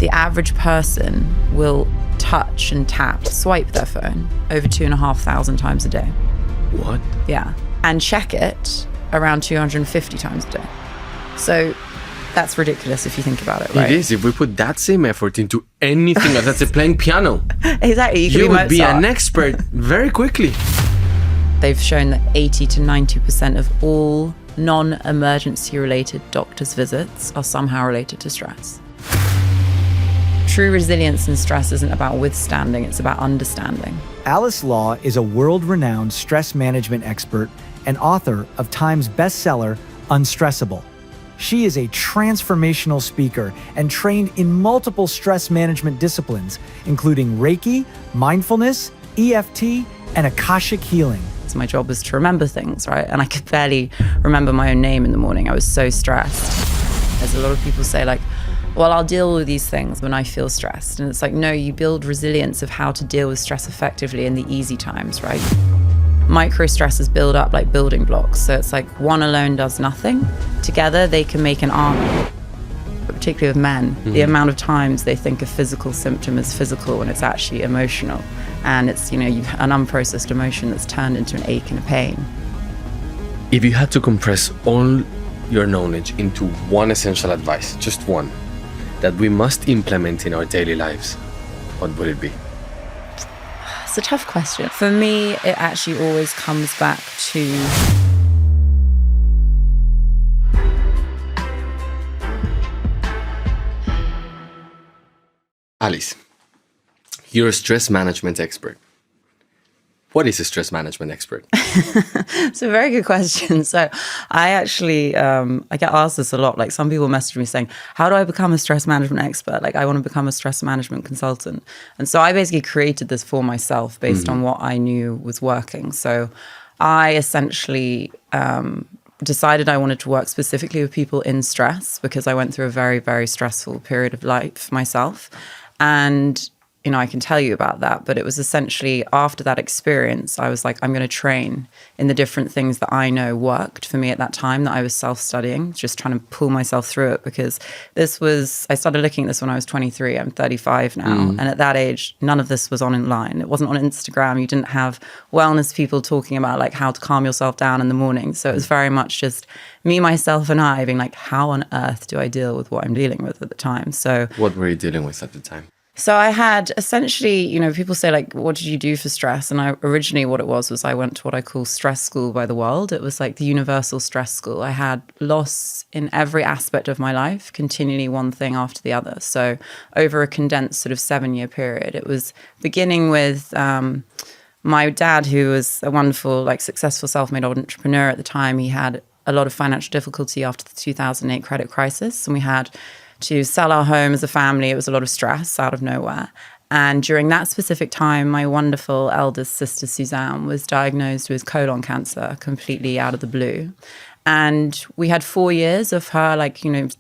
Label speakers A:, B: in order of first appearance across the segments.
A: the average person will touch and tap, swipe their phone over 2,500 times a day.
B: What?
A: Yeah. And check it around 250 times a day. So that's ridiculous if you think about it, right?
B: It is. If we put that same effort into anything else, that's playing piano.
A: Exactly.
B: You would be an expert very quickly.
A: They've shown that 80 to 90% of all non-emergency related doctor's visits are somehow related to stress. True resilience in stress isn't about withstanding, it's about understanding.
C: Alice Law is a world-renowned stress management expert and author of Time's bestseller, Unstressible. She is a transformational speaker and trained in multiple stress management disciplines, including Reiki, Mindfulness, EFT, and Akashic healing.
A: So my job was to remember things, right? And I could barely remember my own name in the morning. I was so stressed. As a lot of people say, like, well, I'll deal with these things when I feel stressed. And it's like, no, you build resilience of how to deal with stress effectively in the easy times, right? Micro stresses build up like building blocks. So it's like one alone does nothing. Together, they can make an army, particularly with men. Mm-hmm. The amount of times they think a physical symptom is physical when it's actually emotional. And it's, you've an unprocessed emotion that's turned into an ache and a pain.
B: If you had to compress all your knowledge into one essential advice, just one, that we must implement in our daily lives, what would it be?
A: It's a tough question. For me, it actually always comes back to
B: Alice, you're a stress management expert. What is a stress management expert?
A: It's a very good question. So I actually, I get asked this a lot. Like some people message me saying, how do I become a stress management expert? Like I want to become a stress management consultant. And so I basically created this for myself based on what I knew was working. So I essentially decided I wanted to work specifically with people in stress because I went through a very, very stressful period of life myself. And I can tell you about that, but it was essentially after that experience, I was like, I'm going to train in the different things that I know worked for me at that time that I was self-studying, just trying to pull myself through it because I started looking at this when I was 23, I'm 35 now. And at that age, none of this was online. It wasn't on Instagram. You didn't have wellness people talking about like how to calm yourself down in the morning. So it was very much just me, myself and I being like, how on earth do I deal with what I'm dealing with at the time? So
B: what were you dealing with at the time?
A: So I had essentially, people say like, what did you do for stress? And originally what it was I went to what I call stress school by the world. It was like the universal stress school. I had loss in every aspect of my life, continually one thing after the other. So over a condensed sort of 7-year period, it was beginning with my dad, who was a wonderful, like successful self-made entrepreneur at the time. He had a lot of financial difficulty after the 2008 credit crisis. And we had to sell our home as a family. It was a lot of stress out of nowhere. And during that specific time, my wonderful eldest sister, Suzanne, was diagnosed with colon cancer completely out of the blue. And we had 4 years of her,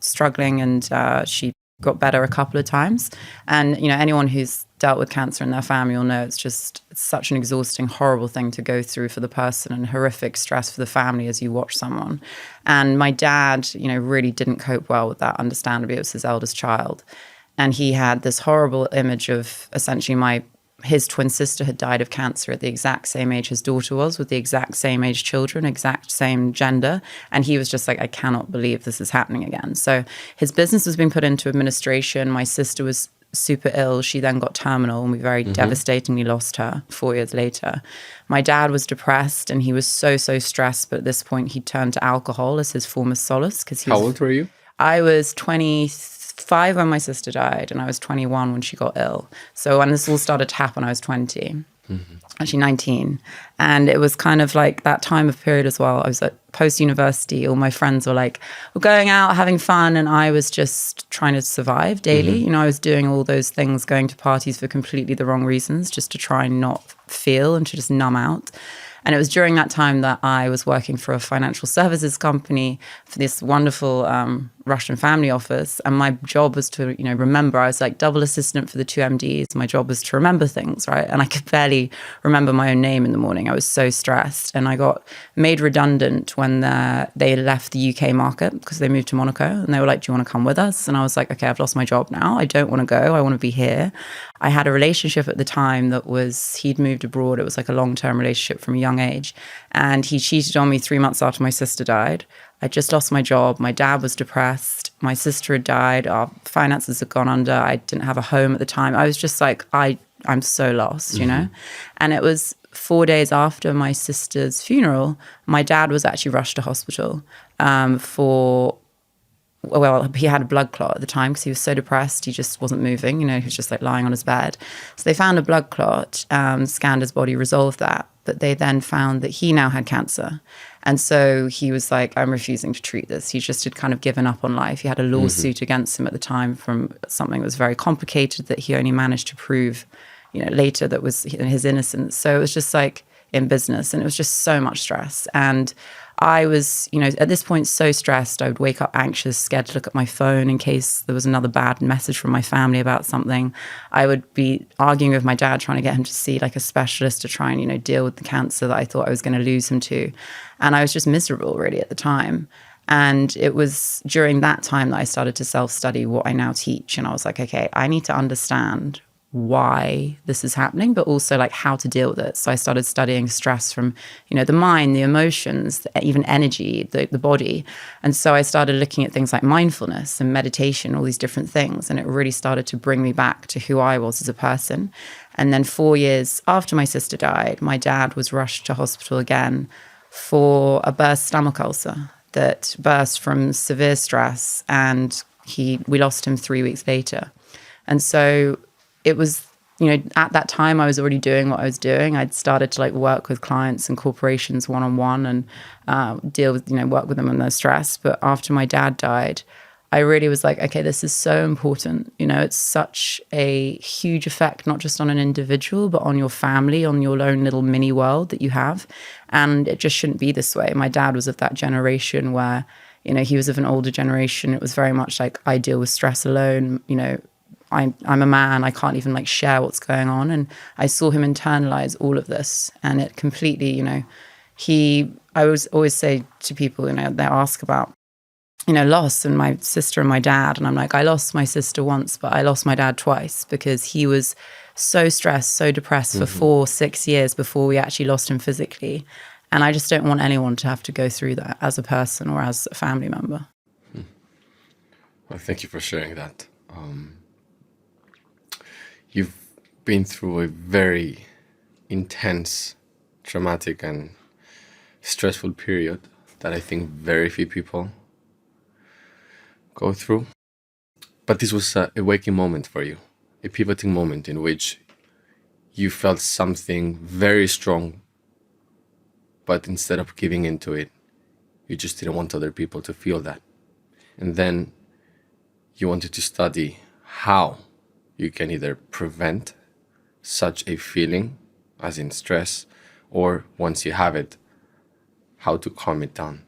A: struggling, and she got better a couple of times. And, anyone who's dealt with cancer in their family will know it's such an exhausting, horrible thing to go through for the person and horrific stress for the family as you watch someone. And my dad, really didn't cope well with that, understandably. It was his eldest child. And he had this horrible image of essentially his twin sister had died of cancer at the exact same age his daughter was, with the exact same age children, exact same gender. And he was just like, I cannot believe this is happening again. So his business was being put into administration. My sister was super ill. She then got terminal and we very devastatingly lost her 4 years later. My dad was depressed and he was so stressed. But at this point, he turned to alcohol as his form of solace.
B: How old were you?
A: I was 25 when my sister died and I was 21 when she got ill. So when this all started to happen, I was 20. Actually 19. And it was kind of like that time of period as well. I was at post-university. All my friends were like, we're going out, having fun. And I was just trying to survive daily. I was doing all those things, going to parties for completely the wrong reasons, just to try and not feel and to just numb out. And it was during that time that I was working for a financial services company for this wonderful Russian family office. And my job was to, remember. I was like double assistant for the 2 MDs. My job was to remember things, right? And I could barely remember my own name in the morning. I was so stressed. And I got made redundant when they left the UK market because they moved to Monaco, and they were like, do you want to come with us? And I was like, okay, I've lost my job now. I don't want to go. I want to be here. I had a relationship at the time he'd moved abroad. It was like a long-term relationship from a young age. And he cheated on me 3 months after my sister died. I just lost my job. My dad was depressed. My sister had died. Our finances had gone under. I didn't have a home at the time. I was just like, I'm so lost, you know? And it was 4 days after my sister's funeral, my dad was actually rushed to hospital he had a blood clot at the time because he was so depressed. He just wasn't moving, you know, he was just like lying on his bed. So they found a blood clot, scanned his body, resolved that. But they then found that he now had cancer. And so he was like, I'm refusing to treat this. He just had kind of given up on life. He had a lawsuit against him at the time from something that was very complicated that he only managed to prove, you know, later that was his innocence. So it was just like in business, and it was just so much stress. And I was, you know, at this point so stressed. I would wake up anxious, scared to look at my phone in case there was another bad message from my family about something. I would be arguing with my dad, trying to get him to see like a specialist to try and, you know, deal with the cancer that I thought I was going to lose him to. And I was just miserable really at the time. And it was during that time that I started to self-study what I now teach. And I was like, okay, I need to understand why this is happening, but also like how to deal with it. So I started studying stress from, you know, the mind, the emotions, even energy, the body. And so I started looking at things like mindfulness and meditation, all these different things. And it really started to bring me back to who I was as a person. And then 4 years after my sister died, my dad was rushed to hospital again for a burst stomach ulcer that burst from severe stress. And we lost him 3 weeks later. And so it was, you know, at that time I was already doing what I was doing. I'd started to like work with clients and corporations one-on-one and deal with, you know, work with them on their stress. But after my dad died, I really was like, okay, this is so important. You know, it's such a huge effect, not just on an individual, but on your family, on your own little mini world that you have. And it just shouldn't be this way. My dad was of that generation where, you know, he was of an older generation. It was very much like, I deal with stress alone, you know, I'm a man, I can't even like share what's going on. And I saw him internalize all of this, and it completely, you know, I always say to people, you know, they ask about, you know, loss and my sister and my dad. And I'm like, I lost my sister once, but I lost my dad twice because he was so stressed, so depressed for 4-6 years before we actually lost him physically. And I just don't want anyone to have to go through that as a person or as a family member.
B: Well, thank you for sharing that. You've been through a very intense, traumatic and stressful period that I think very few people go through. But this was a waking moment for you, a pivoting moment in which you felt something very strong, but instead of giving into it, you just didn't want other people to feel that. And then you wanted to study how you can either prevent such a feeling, as in stress, or once you have it, how to calm it down.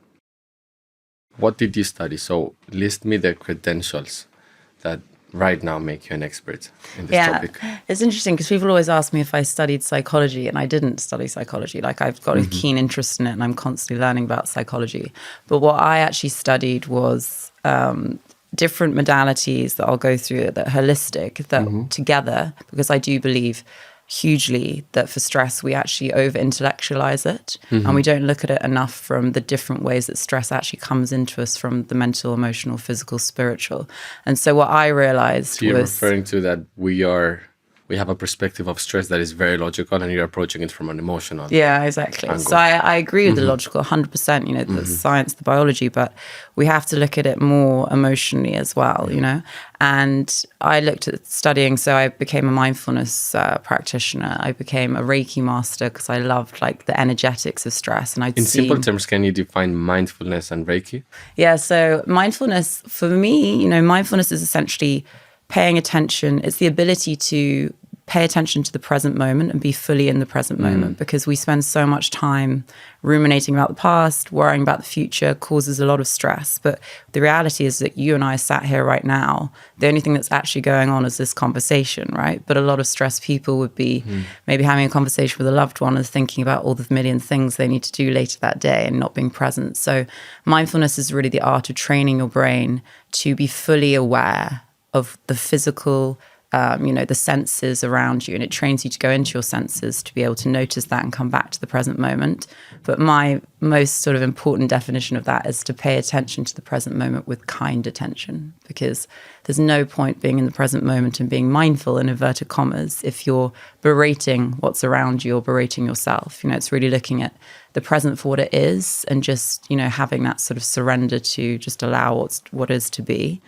B: What did you study? So list me the credentials that right now make you an expert in this topic.
A: It's interesting because people always ask me if I studied psychology, and I didn't study psychology. Like, I've got a keen interest in it and I'm constantly learning about psychology. But what I actually studied was different modalities that I'll go through that are holistic, that together, because I do believe hugely that for stress we actually over-intellectualize it, and we don't look at it enough from the different ways that stress actually comes into us, from the mental, emotional, physical, spiritual. And so what I realized
B: so you're
A: was...
B: referring to that we have a perspective of stress that is very logical, and you're approaching it from an emotional
A: exactly angle. So I agree with the logical 100%, you know, the science, the biology, but we have to look at it more emotionally as well, you know. And I looked at studying, so I became a mindfulness practitioner. I became a Reiki master because I loved like the energetics of stress. And in
B: simple terms, can you define mindfulness and Reiki?
A: Yeah, so mindfulness for me, you know, mindfulness is essentially paying attention. It's the ability to pay attention to the present moment and be fully in the present moment, because we spend so much time ruminating about the past, worrying about the future, causes a lot of stress. But the reality is that you and I sat here right now, the only thing that's actually going on is this conversation, right? But a lot of stressed people would be maybe having a conversation with a loved one and thinking about all the million things they need to do later that day and not being present. So mindfulness is really the art of training your brain to be fully aware of the physical, the senses around you, and it trains you to go into your senses to be able to notice that and come back to the present moment. But my most sort of important definition of that is to pay attention to the present moment with kind attention, because there's no point being in the present moment and being mindful in inverted commas if you're berating what's around you or berating yourself. It's really looking at the present for what it is and just, having that sort of surrender to just allow what is to be.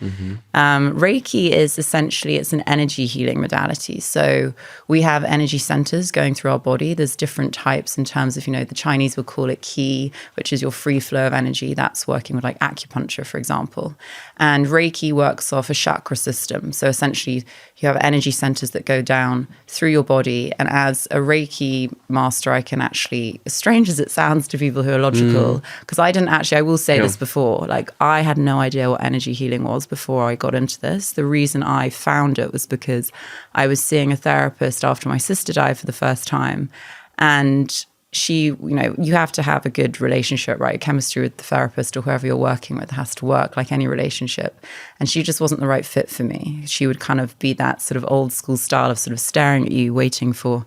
A: Reiki is essentially, it's an energy healing modality. So we have energy centers going through our body. There's different types in terms of, the Chinese would call it qi, which is your free flow of energy. That's working with like acupuncture, for example. And Reiki works off a chakra system. So essentially you have energy centers that go down through your body. And as a Reiki master, I can actually, as strange as it sounds to people who are logical, because I will say this before, like I had no idea what energy healing was before I got into this. The reason I found it was because I was seeing a therapist after my sister died for the first time. And she, you have to have a good relationship, right? Chemistry with the therapist or whoever you're working with has to work like any relationship. And she just wasn't the right fit for me. She would kind of be that sort of old school style of sort of staring at you, waiting for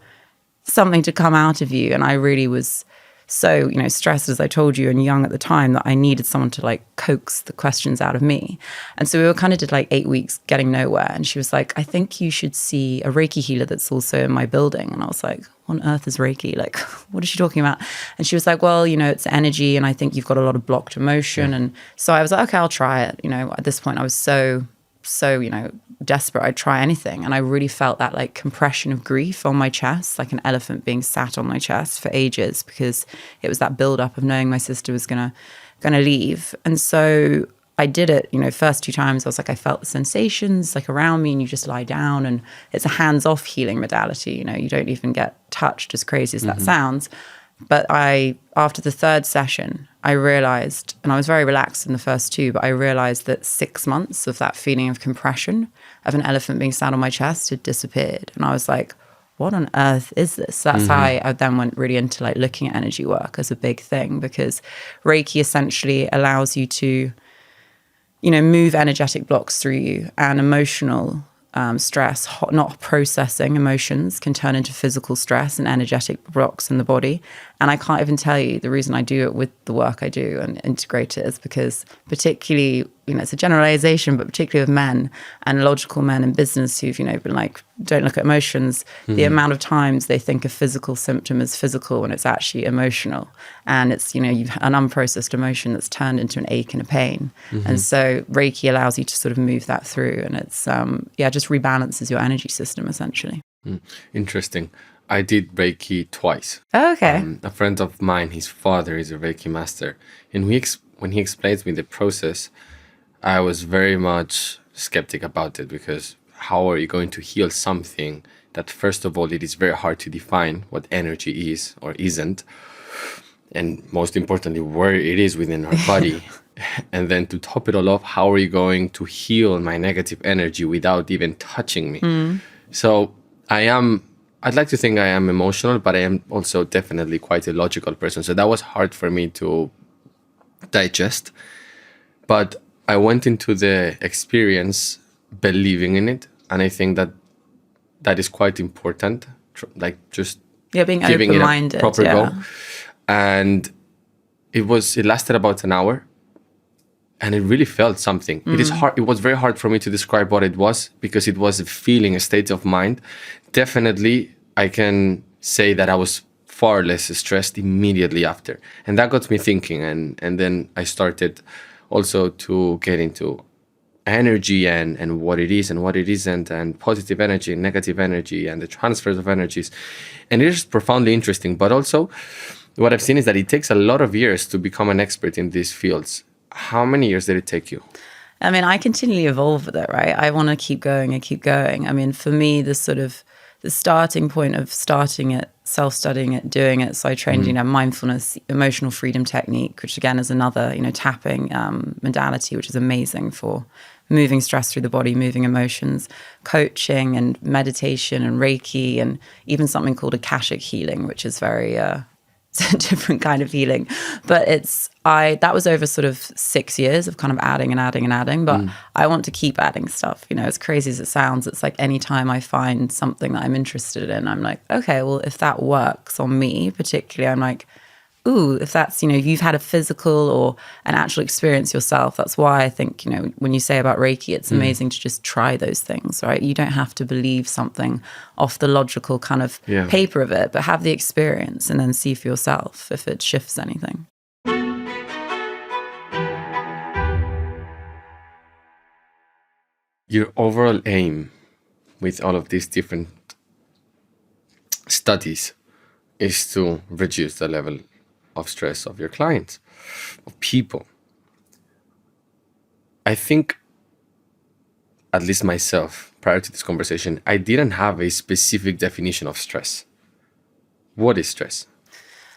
A: something to come out of you. And I really was so, stressed, as I told you, and young at the time, that I needed someone to like coax the questions out of me. And so we did like 8 weeks getting nowhere. And she was like, I think you should see a Reiki healer that's also in my building. And I was like, what on earth is Reiki? Like, what is she talking about? And she was like, well, it's energy. And I think you've got a lot of blocked emotion. And so I was like, okay, I'll try it. At this point I was so desperate, I'd try anything. And I really felt that like compression of grief on my chest, like an elephant being sat on my chest for ages, because it was that buildup of knowing my sister was gonna leave. And so I did it, first 2 times I was like, I felt the sensations like around me, and you just lie down, and it's a hands-off healing modality. You don't even get touched, as crazy as that sounds. But after the 3rd session, I realized, and I was very relaxed in the first 2, but I realized that 6 months of that feeling of compression of an elephant being sat on my chest had disappeared. And I was like, what on earth is this? That's how I then went really into like looking at energy work as a big thing, because Reiki essentially allows you to, move energetic blocks through you, and emotional stress, not processing emotions, can turn into physical stress and energetic blocks in the body. And I can't even tell you the reason I do it with the work I do and integrate it is because particularly, it's a generalization, but particularly with men and logical men in business who've, been like, don't look at emotions, the amount of times they think a physical symptom is physical when it's actually emotional. And it's, you've an unprocessed emotion that's turned into an ache and a pain. And so Reiki allows you to sort of move that through, and it's, just rebalances your energy system essentially.
B: Interesting. I did Reiki twice.
A: Oh, okay.
B: A friend of mine, his father is a Reiki master. And when he explains me the process, I was very much skeptic about it, because how are you going to heal something that, first of all, it is very hard to define what energy is or isn't, and most importantly, where it is within our body. And then to top it all off, how are you going to heal my negative energy without even touching me? So I'd like to think I am emotional, but I am also definitely quite a logical person. So that was hard for me to digest. But I went into the experience believing in it. And I think that is quite important, like just
A: being
B: giving
A: open-minded,
B: it a proper go. And it lasted about an hour. And it really felt something. It is hard. It was very hard for me to describe what it was, because it was a feeling, a state of mind. Definitely, I can say that I was far less stressed immediately after. And that got me thinking. And then I started also to get into energy and what it is and what it isn't, and positive energy and negative energy and the transfers of energies. And it is profoundly interesting. But also, what I've seen is that it takes a lot of years to become an expert in these fields. How many years did it take you? I
A: continually evolve with it, right? I want to keep going and keep going. For me, the the starting point of starting it, self-studying it, doing it. So I trained, mindfulness, emotional freedom technique, which again is another, tapping modality, which is amazing for moving stress through the body, moving emotions, coaching and meditation and Reiki, and even something called Akashic healing, which is very it's a different kind of healing. But that was over sort of 6 years of kind of adding and adding and adding. But I want to keep adding stuff. As crazy as it sounds, it's like anytime I find something that I'm interested in, I'm like, okay, well, if that works on me particularly, I'm like, ooh, if that's, you've had a physical or an actual experience yourself, that's why I think, when you say about Reiki, it's amazing to just try those things, right? You don't have to believe something off the logical kind of paper of it, but have the experience and then see for yourself if it shifts anything.
B: Your overall aim with all of these different studies is to reduce the level of stress of your clients, of people. I think, at least myself, prior to this conversation, I didn't have a specific definition of stress. What is stress?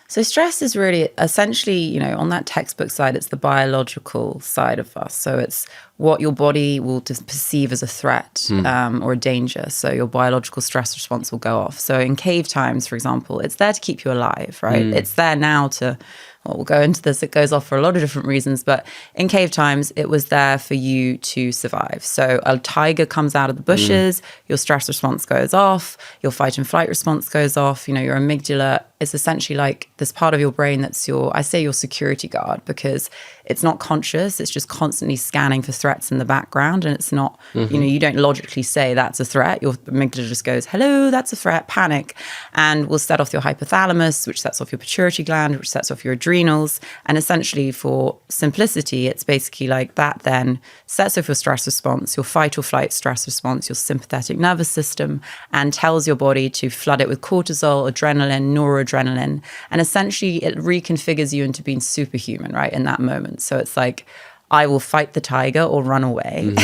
A: So stress is really essentially, on that textbook side, it's the biological side of us. So it's what your body will just perceive as a threat or a danger. So your biological stress response will go off. So in cave times, for example, it's there to keep you alive, right? It's there now to, well, we'll go into this. It goes off for a lot of different reasons. But in cave times, it was there for you to survive. So a tiger comes out of the bushes, your stress response goes off, your fight and flight response goes off, your amygdala is essentially like this part of your brain that's your security guard, because it's not conscious. It's just constantly scanning for threats in the background. And it's not, you don't logically say that's a threat. Your amygdala just goes, hello, that's a threat, panic. And will set off your hypothalamus, which sets off your pituitary gland, which sets off your adrenals. And essentially, for simplicity, it's basically like that then sets off your stress response, your fight or flight stress response, your sympathetic nervous system, and tells your body to flood it with cortisol, adrenaline, noradrenaline. And essentially, it reconfigures you into being superhuman, right, in that moment. So it's like, I will fight the tiger or run away,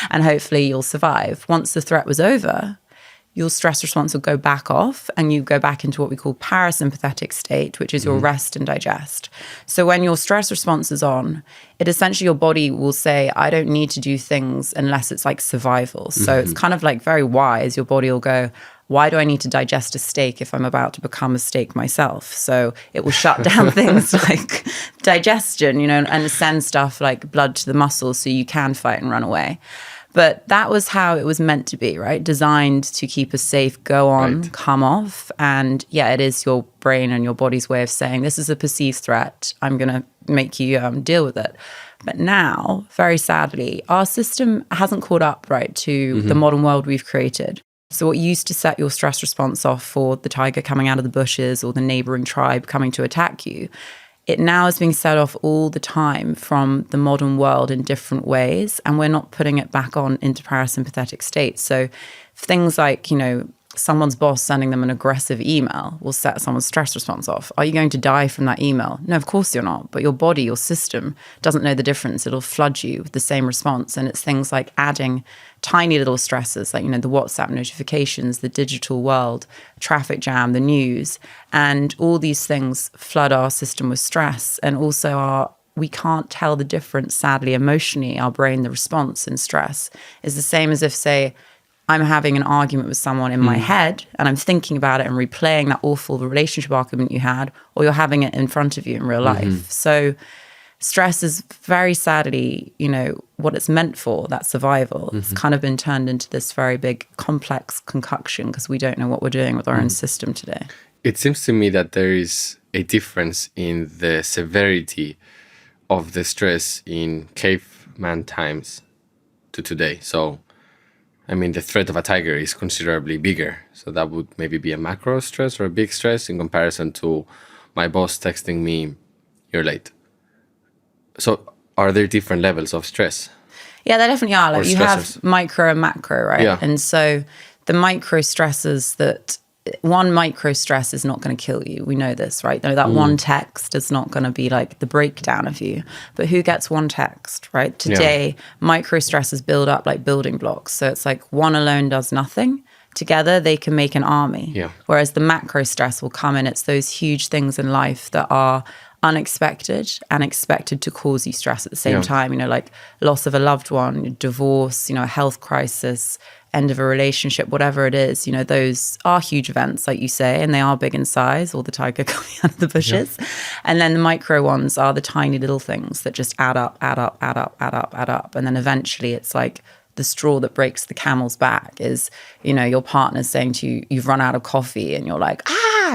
A: and hopefully you'll survive. Once the threat was over, your stress response will go back off and you go back into what we call parasympathetic state, which is your rest and digest. So when your stress response is on, it essentially, your body will say, I don't need to do things unless it's like survival. So it's kind of like very wise. Your body will go, why do I need to digest a steak if I'm about to become a steak myself? So it will shut down things like digestion, and send stuff like blood to the muscles so you can fight and run away. But that was how it was meant to be, right? Designed to keep us safe, go on, come off. And yeah, it is your brain and your body's way of saying, this is a perceived threat. I'm going to make you deal with it. But now, very sadly, our system hasn't caught up, right, to the modern world we've created. So what used to set your stress response off for the tiger coming out of the bushes or the neighboring tribe coming to attack you, it now is being set off all the time from the modern world in different ways, and we're not putting it back on into parasympathetic states. So things like, someone's boss sending them an aggressive email will set someone's stress response off. Are you going to die from that email? No, of course you're not. But your body, your system doesn't know the difference. It'll flood you with the same response. And it's things like adding tiny little stresses, like, the WhatsApp notifications, the digital world, traffic jam, the news. And all these things flood our system with stress. And also we can't tell the difference, sadly, emotionally. Our brain, the response in stress is the same as if, say, I'm having an argument with someone in my head and I'm thinking about it and replaying that awful relationship argument you had, or you're having it in front of you in real life. So stress is very sadly, what it's meant for, that survival. It's kind of been turned into this very big complex concoction because we don't know what we're doing with our own system today.
B: It seems to me that there is a difference in the severity of the stress in caveman times to today. So the threat of a tiger is considerably bigger. So that would maybe be a macro stress or a big stress in comparison to my boss texting me, you're late. So are there different levels of stress?
A: Yeah, there definitely are. Like you have micro and macro, right?
B: Yeah.
A: And so the micro stresses one micro stress is not going to kill you. We know this, right? That one text is not going to be like the breakdown of you. But who gets one text, right? Today, micro stresses build up like building blocks. So it's like one alone does nothing. together they can make an army.
B: Yeah.
A: Whereas the macro stress will come in. It's those huge things in life that are unexpected and expected to cause you stress at the same time, you know, like loss of a loved one, divorce, you know, a health crisis, end of a relationship, whatever it is, you know, those are huge events, like you say, and they are big in size, or the tiger coming out of the bushes. And then the micro ones are the tiny little things that just add up. And then eventually it's like the straw that breaks the camel's back is, you know, your partner's saying to you, you've run out of coffee, and you're like,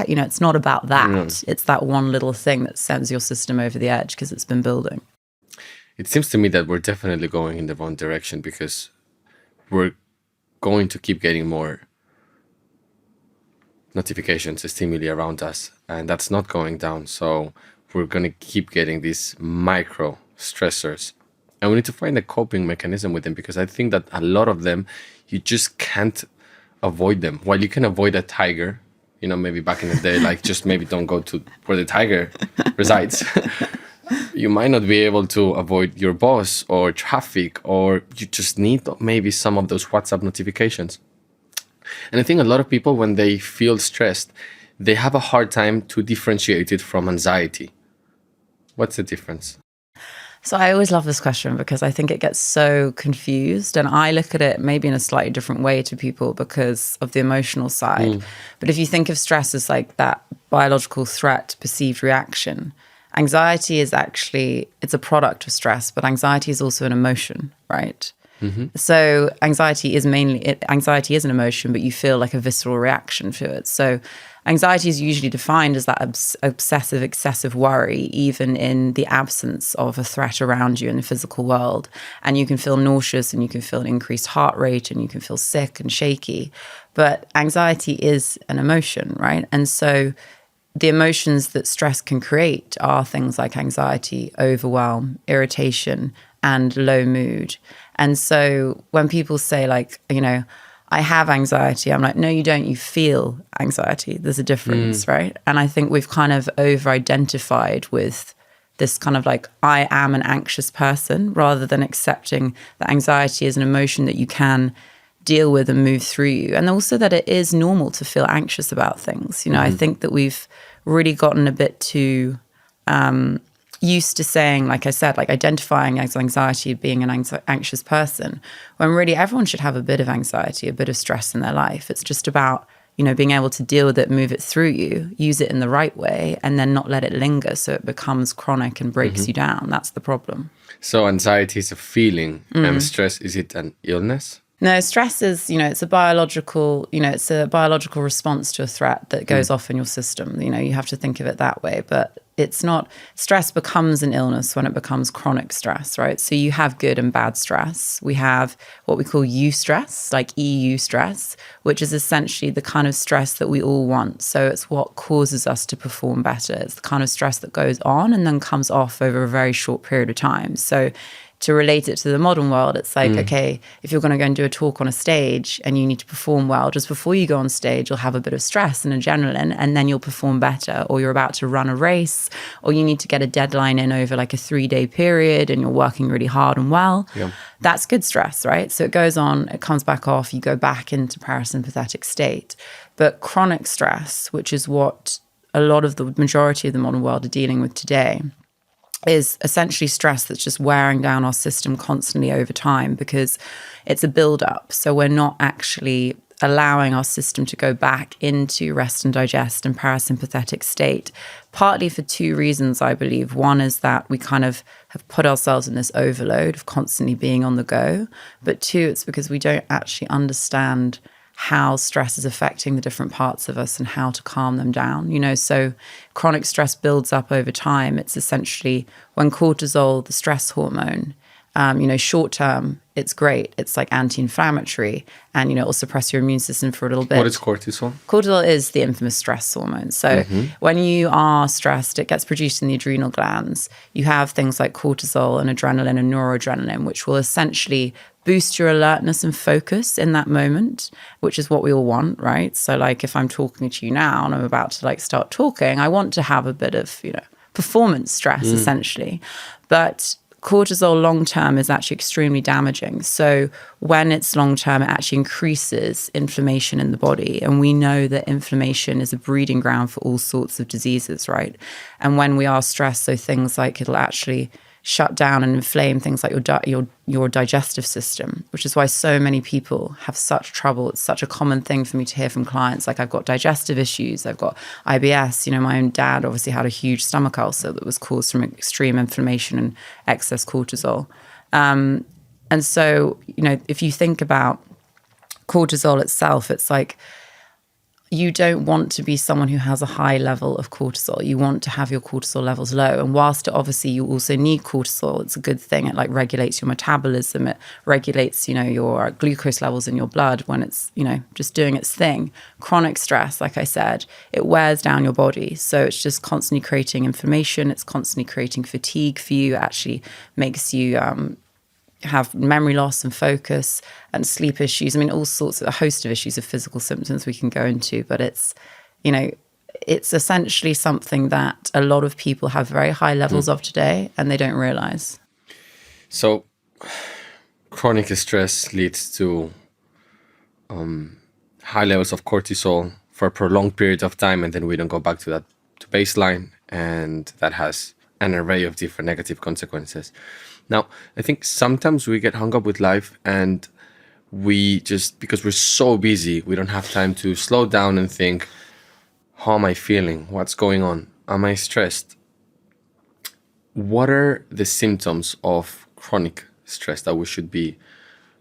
A: you know, it's not about that. It's that one little thing that sends your system over the edge because it's been building.
B: It seems to me that we're definitely going in the wrong direction, because we're going to keep getting more notifications and stimuli around us, and that's not going down. So we're going to keep getting these micro stressors, and we need to find a coping mechanism with them, because I think that a lot of them, you just can't avoid them. While you can avoid a tiger, you know, maybe back in the day, like just maybe don't go to where the tiger resides. You might not be able to avoid your boss or traffic, or you just need maybe some of those WhatsApp notifications. And I think a lot of people, when they feel stressed, they have a hard time to differentiate it from anxiety. What's the difference?
A: So I always love this question because I think it gets so confused, and I look at it maybe in a slightly different way to people because of the emotional side. But if you think of stress as like that biological threat, perceived reaction, anxiety is actually, it's a product of stress, but anxiety is also an emotion, right? So anxiety is an emotion, but you feel like a visceral reaction to it. So anxiety is usually defined as that obsessive, excessive worry, even in the absence of a threat around you in the physical world. And you can feel nauseous, and you can feel an increased heart rate, and you can feel sick and shaky. But anxiety is an emotion, right? And so the emotions that stress can create are things like anxiety, overwhelm, irritation, and low mood. And so when people say, like, you know, I have anxiety, I'm like, no, you don't. You feel anxiety. There's a difference, right? And I think we've kind of over-identified with this kind of like, I am an anxious person, rather than accepting that anxiety is an emotion that you can deal with and move through you. And also that it is normal to feel anxious about things. You know, I think that we've really gotten a bit too used to saying, like I said, like identifying as anxiety being an anxious person, when really everyone should have a bit of anxiety, a bit of stress in their life. It's just about, you know, being able to deal with it, move it through you, use it in the right way, and then not let it linger so it becomes chronic and breaks you down. That's the problem.
B: So anxiety is a feeling, and stress, is it an illness?
A: No, stress is, you know, it's a biological response to a threat that goes off in your system. You know, you have to think of it that way. But it's not, stress becomes an illness when it becomes chronic stress, right? So you have good and bad stress. We have what we call eustress, like EU stress, which is essentially the kind of stress that we all want. So it's what causes us to perform better. It's the kind of stress that goes on and then comes off over a very short period of time. So to relate it to the modern world, it's like, okay, if you're going to go and do a talk on a stage and you need to perform well, just before you go on stage, you'll have a bit of stress and adrenaline, and then you'll perform better. Or you're about to run a race, or you need to get a deadline in over like a 3-day period and you're working really hard and well. That's good stress, right? So it goes on, it comes back off, you go back into parasympathetic state. But chronic stress, which is what a lot of the majority of the modern world are dealing with today, is essentially stress that's just wearing down our system constantly over time, because it's a build-up. So we're not actually allowing our system to go back into rest and digest and parasympathetic state, partly for 2 reasons, I believe. One is that we kind of have put ourselves in this overload of constantly being on the go. But 2, it's because we don't actually understand how stress is affecting the different parts of us and how to calm them down. You know, so chronic stress builds up over time. It's essentially when cortisol, the stress hormone, you know, short term, it's great. It's like anti-inflammatory, and, you know, it'll suppress your immune system for a little bit.
B: What is cortisol?
A: Cortisol is the infamous stress hormone. So when you are stressed, it gets produced in the adrenal glands. You have things like cortisol and adrenaline and noradrenaline, which will essentially boost your alertness and focus in that moment, which is what we all want, right? So like if I'm talking to you now and I'm about to like start talking, I want to have a bit of, you know, performance stress essentially. But cortisol long term is actually extremely damaging. So when it's long term, it actually increases inflammation in the body. And we know that inflammation is a breeding ground for all sorts of diseases, right? And when we are stressed, so things like it'll actually shut down and inflame things like your digestive system, which is why so many people have such trouble. It's such a common thing for me to hear from clients. Like, I've got digestive issues, I've got IBS. You know, my own dad obviously had a huge stomach ulcer that was caused from extreme inflammation and excess cortisol. And so, you know, if you think about cortisol itself, it's like, you don't want to be someone who has a high level of cortisol. You want to have your cortisol levels low. And whilst obviously you also need cortisol, it's a good thing. It like regulates your metabolism. It regulates, you know, your glucose levels in your blood when it's, you know, just doing its thing. Chronic stress, like I said, it wears down your body. So it's just constantly creating inflammation. It's constantly creating fatigue for you. It actually makes you have memory loss and focus and sleep issues. I mean, all sorts of a host of issues of physical symptoms we can go into, but it's, you know, it's essentially something that a lot of people have very high levels of today and they don't realize.
B: So chronic stress leads to high levels of cortisol for a prolonged period of time, and then we don't go back to baseline, and that has an array of different negative consequences. Now, I think sometimes we get hung up with life and we just, because we're so busy, we don't have time to slow down and think, how am I feeling? What's going on? Am I stressed? What are the symptoms of chronic stress that we should be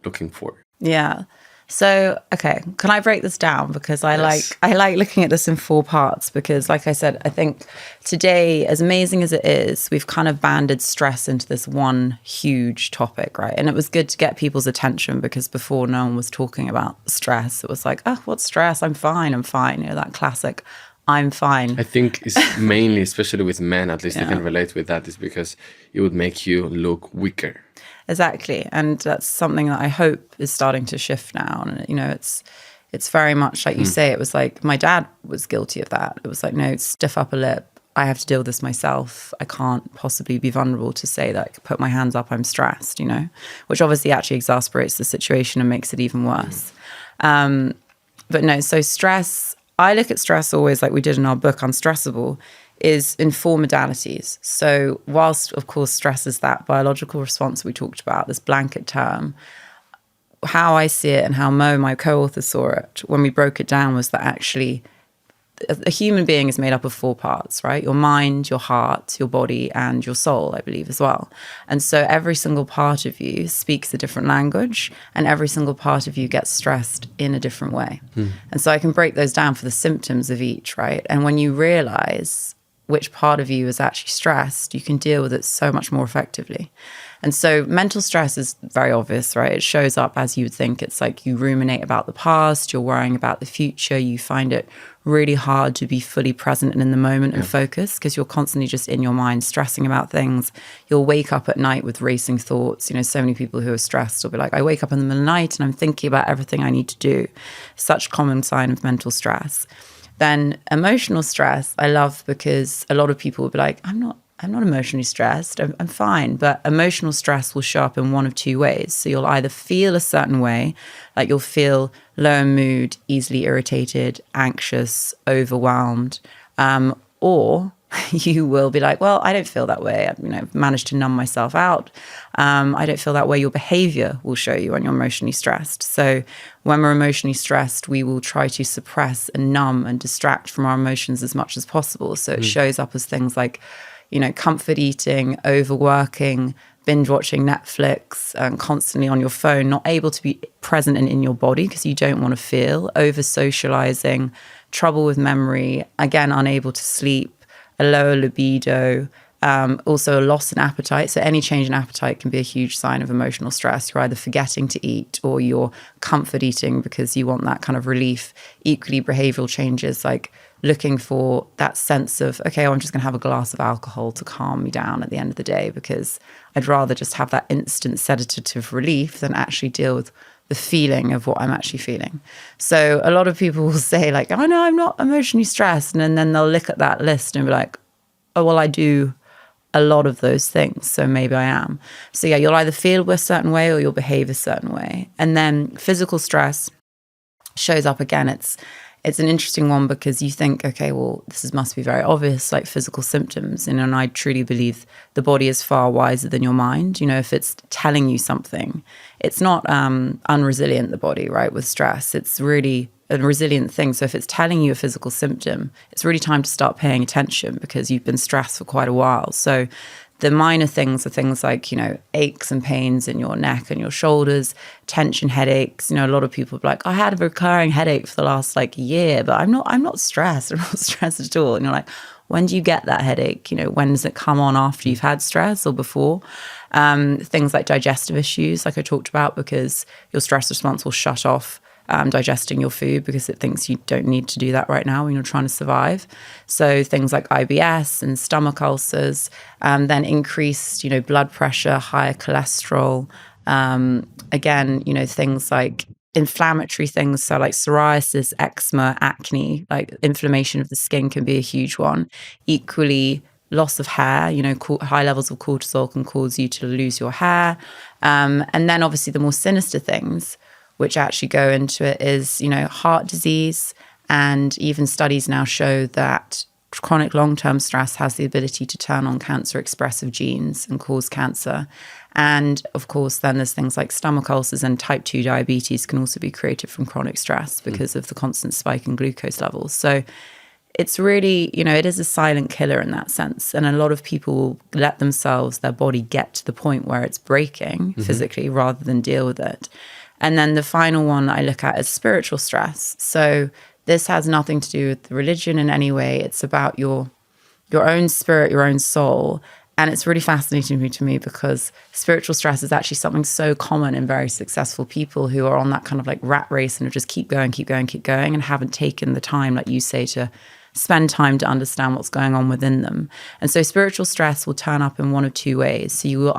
B: looking for?
A: Yeah. So, okay, can I break this down? Because I like looking at this in 4 parts, because like I said, I think today, as amazing as it is, we've kind of banded stress into this one huge topic, right? And it was good to get people's attention, because before no one was talking about stress. It was like, oh, what's stress? I'm fine. You know, that classic, I'm fine.
B: I think it's mainly, especially with men, at least I can relate with that, is because it would make you look weaker.
A: Exactly. And that's something that I hope is starting to shift now. And, you know, it's very much like you say, it was like my dad was guilty of that. It was like, no, stiff upper lip. I have to deal with this myself. I can't possibly be vulnerable to say that I could put my hands up, I'm stressed, you know, which obviously actually exasperates the situation and makes it even worse. But no, so stress, I look at stress always like we did in our book, Unstressible, is in 4 modalities. So whilst, of course, stress is that biological response we talked about, this blanket term, how I see it and how Mo, my co-author, saw it when we broke it down was that actually a human being is made up of 4 parts, right? Your mind, your heart, your body, and your soul, I believe, as well. And so every single part of you speaks a different language, and every single part of you gets stressed in a different way. And so I can break those down for the symptoms of each, right? And when you realize which part of you is actually stressed, you can deal with it so much more effectively. And so mental stress is very obvious, right? It shows up as you would think. It's like you ruminate about the past, you're worrying about the future, you find it really hard to be fully present and in the moment and focus, because you're constantly just in your mind stressing about things. You'll wake up at night with racing thoughts. You know, so many people who are stressed will be like, I wake up in the middle of the night and I'm thinking about everything I need to do. Such a common sign of mental stress. Then emotional stress, I love, because a lot of people will be like, I'm not emotionally stressed, I'm fine. But emotional stress will show up in one of 2 ways. So you'll either feel a certain way, like you'll feel low in mood, easily irritated, anxious, overwhelmed, or you will be like, well, I don't feel that way. I've managed to numb myself out. I don't feel that way. Your behavior will show you when you're emotionally stressed. So when we're emotionally stressed, we will try to suppress and numb and distract from our emotions as much as possible. So it shows up as things like, you know, comfort eating, overworking, binge watching Netflix, constantly on your phone, not able to be present and in your body because you don't want to feel, over socializing, trouble with memory, again, unable to sleep, a lower libido, also a loss in appetite. So any change in appetite can be a huge sign of emotional stress. You're either forgetting to eat or you're comfort eating because you want that kind of relief. Equally, behavioral changes like looking for that sense of, okay, I'm just going to have a glass of alcohol to calm me down at the end of the day because I'd rather just have that instant sedative relief than actually deal with the feeling of what I'm actually feeling. So a lot of people will say like, oh no, I'm not emotionally stressed. And then they'll look at that list and be like, oh, well, I do a lot of those things. So maybe I am. So yeah, you'll either feel a certain way or you'll behave a certain way. And then physical stress shows up again. It's an interesting one because you think, okay, well, must be very obvious, like physical symptoms. And I truly believe the body is far wiser than your mind. If it's telling you something, it's not unresilient, the body, right, with stress. It's really a resilient thing. So if it's telling you a physical symptom, it's really time to start paying attention because you've been stressed for quite a while. So the minor things are things like, aches and pains in your neck and your shoulders, tension headaches. A lot of people are like, I had a recurring headache for the last year, but I'm not stressed. I'm not stressed at all. And you're like, when do you get that headache? When does it come on after you've had stress or before? Things like digestive issues, like I talked about, because your stress response will shut off digesting your food because it thinks you don't need to do that right now when you're trying to survive. So things like IBS and stomach ulcers, then increased, blood pressure, higher cholesterol. Again, things like inflammatory things. So like psoriasis, eczema, acne, like inflammation of the skin can be a huge one. Equally, loss of hair, high levels of cortisol can cause you to lose your hair. And then obviously the more sinister things, which actually go into it, is, heart disease. And even studies now show that chronic long-term stress has the ability to turn on cancer-expressive genes and cause cancer. And of course, then there's things like stomach ulcers, and type 2 diabetes can also be created from chronic stress because of the constant spike in glucose levels. So it's really, it is a silent killer in that sense. And a lot of people will let their body get to the point where it's breaking physically rather than deal with it. And then the final one I look at is spiritual stress. So this has nothing to do with religion in any way. It's about your own spirit, your own soul. And it's really fascinating to me because spiritual stress is actually something so common in very successful people who are on that kind of like rat race and just keep going, and haven't taken the time, like you say, to spend time to understand what's going on within them. And so spiritual stress will turn up in one of two ways. So you'll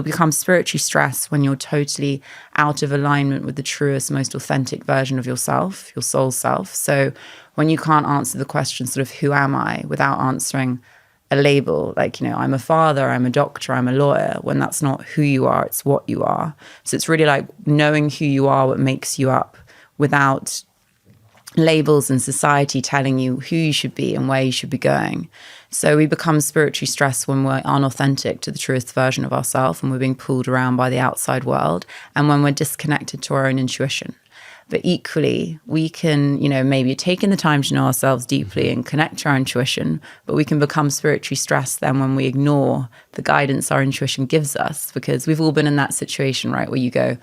A: become spiritually stressed when you're totally out of alignment with the truest, most authentic version of yourself, your soul self. So when you can't answer the question, sort of, who am I, without answering a label, like, I'm a father, I'm a doctor, I'm a lawyer, when that's not who you are, it's what you are. So it's really like knowing who you are, what makes you up, without labels and society telling you who you should be and where you should be going. So we become spiritually stressed when we're unauthentic to the truest version of ourselves and we're being pulled around by the outside world, and when we're disconnected to our own intuition. But equally, we can, maybe taking the time to know ourselves deeply and connect to our intuition, but we can become spiritually stressed then when we ignore the guidance our intuition gives us, because we've all been in that situation, right, where you go,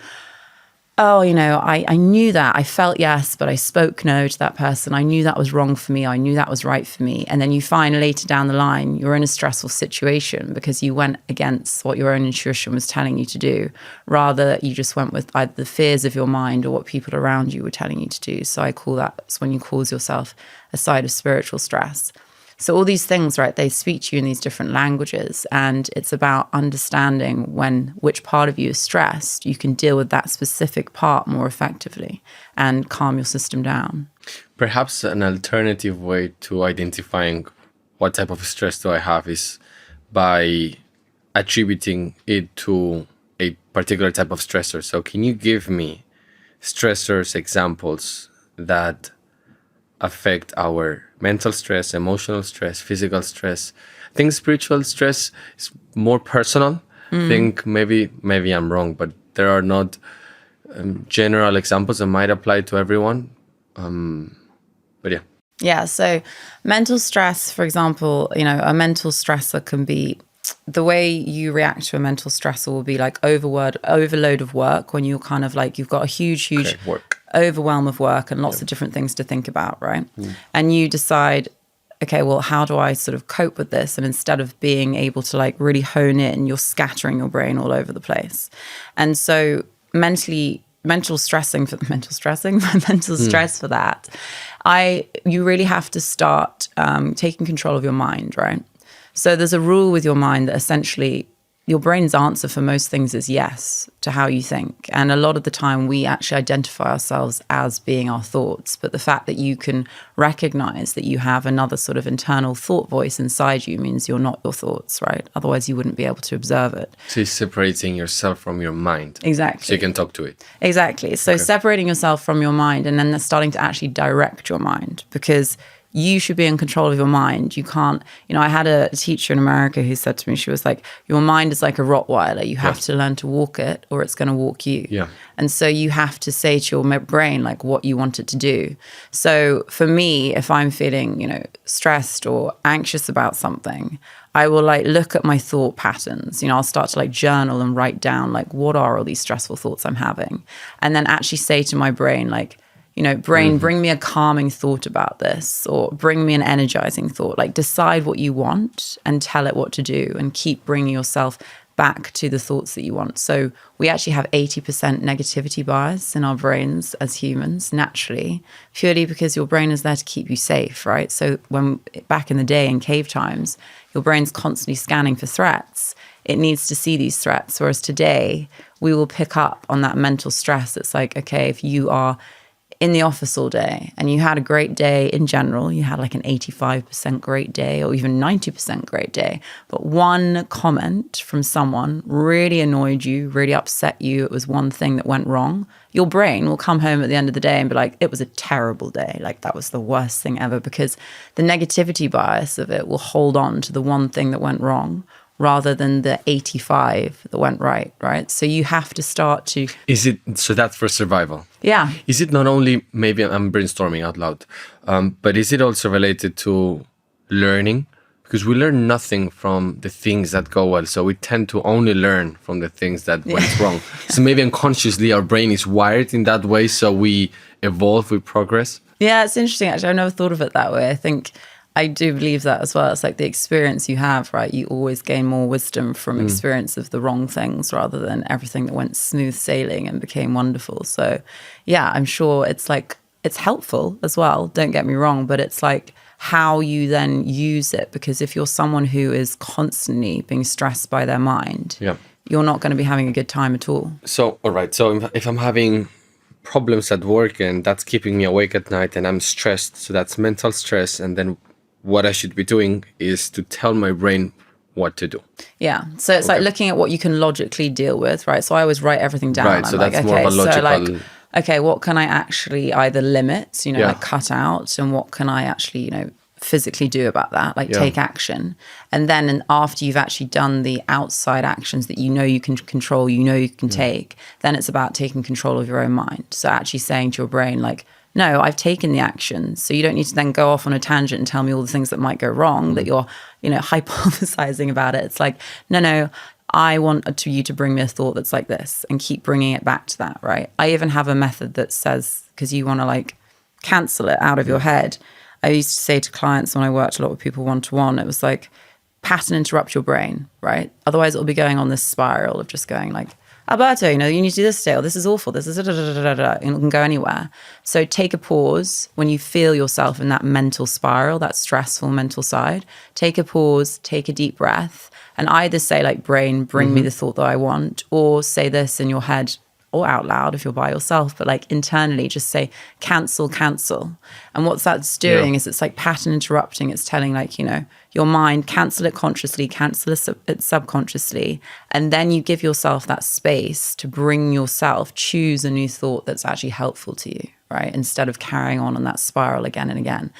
A: oh, I knew that. I felt yes, but I spoke no to that person. I knew that was wrong for me. I knew that was right for me. And then you find later down the line, you're in a stressful situation because you went against what your own intuition was telling you to do. Rather, you just went with either the fears of your mind or what people around you were telling you to do. So I call that's when you cause yourself a side of spiritual stress. So all these things, right, they speak to you in these different languages, and it's about understanding which part of you is stressed. You can deal with that specific part more effectively and calm your system down.
B: Perhaps an alternative way to identifying what type of stress do I have is by attributing it to a particular type of stressor. So can you give me stressors examples that affect our mental stress, emotional stress, physical stress? I think spiritual stress is more personal. I think maybe I'm wrong, but there are not general examples that might apply to everyone. But yeah.
A: Yeah, so mental stress, for example, a mental stressor can be, the way you react to a mental stressor will be like overload of work, when you're kind of like, you've got a huge overwhelm of work and lots of different things to think about, right? And you decide, okay, well, how do I sort of cope with this? And instead of being able to like really hone in, you're scattering your brain all over the place. And so mental stress for that, you really have to start taking control of your mind, right? So there's a rule with your mind that essentially your brain's answer for most things is yes to how you think. And a lot of the time we actually identify ourselves as being our thoughts. But the fact that you can recognize that you have another sort of internal thought voice inside you means you're not your thoughts, right? Otherwise you wouldn't be able to observe it.
B: So you're separating yourself from your mind.
A: Exactly.
B: So you can talk to it.
A: Exactly. So separating yourself from your mind, and then starting to actually direct your mind, because you should be in control of your mind. You can't, I had a teacher in America who said to me, she was like, your mind is like a Rottweiler. You have to learn to walk it or it's going to walk you.
B: Yeah.
A: And so you have to say to your brain, like, what you want it to do. So for me, if I'm feeling, stressed or anxious about something, I will like look at my thought patterns. I'll start to like journal and write down like, what are all these stressful thoughts I'm having? And then actually say to my brain, like, brain, bring me a calming thought about this, or bring me an energizing thought. Like, decide what you want and tell it what to do, and keep bringing yourself back to the thoughts that you want. So we actually have 80% negativity bias in our brains as humans naturally, purely because your brain is there to keep you safe, right? So when back in the day in cave times, your brain's constantly scanning for threats. It needs to see these threats. Whereas today, we will pick up on that mental stress. It's like, okay, if you are in the office all day and you had a great day in general, you had like an 85% great day or even 90% great day, but one comment from someone really annoyed you, really upset you, it was one thing that went wrong, your brain will come home at the end of the day and be like, it was a terrible day. Like, that was the worst thing ever, because the negativity bias of it will hold on to the one thing that went wrong rather than the 85 that went right? So you have to start to...
B: So that's for survival?
A: Yeah.
B: Is it not only, maybe I'm brainstorming out loud, but is it also related to learning? Because we learn nothing from the things that go well. So we tend to only learn from the things that went wrong. So maybe unconsciously our brain is wired in that way. So we evolve, we progress.
A: Yeah, it's interesting. Actually, I've never thought of it that way. I do believe that as well. It's like the experience you have, right? You always gain more wisdom from experience of the wrong things rather than everything that went smooth sailing and became wonderful. So yeah, I'm sure it's like, it's helpful as well. Don't get me wrong, but it's like how you then use it. Because if you're someone who is constantly being stressed by their mind, you're not going to be having a good time at all.
B: So, all right. So if I'm having problems at work and that's keeping me awake at night and I'm stressed, so that's mental stress, and then what I should be doing is to tell my brain what to do.
A: Yeah. So it's like looking at what you can logically deal with, right? So I always write everything down.
B: Right. So that's more of a logical...
A: So okay, what can I actually either limit, like cut out, and what can I actually, physically do about that, like take action. And then after you've actually done the outside actions that you can control, you can take, then it's about taking control of your own mind. So actually saying to your brain, like, no, I've taken the action. So you don't need to then go off on a tangent and tell me all the things that might go wrong, that you're, hypothesizing about it. It's like, no, I want you to bring me a thought that's like this, and keep bringing it back to that, right? I even have a method that says, because you want to like cancel it out of your head. I used to say to clients when I worked a lot with people one-to-one, it was like, pattern interrupt your brain, right? Otherwise it'll be going on this spiral of just going like, Alberto, you need to do this today, or this is awful, this is and it can go anywhere. So take a pause when you feel yourself in that mental spiral, that stressful mental side. Take a pause, take a deep breath, and either say like, brain, bring me the thought that I want, or say this in your head or out loud if you're by yourself, but like internally just say, cancel. And what that's doing is it's like pattern interrupting. It's telling like, your mind, cancel it consciously, cancel it subconsciously. And then you give yourself that space to bring yourself, choose a new thought that's actually helpful to you, right? Instead of carrying on that spiral again and again.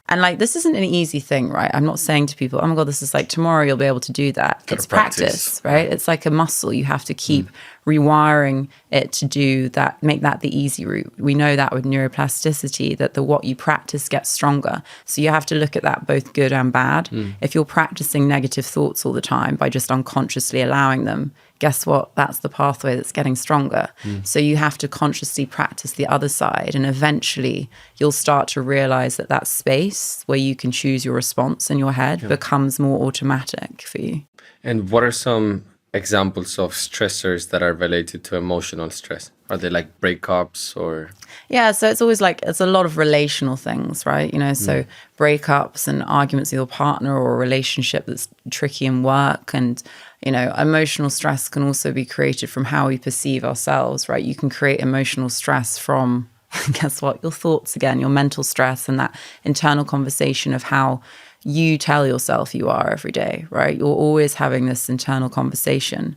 A: And like, this isn't an easy thing, right? I'm not saying to people, oh my God, this is like tomorrow you'll be able to do that. It's practice, right? It's like a muscle. You have to keep rewiring it to do that, make that the easy route. We know that with neuroplasticity, that what you practice gets stronger. So you have to look at that both good and bad. If you're practicing negative thoughts all the time by just unconsciously allowing them, guess what? That's the pathway that's getting stronger. So you have to consciously practice the other side, and eventually you'll start to realize that space where you can choose your response in your head becomes more automatic for you.
B: And what are some examples of stressors that are related to emotional stress? Are they like breakups or?
A: Yeah, so it's always like, it's a lot of relational things, right? You know, so breakups and arguments with your partner, or a relationship that's tricky in work. And, you know, emotional stress can also be created from how we perceive ourselves, right? You can create emotional stress from, guess what, your thoughts again, your mental stress, and that internal conversation of how you tell yourself you are every day, right? You're always having this internal conversation.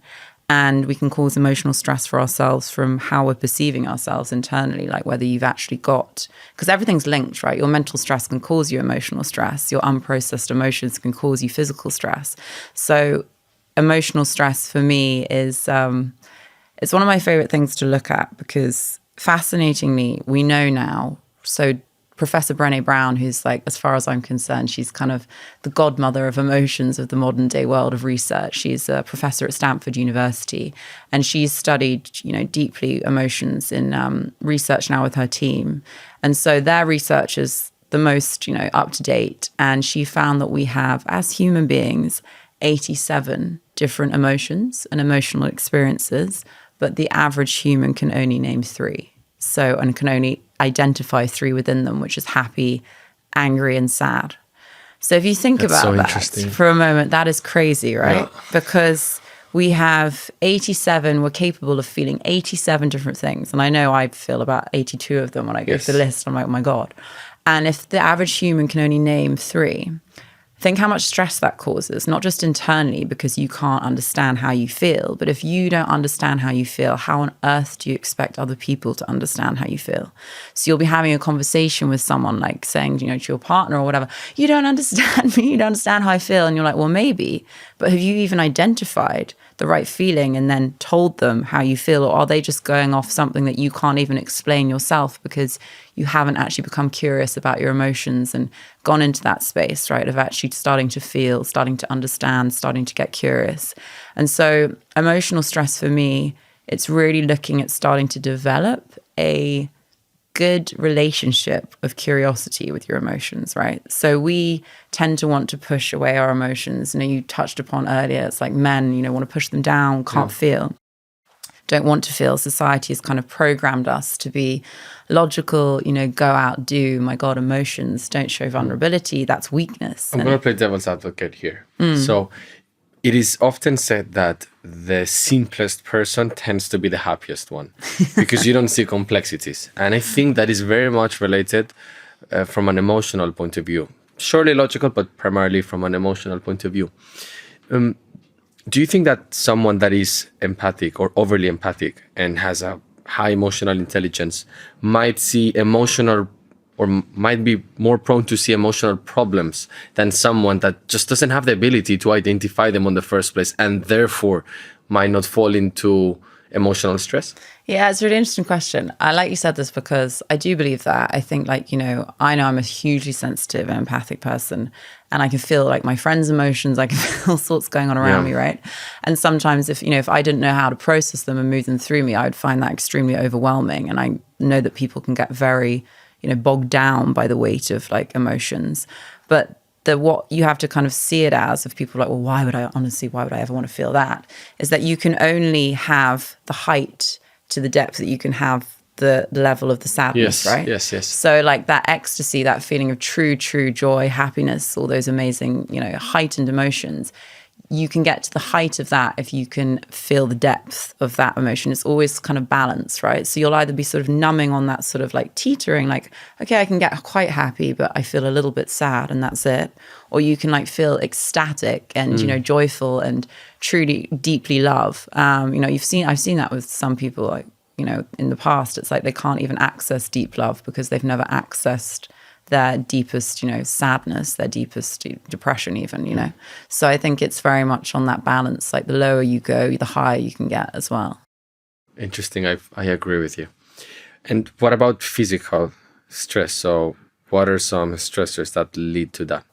A: And we can cause emotional stress for ourselves from how we're perceiving ourselves internally, like whether you've actually got, because everything's linked, right? Your mental stress can cause you emotional stress. Your unprocessed emotions can cause you physical stress. So emotional stress for me is, it's one of my favorite things to look at, because fascinatingly, we know now, so Professor Brené Brown, who's like, as far as I'm concerned, she's kind of the godmother of emotions of the modern day world of research. She's a professor at Stanford University, and she's studied, you know, deeply emotions in research now with her team. And so their research is the most, you know, up to date. And she found that we have, as human beings, 87 different emotions and emotional experiences, but the average human can only name 3. So, and can only identify 3 within them, which is happy, angry, and sad. So if you think about that for a moment, that is crazy, right? Yeah. Because we have 87, we're capable of feeling 87 different things. And I know I feel about 82 of them when I go through the list. I'm like, oh my God. And if the average human can only name 3, think how much stress that causes, not just internally because you can't understand how you feel, but if you don't understand how you feel, how on earth do you expect other people to understand how you feel? So you'll be having a conversation with someone, like saying, you know, to your partner or whatever, you don't understand me, you don't understand how I feel. And you're like, well, maybe, but have you even identified the right feeling and then told them how you feel? Or are they just going off something that you can't even explain yourself because you haven't actually become curious about your emotions and gone into that space, right, of actually starting to feel, starting to understand, starting to get curious. And so emotional stress for me, it's really looking at starting to develop a good relationship of curiosity with your emotions, right? So we tend to want to push away our emotions. You know, you touched upon earlier, it's like men, you know, want to push them down, can't feel, don't want to feel. Society has kind of programmed us to be logical, you know, go out, do, my God, emotions, don't show vulnerability, that's weakness.
B: I'm going to play devil's advocate here. So it is often said that the simplest person tends to be the happiest one because you don't see complexities. And I think that is very much related from an emotional point of view. Surely logical, but primarily from an emotional point of view. Do you think that someone that is empathic or overly empathic and has a high emotional intelligence might see emotional or might be more prone to see emotional problems than someone that just doesn't have the ability to identify them in the first place and therefore might not fall into emotional stress?
A: Yeah, it's a really interesting question. I like you said this because I do believe that. I think, like, you know I'm a hugely sensitive and empathic person, and I can feel like my friends' emotions. I can feel all sorts going on around me, right? And sometimes if I didn't know how to process them and move them through me, I would find that extremely overwhelming. And I know that people can get very, bogged down by the weight of like emotions. But what you have to kind of see it as, if people are like, well, why would I ever want to feel that? Is that you can only have the height to the depth that you can have the level of the sadness, right?
B: Yes.
A: So like that ecstasy, that feeling of true joy, happiness, all those amazing, heightened emotions, you can get to the height of that if you can feel the depth of that emotion. It's always kind of balanced, right? So you'll either be sort of numbing on that sort of like teetering, like, okay, I can get quite happy, but I feel a little bit sad and that's it. Or you can like feel ecstatic and, joyful and truly deeply love. I've seen that with some people, like, in the past. It's like they can't even access deep love because they've never accessed their deepest, sadness, their deepest depression even, So I think it's very much on that balance. Like the lower you go, the higher you can get as well.
B: Interesting. I agree with you. And what about physical stress? So what are some stressors that lead to that?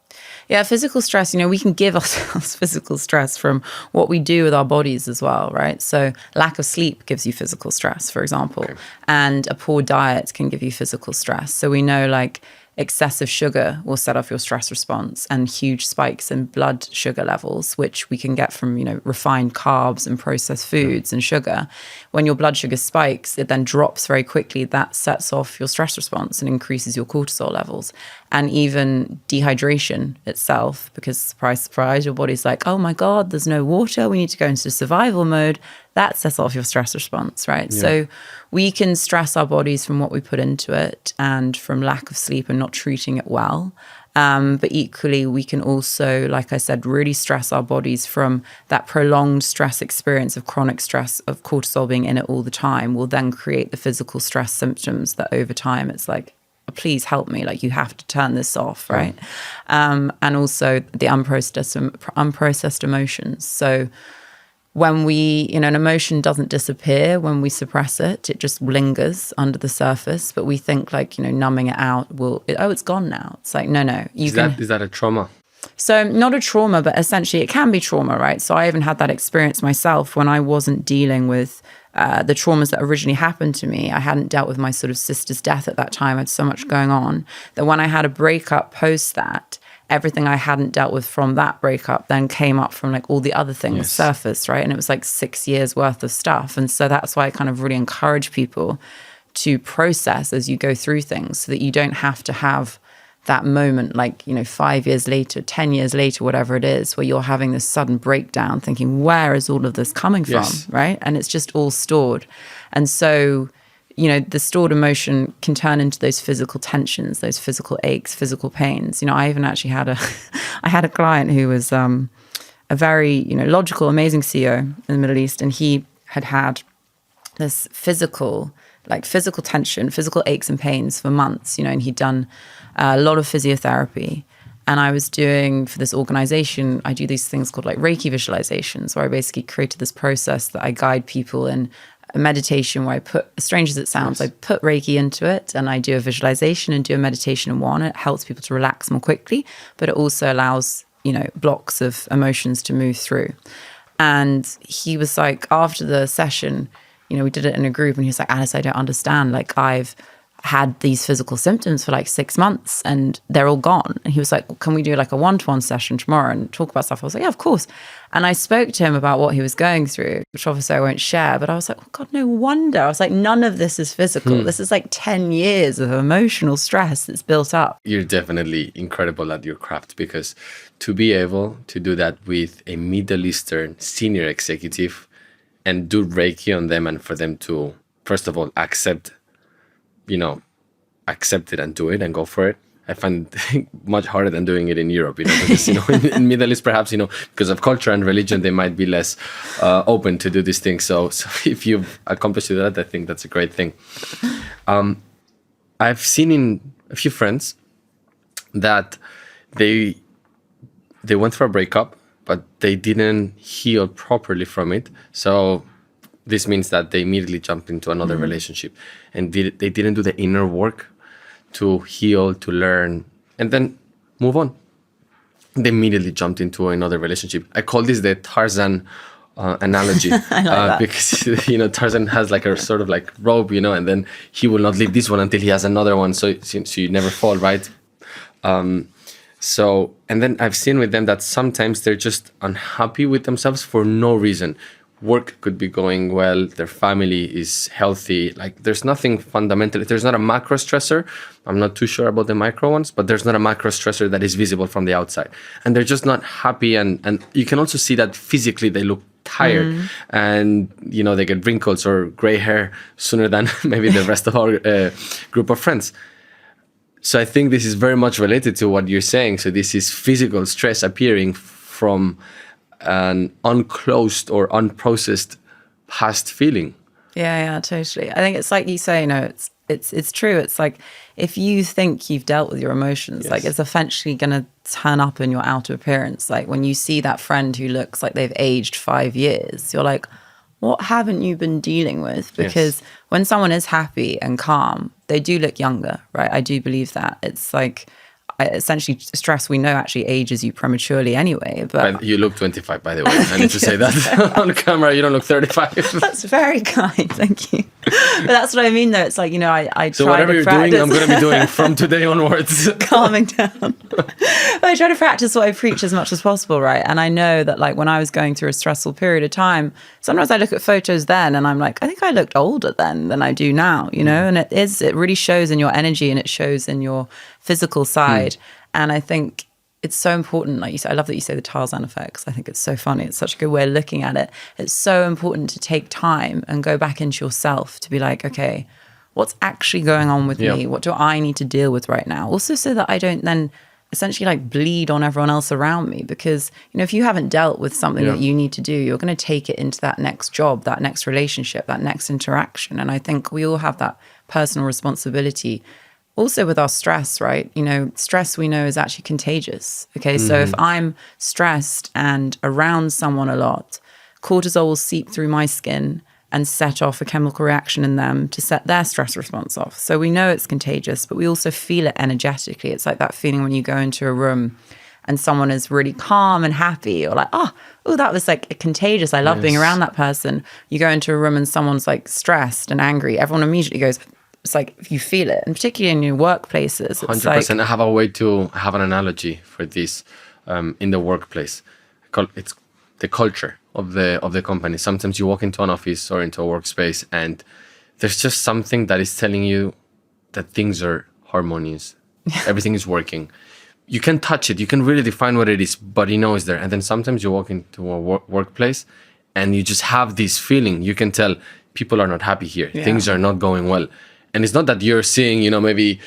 A: Yeah, physical stress, we can give ourselves physical stress from what we do with our bodies as well, right? So lack of sleep gives you physical stress, for example, and a poor diet can give you physical stress. So we know like excessive sugar will set off your stress response, and huge spikes in blood sugar levels, which we can get from, refined carbs and processed foods and sugar. When your blood sugar spikes, it then drops very quickly. That sets off your stress response and increases your cortisol levels. And even dehydration itself, because surprise, surprise, your body's like, oh my God, there's no water. We need to go into survival mode. That sets off your stress response, right?
B: Yeah.
A: So we can stress our bodies from what we put into it and from lack of sleep and not treating it well. But equally, we can also, like I said, really stress our bodies from that prolonged stress experience of chronic stress, of cortisol being in it all the time, will then create the physical stress symptoms that over time it's like, please help me, like you have to turn this off, right? And also the unprocessed emotions. So when an emotion doesn't disappear when we suppress it, it just lingers under the surface. But we think like, numbing it out it's gone now. It's like, no. Is
B: that a trauma?
A: So not a trauma, but essentially it can be trauma, right? So I even had that experience myself when I wasn't dealing with the traumas that originally happened to me. I hadn't dealt with my sort of sister's death at that time. I had so much going on that when I had a breakup post that, everything I hadn't dealt with from that breakup then came up from like all the other things surfaced, right? And it was like 6 years worth of stuff. And so that's why I kind of really encourage people to process as you go through things so that you don't have to have that moment like, 5 years later, 10 years later, whatever it is, where you're having this sudden breakdown thinking, where is all of this coming from, right? And it's just all stored. And so the stored emotion can turn into those physical tensions, those physical aches, physical pains. I even actually had I had a client who was a very, logical, amazing CEO in the Middle East. And he had this physical tension, physical aches and pains for months, and he'd done a lot of physiotherapy. And I was doing, for this organization, I do these things called like Reiki visualizations, where I basically created this process that I guide people in a meditation where I put, as strange as it sounds, I put Reiki into it and I do a visualization and do a meditation in one. It helps people to relax more quickly, but it also allows, blocks of emotions to move through. And he was like, after the session, we did it in a group and he was like, Alice, I don't understand. Like I've had these physical symptoms for like 6 months and they're all gone. And he was like, well, can we do like a one-to-one session tomorrow and talk about stuff? I was like, yeah, of course. And I spoke to him about what he was going through, which obviously I won't share, but I was like, oh God, no wonder. I was like, none of this is physical. This is like 10 years of emotional stress that's built up.
B: You're definitely incredible at your craft, because to be able to do that with a Middle Eastern senior executive and do Reiki on them, and for them to, first of all, accept it and do it and go for it, I find it much harder than doing it in Europe, because, in Middle East, perhaps, because of culture and religion, they might be less open to do these things. So if you've accomplished that, I think that's a great thing. I've seen in a few friends that they went through a breakup, but they didn't heal properly from it. So this means that they immediately jumped into another relationship and they didn't do the inner work to heal, to learn, and then move on. They immediately jumped into another relationship. I call this the Tarzan analogy.
A: I like that.
B: Because, Tarzan has like a sort of like rope, and then he will not leave this one until he has another one. So you never fall, right? And then I've seen with them that sometimes they're just unhappy with themselves for no reason. Work could be going well, their family is healthy, like there's nothing fundamental. There's not a macro stressor. I'm not too sure about the micro ones, but there's not a macro stressor that is visible from the outside. And they're just not happy. And you can also see that physically they look tired and, they get wrinkles or gray hair sooner than maybe the rest of our group of friends. So I think this is very much related to what you're saying. So this is physical stress appearing from an unclosed or unprocessed past feeling.
A: Yeah, totally. I think it's like you say, it's true. It's like if you think you've dealt with your emotions, like it's eventually going to turn up in your outer appearance. Like when you see that friend who looks like they've aged 5 years, you're like, what haven't you been dealing with? Because when someone is happy and calm, they do look younger, right? I do believe that. It's like, essentially, stress, we know, actually ages you prematurely anyway. But
B: you look 25, by the way. I need to say that on camera. You don't look 35.
A: That's very kind. Thank you. But that's what I mean, though. It's like, I
B: So
A: try
B: whatever
A: to
B: you're
A: practice
B: doing, I'm going to be doing from today onwards.
A: calming down. But I try to practice what I preach as much as possible, right? And I know that, like, when I was going through a stressful period of time, sometimes I look at photos then and I'm like, I think I looked older then than I do now, And it really shows in your energy and it shows in your physical side. And I think it's so important, like you said, I love that you say the Tarzan effects. I think it's so funny. It's such a good way of looking at it. It's so important to take time and go back into yourself to be like, okay, what's actually going on with me? What do I need to deal with right now? Also, so that I don't then essentially like bleed on everyone else around me. Because, if you haven't dealt with something that you need to do, you're going to take it into that next job, that next relationship, that next interaction. And I think we all have that personal responsibility. Also with our stress, right? Stress we know is actually contagious. Okay, so if I'm stressed and around someone a lot, cortisol will seep through my skin and set off a chemical reaction in them to set their stress response off. So we know it's contagious, but we also feel it energetically. It's like that feeling when you go into a room and someone is really calm and happy, or like, oh, that was like contagious. I love being around that person. You go into a room and someone's like stressed and angry. Everyone immediately goes, it's like you feel it, and particularly in your workplaces.
B: 100%. I have a way to have an analogy for this in the workplace. It's the culture of the company. Sometimes you walk into an office or into a workspace, and there's just something that is telling you that things are harmonious. Everything is working. You can touch it. You can really define what it is, but it's there. And then sometimes you walk into a workplace, and you just have this feeling. You can tell people are not happy here. Things are not going well. And it's not that you're seeing, maybe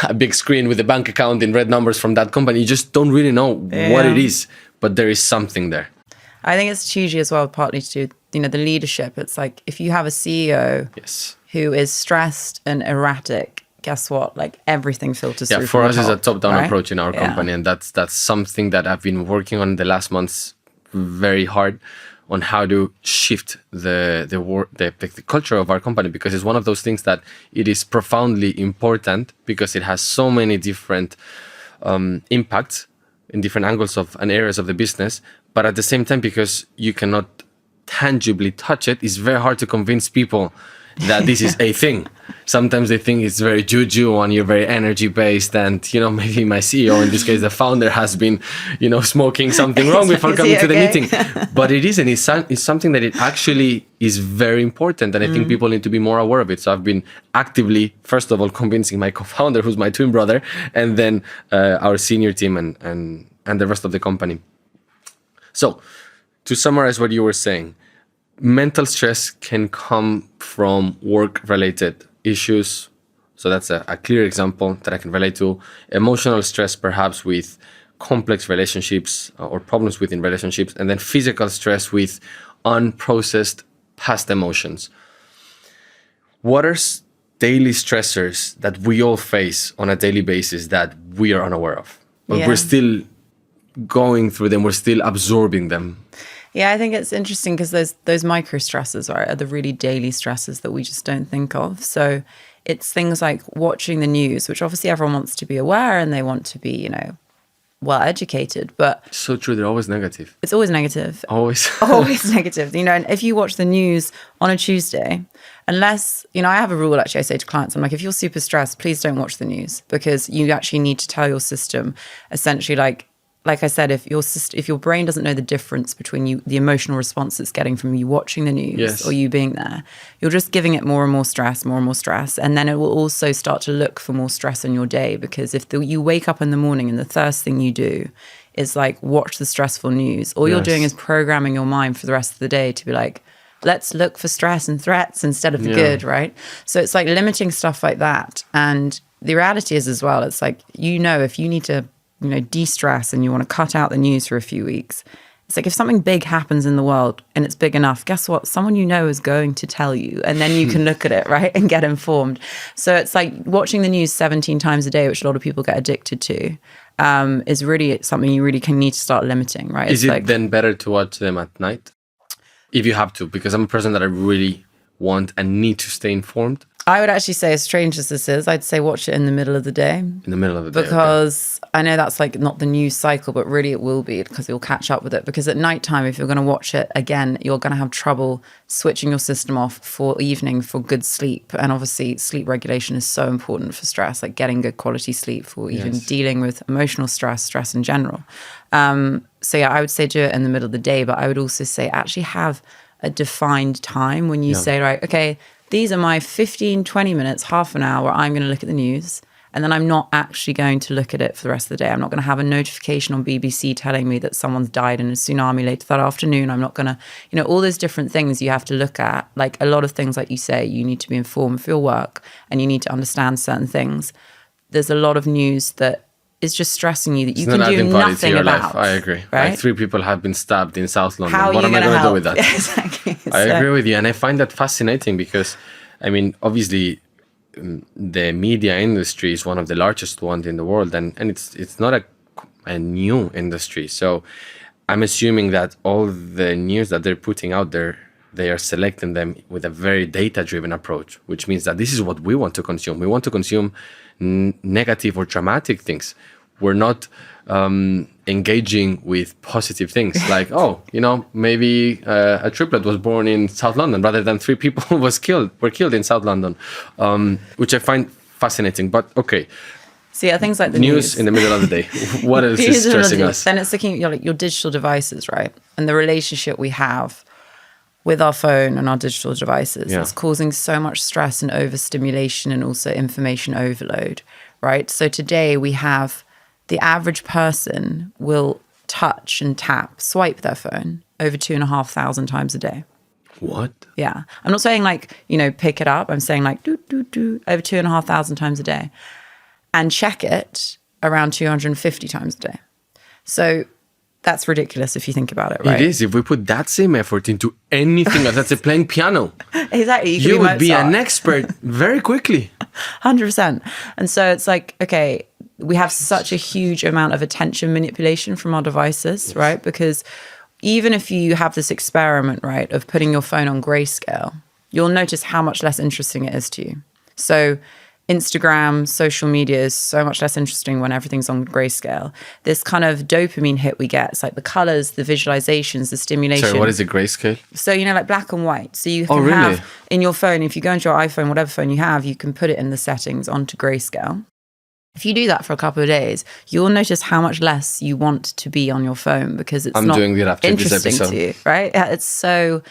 B: a big screen with a bank account in red numbers from that company. You just don't really know what it is, but there is something there.
A: I think it's hugely as well, partly to do, the leadership. It's like if you have a CEO who is stressed and erratic, guess what? Like everything filters through.
B: Yeah, for us,
A: it's
B: a top-down approach in our company. And that's something that I've been working on the last months very hard, on how to shift the culture of our company, because it's one of those things that it is profoundly important, because it has so many different impacts in different angles of and areas of the business. But at the same time, because you cannot tangibly touch it, it's very hard to convince people that this is a thing. Sometimes they think it's very juju and you're very energy based, and maybe my CEO, in this case the founder, has been smoking something wrong before coming to the meeting. But it isn't. It's something that it actually is very important, and I think people need to be more aware of it. So I've been actively, first of all, convincing my co-founder, who's my twin brother, and then our senior team and the rest of the company. So to summarize what you were saying, mental stress can come from work-related issues. So that's a clear example that I can relate to. Emotional stress, perhaps with complex relationships or problems within relationships. And then physical stress with unprocessed past emotions. What are daily stressors that we all face on a daily basis that we are unaware of? But we're still going through them, we're still absorbing them.
A: Yeah, I think it's interesting because those micro stresses, right, are the really daily stresses that we just don't think of. So it's things like watching the news, which obviously everyone wants to be aware and they want to be, well educated, but
B: so true, they're always negative.
A: It's always negative.
B: Always
A: negative. And if you watch the news on a Tuesday, unless, I have a rule actually I say to clients, I'm like, if you're super stressed, please don't watch the news, because you actually need to tell your system essentially like I said, if your brain doesn't know the difference between the emotional response it's getting from you watching the news or you being there, you're just giving it more and more stress, and then it will also start to look for more stress in your day. Because if you wake up in the morning and the first thing you do is like watch the stressful news, all you're doing is programming your mind for the rest of the day to be like, let's look for stress and threats instead of the good, right? So it's like limiting stuff like that. And the reality is as well, it's like, if you need to de-stress and you want to cut out the news for a few weeks, it's like if something big happens in the world and it's big enough, guess what? Someone is going to tell you, and then you can look at it, right, and get informed. So it's like watching the news 17 times a day, which a lot of people get addicted to, is really something you really need to start limiting, right?
B: Is it then better to watch them at night? If you have to, because I'm a person that I really want and need to stay informed?
A: I would actually say, as strange as this is, I'd say watch it in the middle of the day.
B: In the middle of the day,
A: because I know that's like not the news cycle, but really it will be, because you'll catch up with it. Because at nighttime, if you're going to watch it again, you're going to have trouble switching your system off for evening for good sleep. And obviously sleep regulation is so important for stress, like getting good quality sleep for even dealing with emotional stress in general. So yeah, I would say do it in the middle of the day, but I would also say actually have a defined time when you say, right, okay, these are my 15, 20 minutes, half an hour where I'm going to look at the news. And then I'm not actually going to look at it for the rest of the day. I'm not going to have a notification on BBC telling me that someone's died in a tsunami later that afternoon. I'm not going to, all those different things you have to look at. Like a lot of things, like you say, you need to be informed for your work and you need to understand certain things. There's a lot of news that is just stressing you that you can do nothing about.
B: I agree.
A: Right?
B: Like 3 people have been stabbed in South London.
A: How
B: what am I going to do with that?
A: Yeah, exactly.
B: I agree with you. And I find that fascinating because, I mean, obviously, the media industry is one of the largest ones in the world, and it's not a new industry. So I'm assuming that all the news that they're putting out there, they are selecting them with a very data-driven approach, which means that this is what we want to consume. We want to consume negative or dramatic things. We're not engaging with positive things like, maybe a triplet was born in South London rather than 3 people were killed in South London, which I find fascinating. But okay.
A: So yeah, things like the
B: news in the middle of the day. What else is stressing us?
A: Then it's looking at your digital devices, right? And the relationship we have with our phone and our digital devices. It's causing so much stress and overstimulation and also information overload, right? So today we have the average person will touch and swipe their phone over 2,500 times a day.
B: What?
A: Yeah. I'm not saying pick it up. I'm saying over 2,500 times a day. And check it around 250 times a day. So that's ridiculous if you think about it, right?
B: It is. If we put that same effort into anything else, that's like playing piano.
A: Exactly.
B: You would be an expert very quickly.
A: 100%. And so it's like, okay, we have such a huge amount of attention manipulation from our devices, right? Because even if you have this experiment, right, of putting your phone on grayscale, you'll notice how much less interesting it is to you. So Instagram, social media is so much less interesting when everything's on grayscale. This kind of dopamine hit we get, it's like the colors, the visualizations, the stimulation.
B: Sorry, what is a grayscale?
A: So, like black and white. So you can have in your phone, if you go into your iPhone, whatever phone you have, you can put it in the settings onto grayscale. If you do that for a couple of days, you'll notice how much less you want to be on your phone because it's not interesting to you, right? Yeah, it's so.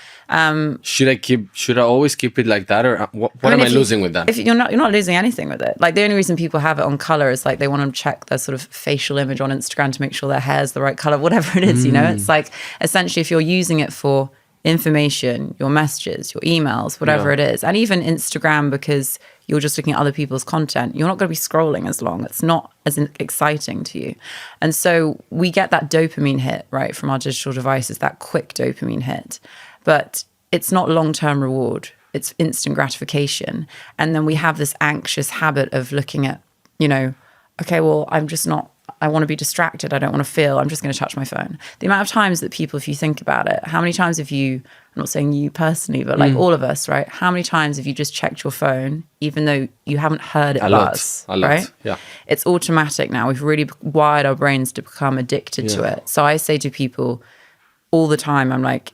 B: Should I always keep it like that, or what am I losing with that?
A: If you're not losing anything with it. Like the only reason people have it on color is like they want to check their sort of facial image on Instagram to make sure their hair's the right color, whatever it is. It's like essentially if you're using it for information, your messages, your emails, whatever it is, and even Instagram because you're just looking at other people's content, you're not going to be scrolling as long. It's not as exciting to you. And so we get that dopamine hit, right, from our digital devices, that quick dopamine hit. But it's not long-term reward. It's instant gratification. And then we have this anxious habit of looking at, okay, well, I want to be distracted. I don't want to feel. I'm just going to touch my phone. The amount of times that people, if you think about it, how many times have you, I'm not saying you personally, but like all of us, right? How many times have you just checked your phone, even though you haven't heard it buzz, right?
B: Yeah.
A: It's automatic now. We've really wired our brains to become addicted to it. So I say to people all the time, I'm like,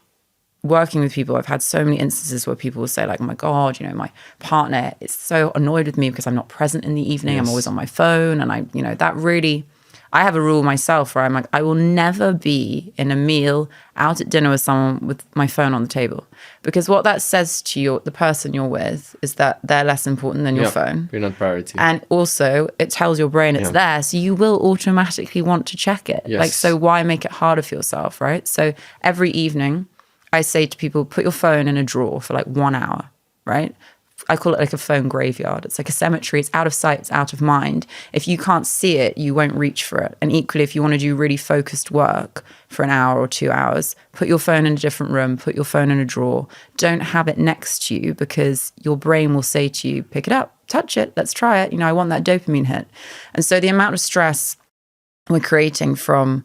A: working with people, I've had so many instances where people will say like, oh my God, my partner is so annoyed with me because I'm not present in the evening. I'm always on my phone. And that really, I have a rule myself where I'm like, I will never be in a meal out at dinner with someone with my phone on the table. Because what that says to the person you're with is that they're less important than your phone.
B: You're not priority.
A: And also it tells your brain it's there. So you will automatically want to check it.
B: Yes.
A: Like, so why make it harder for yourself, right? So every evening I say to people, put your phone in a drawer for like 1 hour, right? I call it like a phone graveyard. It's like a cemetery. It's out of sight, it's out of mind. If you can't see it, you won't reach for it. And equally, if you want to do really focused work for an hour or 2 hours, put your phone in a different room, put your phone in a drawer. Don't have it next to you because your brain will say to you, pick it up, touch it, let's try it. I want that dopamine hit. And so the amount of stress we're creating from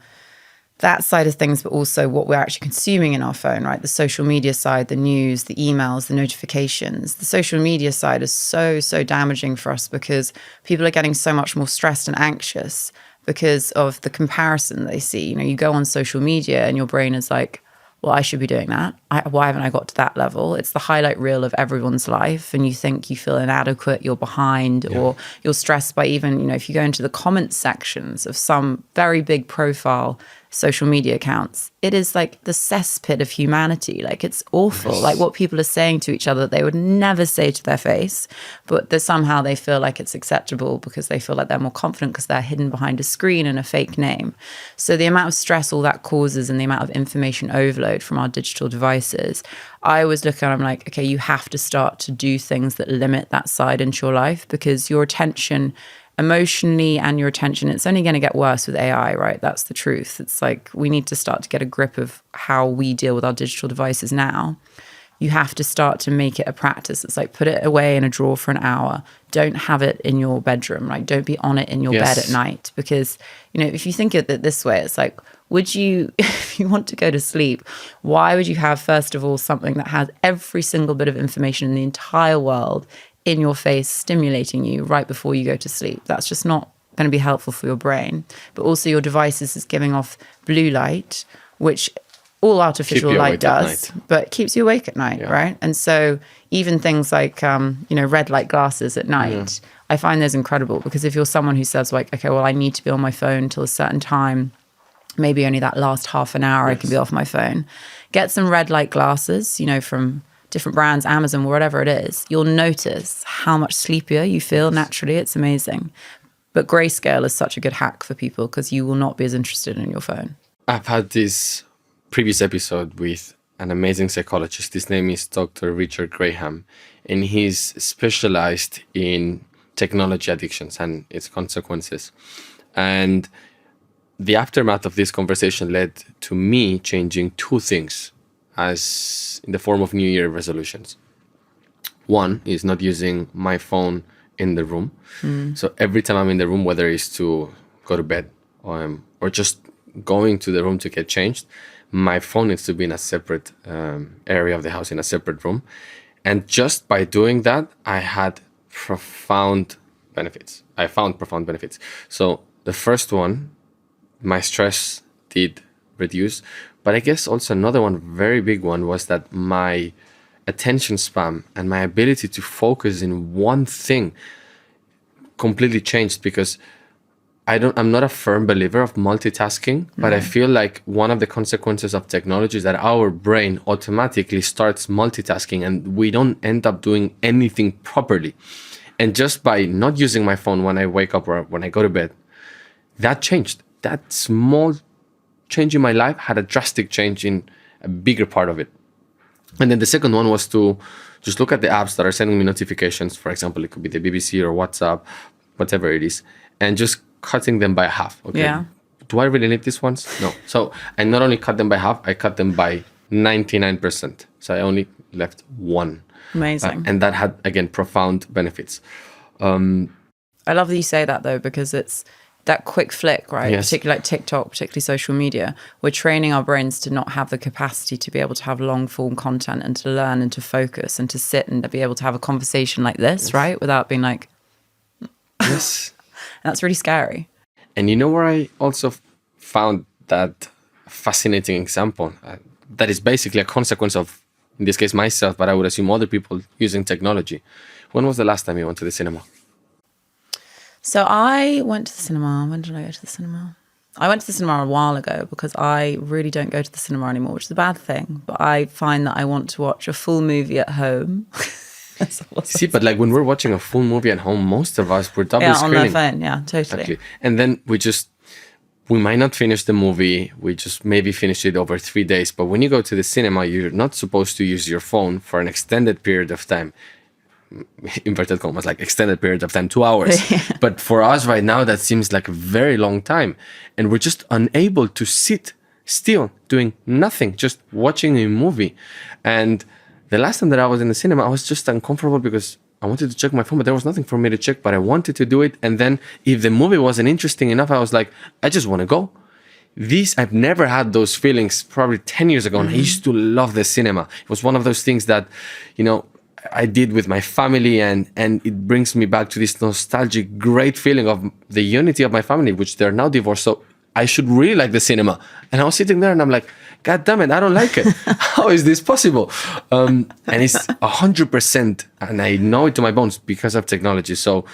A: that side of things, but also what we're actually consuming in our phone, right? The social media side, the news, the emails, the notifications. The social media side is so damaging for us because people are getting so much more stressed and anxious because of the comparison they see. You know, you go on social media and your brain is like, well, I should be doing that. Why haven't I got to that level? It's the highlight reel of everyone's life. And you think you feel inadequate, you're behind, or you're stressed by even, you know, if you go into the comments sections of some very big profile social media accounts, it is like the cesspit of humanity. Like, it's awful.
B: Yes.
A: Like what people are saying to each other that they would never say to their face, but that somehow they feel like it's acceptable because they feel like they're more confident because they're hidden behind a screen and a fake name. So the amount of stress all that causes and the amount of information overload from our digital devices, I always look at it, I'm like, okay, you have to start to do things that limit that side into your life, because your attention emotionally and your attention, it's only going to get worse with AI, right? That's the truth. It's like we need to start to get a grip of how we deal with our digital devices now. You have to start to make it a practice. It's like put it away in a drawer for an hour. Don't have it in your bedroom. Like don't be on it in your bed at night, because, you know, if you think of it this way, it's like, would you, if you want to go to sleep, why would you have, first of all, something that has every single bit of information in the entire world in your face, stimulating you right before you go to sleep? That's just not going to be helpful for your brain. But also your devices is giving off blue light, which all artificial light does, but keeps you awake at night, right? And so even things like, you know, red light glasses at night, I find those incredible, because if you're someone who says like, okay, well, I need to be on my phone till a certain time, maybe only that last half an hour I can be off my phone, get some red light glasses, you know, from different brands, Amazon, whatever it is, you'll notice how much sleepier you feel naturally. It's amazing. But Grayscale is such a good hack for people because you will not be as interested in your phone.
B: I've had this previous episode with an amazing psychologist. His name is Dr. Richard Graham, and he's specialized in technology addictions and its consequences. And the aftermath of this conversation led to me changing two things as in the form of New Year resolutions. One is not using my phone in the room. So every time I'm in the room, whether it's to go to bed or just going to the room to get changed, my phone needs to be in a separate area of the house, in a separate room. And just by doing that, I had profound benefits. I found profound benefits. So the first one, my stress did reduce. But I guess also another one, very big one, was that my attention span and my ability to focus in one thing completely changed, because I'm not a firm believer of multitasking, but I feel like one of the consequences of technology is that our brain automatically starts multitasking and we don't end up doing anything properly. And just by not using my phone when I wake up or when I go to bed, that changed. That small change in my life had a drastic change in a bigger part of it. And then the second one was to just look at the apps that are sending me notifications. For example, it could be the BBC or WhatsApp, whatever it is, and just cutting them by half. Okay. Yeah. Do I really need these ones? No. So I not only cut them by half, I cut them by 99%. So I only left one.
A: Amazing.
B: And that had, again, profound benefits.
A: I love that you say that, though, because it's that quick flick, right?
B: Yes.
A: Particularly like TikTok, particularly social media. We're training our brains to not have the capacity to be able to have long form content and to learn and to focus and to sit and to be able to have a conversation like this, right? Without being like,
B: yes.
A: That's really scary.
B: And you know where I also found that fascinating example that is basically a consequence of, in this case, myself, but I would assume other people using technology. When was the last time you went to the cinema?
A: So I went to the cinema. When did I go to the cinema? I went to the cinema a while ago because I really don't go to the cinema anymore, which is a bad thing. But I find that I want to watch a full movie at home.
B: See, but like when we're watching a full movie at home, most of us, we're double screening.
A: On their phone, yeah, totally.
B: Exactly. And then we might not finish the movie. We just maybe finish it over 3 days. But when you go to the cinema, you're not supposed to use your phone for an extended period of time. Inverted commas, like extended period of time, 2 hours. But for us right now, that seems like a very long time. And we're just unable to sit still, doing nothing, just watching a movie. And the last time that I was in the cinema, I was just uncomfortable because I wanted to check my phone, but there was nothing for me to check, but I wanted to do it. And then if the movie wasn't interesting enough, I was like, I just want to go. I've never had those feelings probably 10 years ago. And I used to love the cinema. It was one of those things that, I did with my family, and it brings me back to this nostalgic, great feeling of the unity of my family, which they're now divorced. So I should really like the cinema. And I was sitting there and I'm like, God damn it, I don't like it. How is this possible? And it's 100%, and I know it to my bones because of technology. So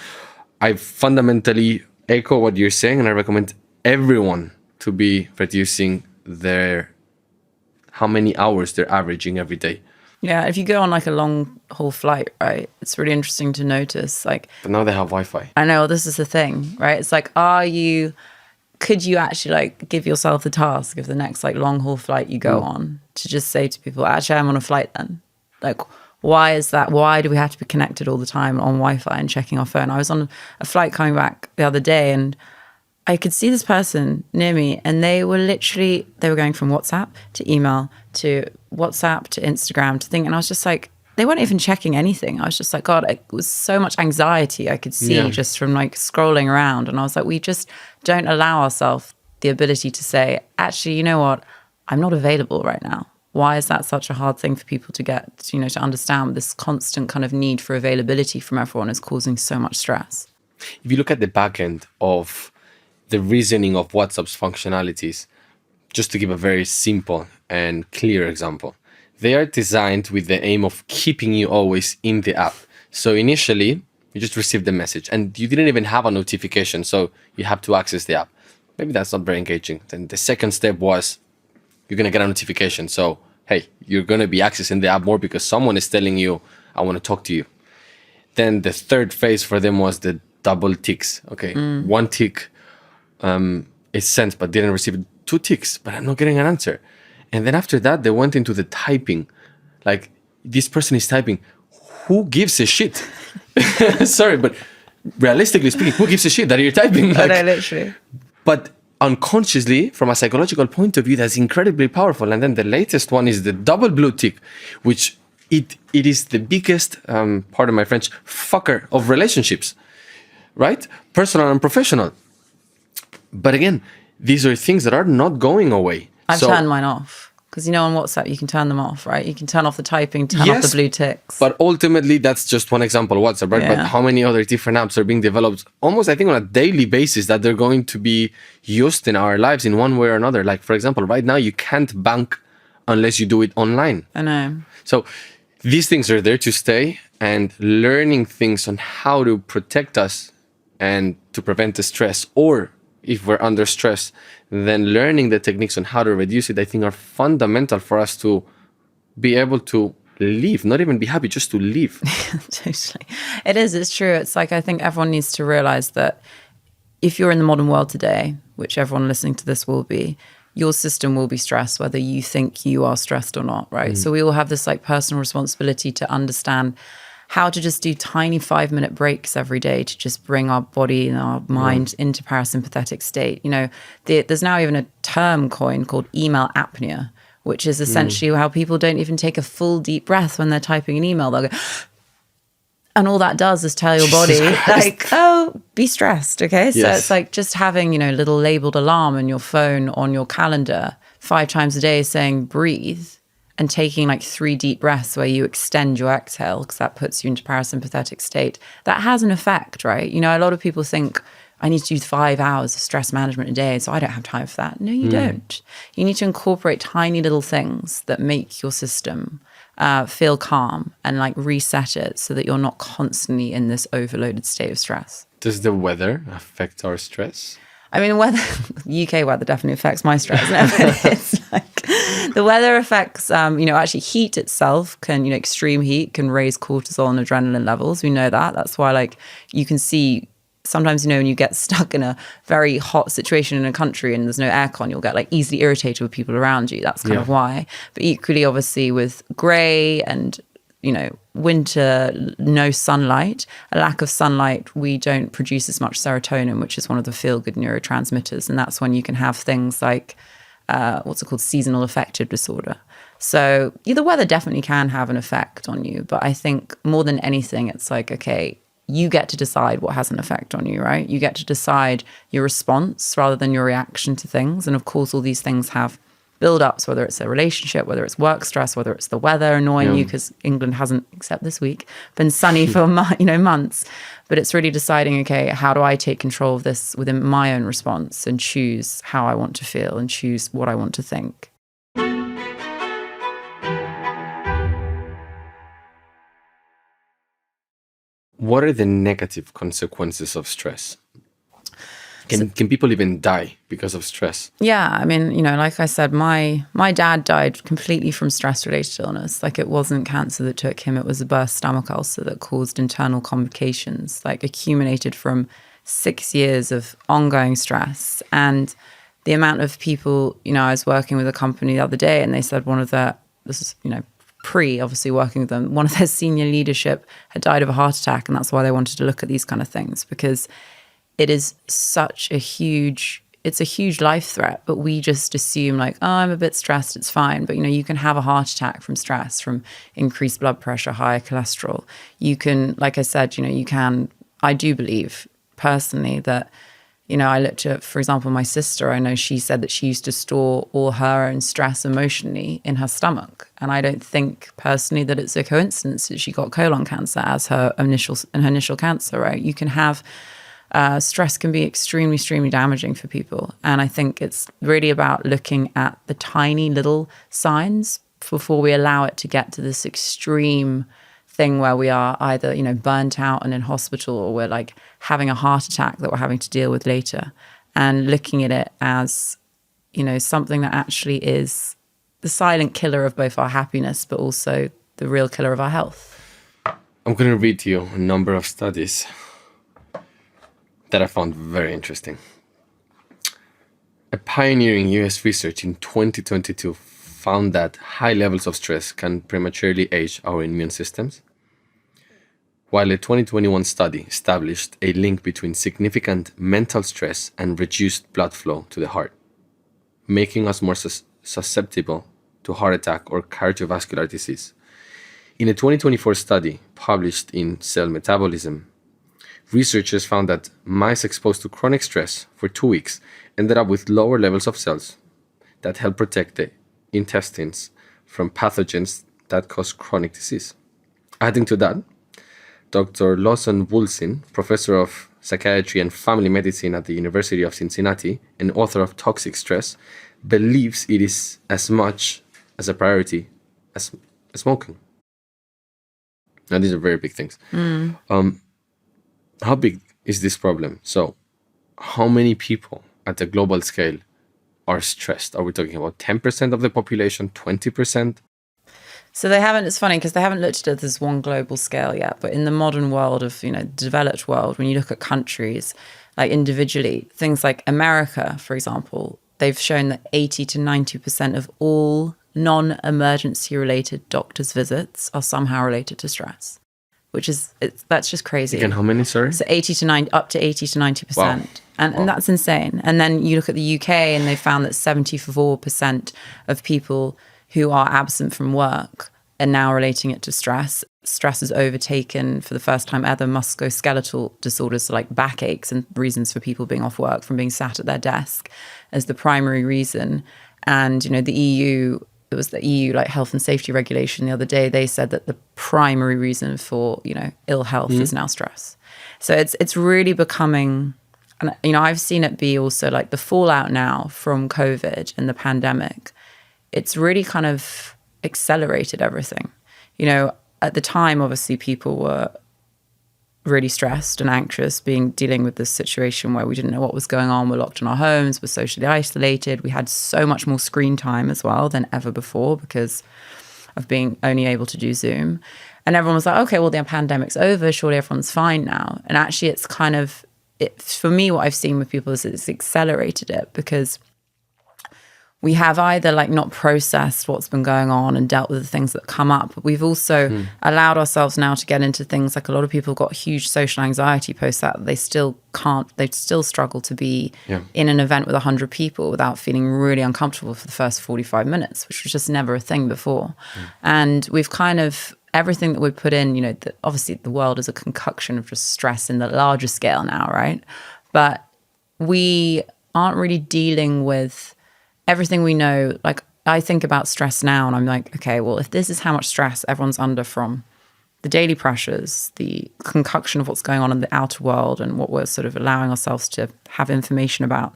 B: I fundamentally echo what you're saying, and I recommend everyone to be reducing how many hours they're averaging every day.
A: Yeah, if you go on like a long haul flight, right, it's really interesting to notice. Like,
B: but now they have Wi-Fi.
A: I know, this is the thing, right? It's like, could you actually like give yourself the task of the next like long haul flight you go on to just say to people, actually, I'm on a flight then? Like, why is that? Why do we have to be connected all the time on Wi-Fi and checking our phone? I was on a flight coming back the other day, and I could see this person near me, and they were going from WhatsApp to email to WhatsApp to Instagram to thing. And I was just like, they weren't even checking anything. I was just like, God, it was so much anxiety I could see just from like scrolling around. And I was like, we just don't allow ourselves the ability to say, actually, you know what? I'm not available right now. Why is that such a hard thing for people to get, to understand? This constant kind of need for availability from everyone is causing so much stress.
B: If you look at the back end of the reasoning of WhatsApp's functionalities, just to give a very simple and clear example, they are designed with the aim of keeping you always in the app. So initially, you just received the message and you didn't even have a notification, so you have to access the app. Maybe that's not very engaging. Then the second step was, you're going to get a notification. So, hey, you're going to be accessing the app more because someone is telling you, I want to talk to you. Then the third phase for them was the double ticks. Okay, one tick is sent but didn't receive 2 ticks, but I'm not getting an answer. And then after that, they went into the typing. Like, this person is typing. Who gives a shit? Sorry, but realistically speaking, who gives a shit that you're typing? Like,
A: No, literally.
B: But unconsciously, from a psychological point of view, that's incredibly powerful. And then the latest one is the double blue tick, which it is the biggest, pardon my French, fucker of relationships, right? Personal and professional. But again, these are things that are not going away.
A: I've turned mine off. Because, on WhatsApp, you can turn them off, right? You can turn off the typing, turn off the blue ticks.
B: But ultimately, that's just one example, WhatsApp, right?
A: Yeah.
B: But how many other different apps are being developed almost, I think, on a daily basis that they're going to be used in our lives in one way or another? Like, for example, right now, you can't bank unless you do it online.
A: I know.
B: So these things are there to stay, and learning things on how to protect us and to prevent the stress, or if we're under stress, then learning the techniques on how to reduce it, I think, are fundamental for us to be able to live, not even be happy, just to live.
A: Totally. It is, it's true. It's like, I think everyone needs to realize that if you're in the modern world today, which everyone listening to this will be, your system will be stressed, whether you think you are stressed or not, right? So we all have this like personal responsibility to understand how to just do tiny 5-minute breaks every day to just bring our body and our mind into parasympathetic state. There's now even a term coined called email apnea, which is essentially how people don't even take a full deep breath when they're typing an email. They'll go, and all that does is tell your body, like, oh, be stressed, okay? So it's like just having, little labeled alarm on your phone, on your calendar, 5 times a day saying breathe, and taking like 3 deep breaths where you extend your exhale, because that puts you into parasympathetic state. That has an effect, right? A lot of people think, I need to do 5 hours of stress management a day, so I don't have time for that. No, you don't. You need to incorporate tiny little things that make your system feel calm and like reset it so that you're not constantly in this overloaded state of stress.
B: Does the weather affect our stress?
A: I mean, UK weather definitely affects my stress. But it's like the weather affects, actually heat itself can, extreme heat can raise cortisol and adrenaline levels. We know that. That's why, like, you can see sometimes, when you get stuck in a very hot situation in a country and there's no aircon, you'll get like easily irritated with people around you. That's kind of why. But equally, obviously, with grey and winter, no sunlight, a lack of sunlight, we don't produce as much serotonin, which is one of the feel-good neurotransmitters. And that's when you can have things like, what's it called, seasonal affective disorder. So the weather definitely can have an effect on you. But I think more than anything, it's like, okay, you get to decide what has an effect on you, right? You get to decide your response rather than your reaction to things. And of course, all these things have build-ups, whether it's a relationship, whether it's work stress, whether it's the weather annoying you because England hasn't, except this week, been sunny for months. But it's really deciding, okay, how do I take control of this within my own response and choose how I want to feel and choose what I want to think.
B: What are the negative consequences of stress? Can people even die because of stress?
A: Yeah, I mean, like I said, my dad died completely from stress-related illness. Like, it wasn't cancer that took him. It was a burst stomach ulcer that caused internal complications, like accumulated from 6 years of ongoing stress. And the amount of people, I was working with a company the other day and they said this is, obviously working with them, one of their senior leadership had died of a heart attack. And that's why they wanted to look at these kind of things, because it is such a huge life threat, but we just assume like, oh, I'm a bit stressed, it's fine. But, you can have a heart attack from stress, from increased blood pressure, higher cholesterol. You can, like I said, I do believe personally that, I looked at, for example, my sister, I know she said that she used to store all her own stress emotionally in her stomach. And I don't think personally that it's a coincidence that she got colon cancer as her initial cancer, right? You can have stress can be extremely, extremely damaging for people. And I think it's really about looking at the tiny little signs before we allow it to get to this extreme thing where we are either, burnt out and in hospital, or we're like having a heart attack that we're having to deal with later. And looking at it as, something that actually is the silent killer of both our happiness, but also the real killer of our health.
B: I'm going to read to you a number of studies that I found very interesting. A pioneering US research in 2022 found that high levels of stress can prematurely age our immune systems, while a 2021 study established a link between significant mental stress and reduced blood flow to the heart, making us more susceptible to heart attack or cardiovascular disease. In a 2024 study published in Cell Metabolism, researchers found that mice exposed to chronic stress for 2 weeks ended up with lower levels of cells that help protect the intestines from pathogens that cause chronic disease. Adding to that, Dr. Lawson Woolsey, professor of psychiatry and family medicine at the University of Cincinnati and author of Toxic Stress, believes it is as much as a priority as smoking. Now, these are very big things. How big is this problem? So, how many people at the global scale are stressed? Are we talking about 10% of the population, 20%?
A: So it's funny because they haven't looked at this one global scale yet, but in the modern world of, developed world, when you look at countries, like individually, things like America, for example, they've shown that 80 to 90% of all non-emergency related doctor's visits are somehow related to stress, which is, that's just crazy.
B: Again, how many, sorry?
A: So up to 80 to 90%.
B: Wow.
A: And that's insane. And then you look at the UK and they found that 74% of people who are absent from work are now relating it to stress. Stress has overtaken, for the first time ever, musculoskeletal disorders, so like backaches and reasons for people being off work from being sat at their desk, as the primary reason. And, the EU, it was the EU like health and safety regulation the other day, they said that the primary reason for, ill health is now stress. So it's really becoming, and, I've seen it be also like the fallout now from COVID and the pandemic. It's really kind of accelerated everything. At the time, obviously, people were really stressed and anxious, dealing with this situation where we didn't know what was going on. We're locked in our homes, we're socially isolated. We had so much more screen time as well than ever before because of being only able to do Zoom. And everyone was like, okay, well, the pandemic's over. Surely everyone's fine now. And actually, it's kind of, for me, what I've seen with people is it's accelerated it because we have either like not processed what's been going on and dealt with the things that come up. But we've also allowed ourselves now to get into things like a lot of people got huge social anxiety post that they still struggle to be in an event with 100 people without feeling really uncomfortable for the first 45 minutes, which was just never a thing before. And we've kind of everything that we put in, obviously the world is a concoction of just stress in the larger scale now, right? But we aren't really dealing with everything we know. Like, I think about stress now and I'm like, okay, well, if this is how much stress everyone's under from the daily pressures, the concoction of what's going on in the outer world and what we're sort of allowing ourselves to have information about,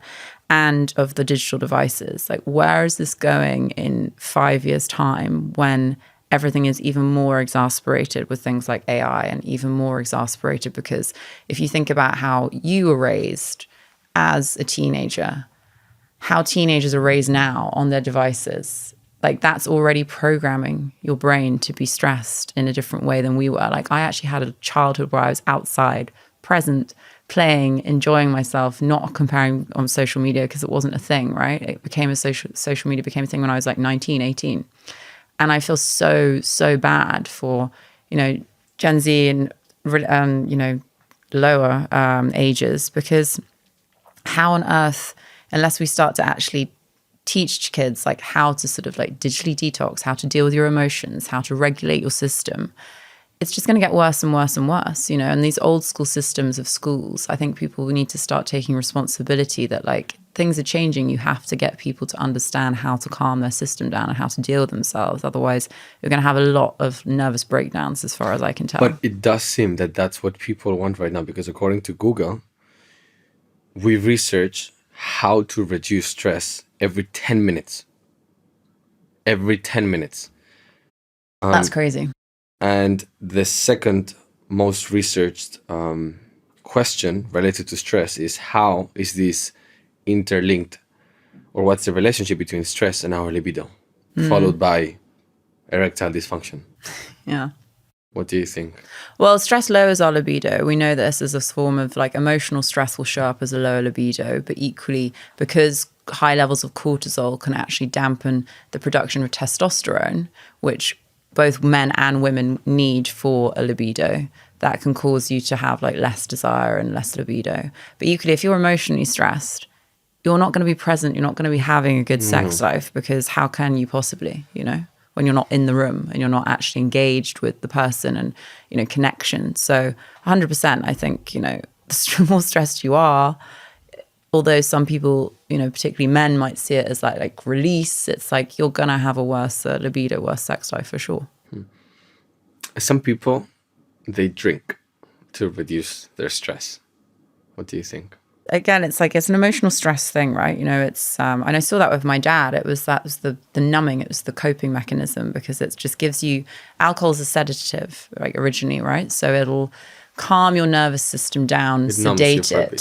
A: and of the digital devices, like, where is this going in 5 years' time when everything is even more exacerbated with things like AI, and even more exacerbated because if you think about how you were raised as a teenager, how teenagers are raised now on their devices, like, that's already programming your brain to be stressed in a different way than we were. Like, I actually had a childhood where I was outside, present, playing, enjoying myself, not comparing on social media because it wasn't a thing, right? It became social media became a thing when I was like 19, 18. And I feel so bad for, Gen Z and, lower ages, because how on earth, unless we start to actually teach kids like how to sort of like digitally detox, how to deal with your emotions, how to regulate your system, it's just going to get worse and worse and worse, and these old school systems of schools, I think people need to start taking responsibility that like things are changing. You have to get people to understand how to calm their system down and how to deal with themselves. Otherwise, you're going to have a lot of nervous breakdowns as far as I can tell.
B: But it does seem that that's what people want right now, because according to Google, we research how to reduce stress every 10 minutes. Every 10 minutes.
A: That's crazy.
B: And the second most researched question related to stress is, how is this interlinked, or what's the relationship between stress and our libido, followed by erectile dysfunction?
A: Yeah.
B: What do you think?
A: Well, stress lowers our libido. We know this as a form of like emotional stress will show up as a lower libido, but equally because high levels of cortisol can actually dampen the production of testosterone, which both men and women need for a libido, that can cause you to have like less desire and less libido. But equally, if you're emotionally stressed, you're not going to be present. You're not going to be having a good sex life, because how can you possibly, when you're not in the room and you're not actually engaged with the person and, connection. So 100%, I think, the more stressed you are, although some people, particularly men, might see it as like release, it's like you're going to have a worse libido, worse sex life for sure.
B: Some people, they drink to reduce their stress. What do you think?
A: Again, it's an emotional stress thing, right? It's and I saw that with my dad. That was the numbing. It was the coping mechanism, because it just gives you, alcohol's a sedative, like originally, right? So it'll calm your nervous system down, sedate it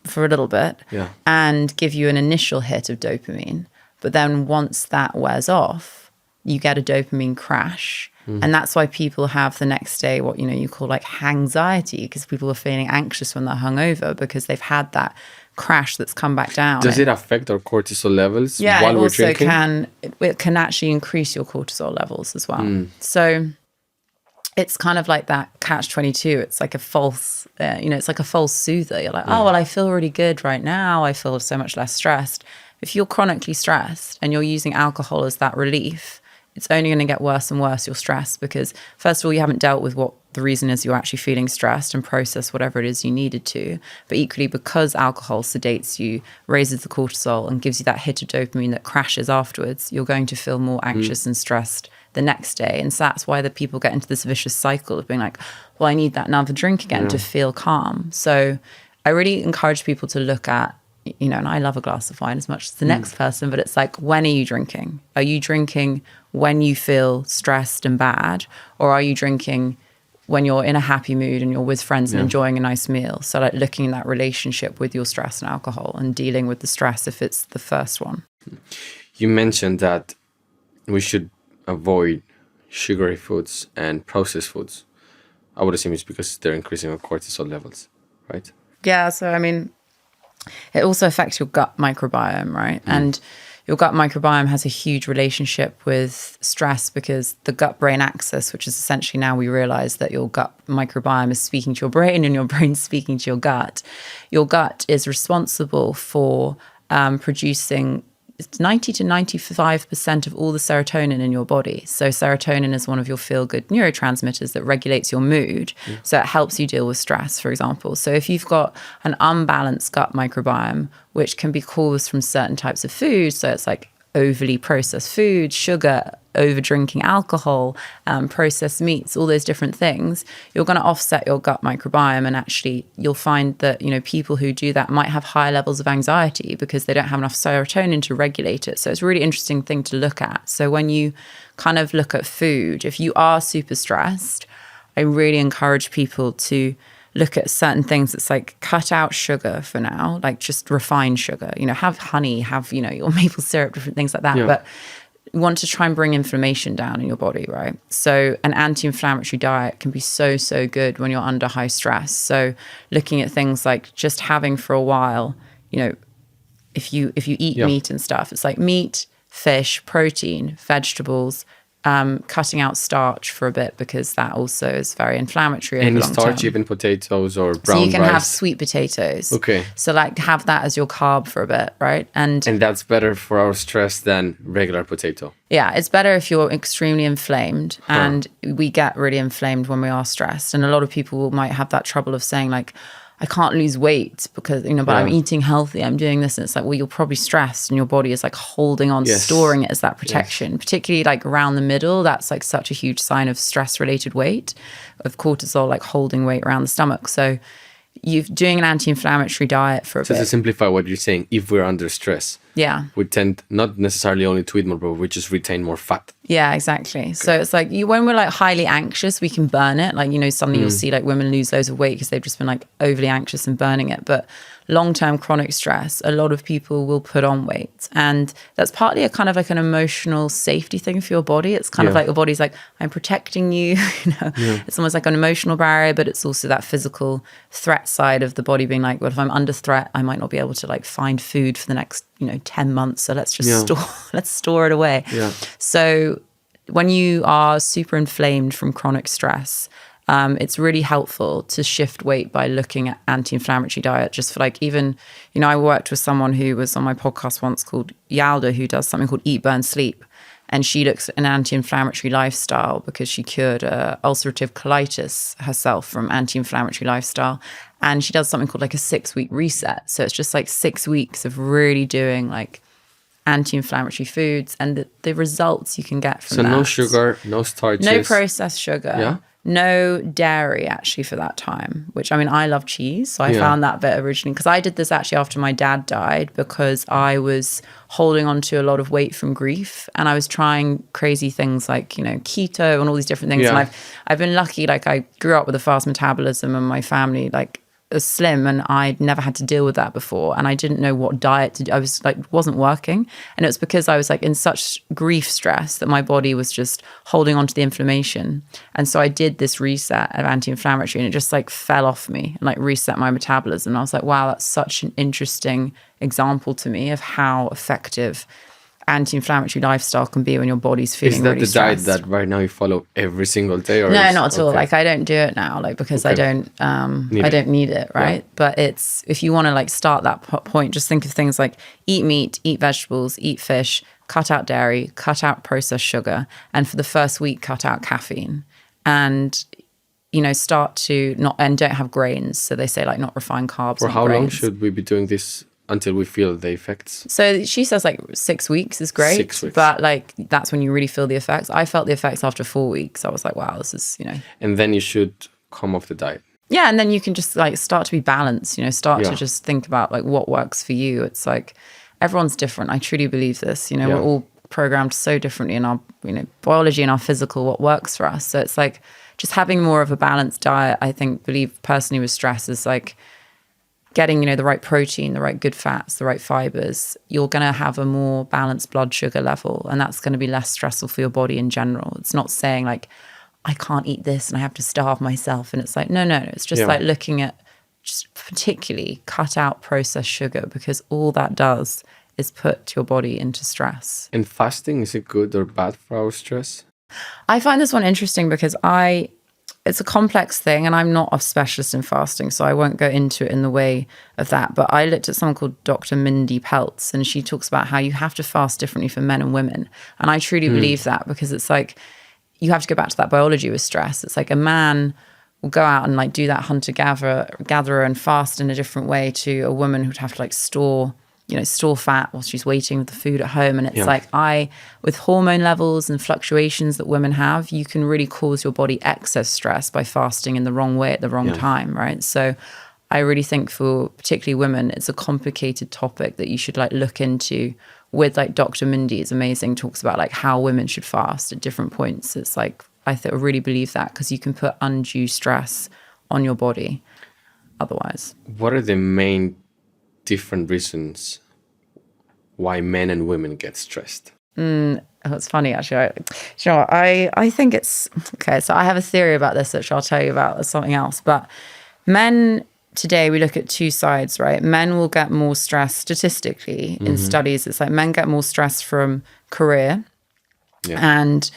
A: for a little bit, and give you an initial hit of dopamine. But then once that wears off, you get a dopamine crash. And that's why people have the next day what you call like hangxiety, because people are feeling anxious when they're hungover because they've had that crash that's come back down.
B: Does it affect our cortisol levels
A: while
B: we're drinking?
A: It can actually increase your cortisol levels as well. So it's kind of like that catch-22. It's like a false, it's like a false soother. You're like, oh, well, I feel really good right now. I feel so much less stressed. If you're chronically stressed and you're using alcohol as that relief, it's only going to get worse and worse, your stress, because first of all, you haven't dealt with what the reason is you're actually feeling stressed and process whatever it is you needed to. But equally, because alcohol sedates you, raises the cortisol and gives you that hit of dopamine that crashes afterwards, you're going to feel more anxious and stressed the next day. And so that's why the people get into this vicious cycle of being like, well, I need that another drink again to feel calm. So I really encourage people to look at, and I love a glass of wine as much as the next person, but it's like, when are you drinking? Are you drinking when you feel stressed and bad? Or are you drinking when you're in a happy mood and you're with friends and enjoying a nice meal? So like looking at that relationship with your stress and alcohol and dealing with the stress if it's the first one.
B: You mentioned that we should avoid sugary foods and processed foods. I would assume it's because they're increasing our cortisol levels, right?
A: Yeah, so I mean, it also affects your gut microbiome, right? And your gut microbiome has a huge relationship with stress, because the gut-brain axis, which is essentially, now we realize that your gut microbiome is speaking to your brain and your brain's speaking to your gut. Your gut is responsible for producing it's 90 to 95% of all the serotonin in your body. So serotonin is one of your feel-good neurotransmitters that regulates your mood. So it helps you deal with stress, for example. So if you've got an unbalanced gut microbiome, which can be caused from certain types of food, so it's like overly processed food, sugar, over drinking alcohol, processed meats, all those different things, you're going to offset your gut microbiome. And actually, you'll find that, people who do that might have higher levels of anxiety because they don't have enough serotonin to regulate it. So it's a really interesting thing to look at. So when you kind of look at food, if you are super stressed, I really encourage people to look at certain things. It's like cut out sugar for now, like just refined sugar, have honey, have, your maple syrup, different things like that.
B: Yeah.
A: But you want to try and bring inflammation down in your body, right? So an anti-inflammatory diet can be so, so good when you're under high stress. So looking at things like just having for a while, if you eat meat and stuff, it's like meat, fish, protein, vegetables, cutting out starch for a bit because that also is very inflammatory.
B: Any starch, even potatoes or brown rice?
A: So you can have sweet potatoes.
B: Okay.
A: So like have that as your carb for a bit, right? And
B: that's better for our stress than regular potato.
A: Yeah, it's better if you're extremely inflamed. And we get really inflamed when we are stressed. And a lot of people might have that trouble of saying like, I can't lose weight because, but I'm eating healthy, I'm doing this. And it's like, well, you're probably stressed and your body is like holding on, storing it as that protection, particularly like around the middle. That's like such a huge sign of stress related weight, of cortisol, like holding weight around the stomach. So you're doing an anti-inflammatory diet for a bit.
B: To simplify what you're saying, if we're under stress, we tend not necessarily only to eat more, but we just retain more fat.
A: Yeah, exactly. Okay. So it's like when we're like highly anxious, we can burn it. Like, suddenly you'll see like women lose loads of weight because they've just been like overly anxious and burning it. But long-term chronic stress, a lot of people will put on weight. And that's partly a kind of like an emotional safety thing for your body. It's kind of like your body's like, I'm protecting you. It's almost like an emotional barrier, but it's also that physical threat side of the body being like, well, if I'm under threat, I might not be able to like find food for the next 10 months. So let's just store it away. Yeah. So when you are super inflamed from chronic stress, it's really helpful to shift weight by looking at anti-inflammatory diet. Just for like even, I worked with someone who was on my podcast once called Yalda, who does something called Eat, Burn, Sleep. And she looks at an anti-inflammatory lifestyle because she cured ulcerative colitis herself from anti-inflammatory lifestyle. And she does something called like a 6-week reset. So it's just like 6 weeks of really doing like anti-inflammatory foods and the results you can get from that.
B: So no sugar, no starches.
A: No processed sugar. No dairy actually for that time, which I love cheese. So I found that bit originally because I did this actually after my dad died because I was holding on to a lot of weight from grief and I was trying crazy things like, keto and all these different things. And I've been lucky, like I grew up with a fast metabolism and my family like slim and I'd never had to deal with that before and I didn't know what diet to do. I was like wasn't working and it was because I was like in such grief stress that my body was just holding on to the inflammation. And so I did this reset of anti-inflammatory and it just like fell off me and like reset my metabolism. And I was like, wow, that's such an interesting example to me of how effective anti-inflammatory lifestyle can be when your body's feeling really stressed.
B: Is that the diet that right now you follow every single day? Or
A: no, not at all. Like I don't do it now, like because I don't need it, right? Yeah. But it's if you want to like start that point, just think of things like eat meat, eat vegetables, eat fish, cut out dairy, cut out processed sugar, and for the first week, cut out caffeine, and start to don't have grains. So they say like not refined carbs.
B: For how long should we be doing this? Until we feel the effects? So
A: she says like 6 weeks is great.
B: 6 weeks.
A: But like that's when you really feel the effects. I felt the effects after 4 weeks. I was like, wow, this is,
B: And then you should come off the diet.
A: Yeah, and then you can just like start to be balanced, start to just think about like what works for you. It's like everyone's different. I truly believe this. We're all programmed so differently in our, biology and our physical, what works for us. So it's like just having more of a balanced diet, I believe personally with stress is like getting, the right protein, the right good fats, the right fibers, you're going to have a more balanced blood sugar level. And that's going to be less stressful for your body in general. It's not saying like, I can't eat this and I have to starve myself. And it's like, no. It's just like looking at just particularly cut out processed sugar because all that does is put your body into stress.
B: And fasting, is it good or bad for our stress?
A: I find this one interesting because it's a complex thing, and I'm not a specialist in fasting, so I won't go into it in the way of that. But I looked at someone called Dr. Mindy Peltz, and she talks about how you have to fast differently for men and women. And I truly believe that, because it's like, you have to go back to that biology with stress. It's like a man will go out and like do that hunter-gatherer and fast in a different way to a woman who'd have to like store fat while she's waiting with the food at home. And it's like, with hormone levels and fluctuations that women have, you can really cause your body excess stress by fasting in the wrong way at the wrong time, right? So I really think for particularly women, it's a complicated topic that you should like look into with like Dr. Mindy is amazing, talks about like how women should fast at different points. It's like, I really believe that, because you can put undue stress on your body otherwise.
B: What are the main different reasons why men and women get stressed?
A: It's funny, actually. I think it's okay. So I have a theory about this, which I'll tell you about as something else. But men today, we look at two sides, right? Men will get more stress statistically in studies. It's like men get more stress from career and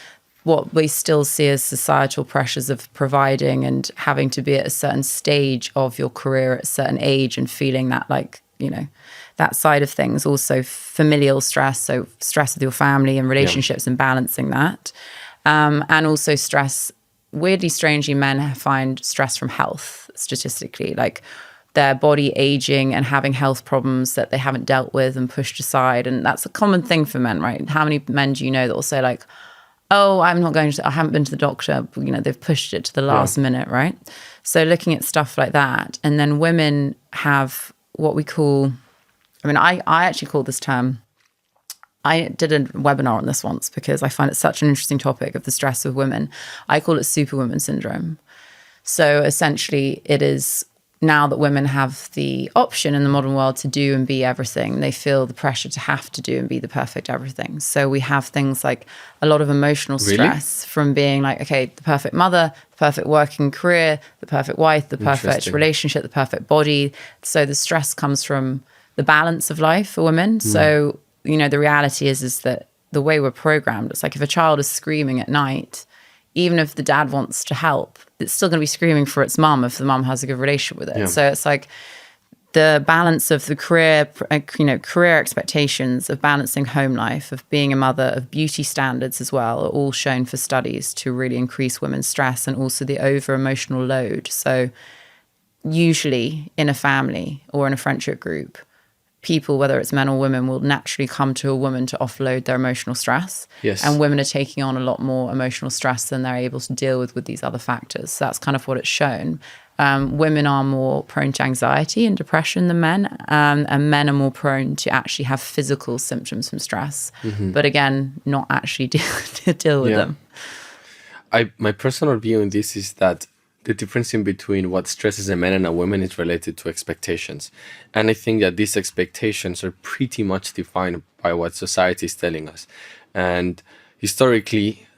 A: what we still see as societal pressures of providing and having to be at a certain stage of your career at a certain age and feeling that like, that side of things. Also familial stress, so stress with your family and relationships and balancing that. And also stress, weirdly, strangely, men find stress from health statistically, like their body aging and having health problems that they haven't dealt with and pushed aside. And that's a common thing for men, right? How many men do you know that will say like, oh, I haven't been to the doctor, they've pushed it to the last minute, right? So looking at stuff like that. And then women have what we call, I actually call this term, I did a webinar on this once because I find it such an interesting topic of the stress of women. I call it Superwoman syndrome. So essentially it is, now that women have the option in the modern world to do and be everything, they feel the pressure to have to do and be the perfect everything. So we have things like a lot of emotional stress from being like, okay, the perfect mother, the perfect working career, the perfect wife, the perfect relationship, the perfect body. So the stress comes from the balance of life for women. So, the reality is that the way we're programmed, it's like if a child is screaming at night, even if the dad wants to help, it's still going to be screaming for its mum if the mum has a good relationship with it. Yeah. So it's like the balance of the career expectations of balancing home life, of being a mother, of beauty standards as well, are all shown for studies to really increase women's stress, and also the over-emotional load. So usually in a family or in a friendship group, people, whether it's men or women, will naturally come to a woman to offload their emotional stress.
B: Yes.
A: And women are taking on a lot more emotional stress than they're able to deal with these other factors. So that's kind of what it's shown. Women are more prone to anxiety and depression than men, and men are more prone to actually have physical symptoms from stress, but again, not actually deal with them.
B: My personal view on this is that the difference in between what stresses a man and a woman is related to expectations. And I think that these expectations are pretty much defined by what society is telling us. And historically,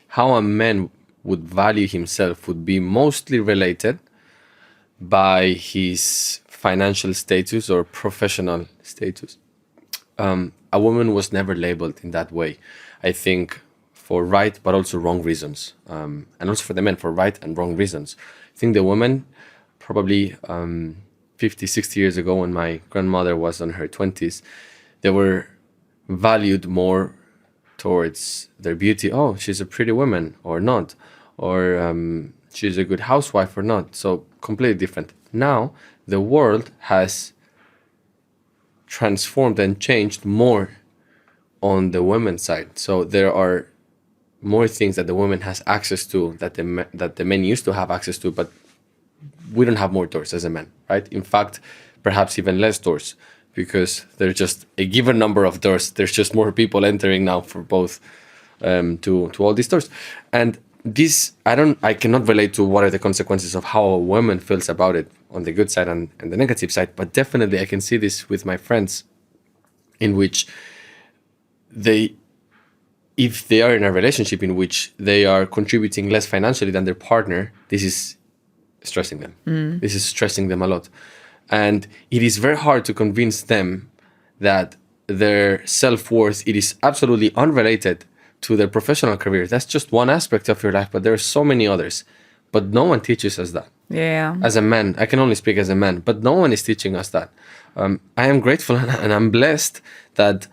B: how a man would value himself would be mostly related by his financial status or professional status. A woman was never labeled in that way. I think for right but also wrong reasons, and also for the men for right and wrong reasons. I think the women probably 50, 60 years ago, when my grandmother was in her 20s, they were valued more towards their beauty. Oh, she's a pretty woman or not, or she's a good housewife or not. So completely different. Now the world has transformed and changed more on the women's side. So there are more things that the woman has access to that the men used to have access to, but we don't have more doors as a man, right? In fact, perhaps even less doors, because there's just a given number of doors. There's just more people entering now for both to all these doors. And this, I cannot relate to what are the consequences of how a woman feels about it on the good side and the negative side, but definitely I can see this with my friends, in which if they are in a relationship in which they are contributing less financially than their partner, this is stressing them. This is stressing them a lot. And it is very hard to convince them that their self-worth, it is absolutely unrelated to their professional career. That's just one aspect of your life, but there are so many others. But no one teaches us that.
A: Yeah.
B: As a man, I can only speak as a man, but no one is teaching us that. I am grateful and I'm blessed that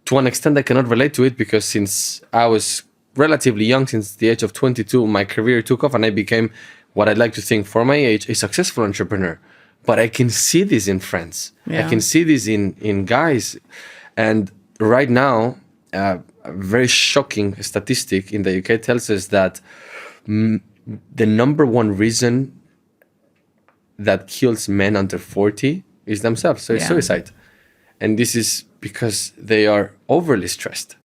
B: to one extent I cannot relate to it, because since I was relatively young, since the age of 22, my career took off and I became what I'd like to think for my age, a successful entrepreneur. But I can see this in friends.
A: Yeah.
B: I can see this in guys. And right now, a very shocking statistic in the UK tells us that the number one reason that kills men under 40 is themselves. So it's suicide. And this is because they are overly stressed.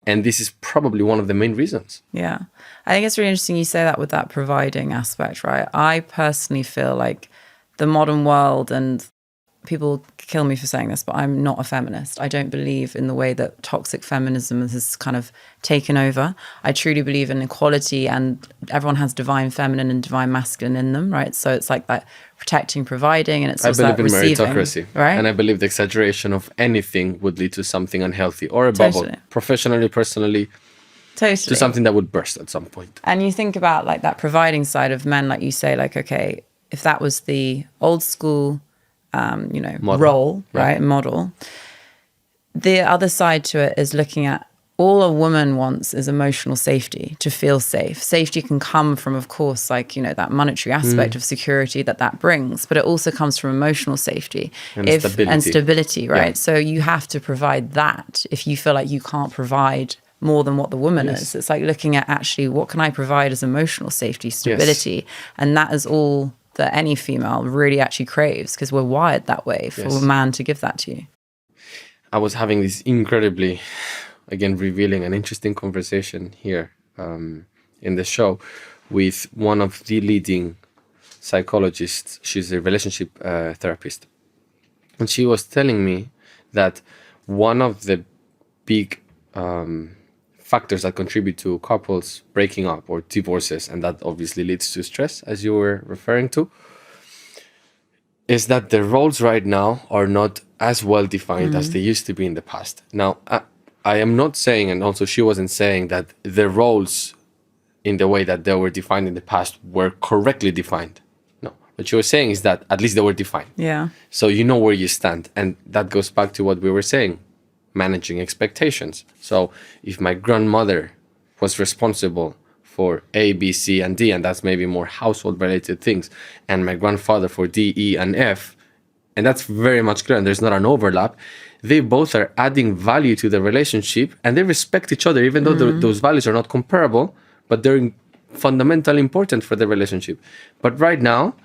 B: And this is probably one of the main reasons.
A: Yeah. I think it's really interesting you say that with that providing aspect, right? I personally feel like the modern world, and people kill me for saying this, but I'm not a feminist. I don't believe in the way that toxic feminism has kind of taken over. I truly believe in equality, and everyone has divine feminine and divine masculine in them, right? So it's like that protecting, providing, and it's also
B: I believe
A: that
B: in
A: receiving,
B: meritocracy,
A: right?
B: And I believe the exaggeration of anything would lead to something unhealthy or a bubble,
A: Totally.
B: professionally, personally,
A: Totally.
B: to something that would burst at some point.
A: And you think about like that providing side of men, like you say, like, okay, if that was the old school,
B: Model.
A: role, right, model, the other side to it is looking at all a woman wants is emotional safety, to feel safe. Safety can come from, of course, like, that monetary aspect of security that brings, but it also comes from emotional safety
B: And
A: stability, right?
B: Yeah.
A: So you have to provide that if you feel like you can't provide more than what the woman is. It's like looking at actually what can I provide as emotional safety, stability, and that is all that any female really actually craves, because we're wired that way for a man to give that to you.
B: I was having this incredibly, again, revealing and interesting conversation here in the show with one of the leading psychologists. She's a relationship therapist. And she was telling me that one of the big factors that contribute to couples breaking up or divorces, and that obviously leads to stress, as you were referring to, is that the roles right now are not as well defined as they used to be in the past. Now, I am not saying, and also she wasn't saying, that the roles in the way that they were defined in the past were correctly defined. No. What she was saying is that at least they were defined.
A: Yeah.
B: So you know where you stand. And that goes back to what we were saying, managing expectations. So if my grandmother was responsible for A, B, C, and D, and that's maybe more household related things, and my grandfather for D, E, and F, and that's very much clear, and there's not an overlap, they both are adding value to the relationship, and they respect each other, even though those values are not comparable, but they're fundamentally important for the relationship. But right now,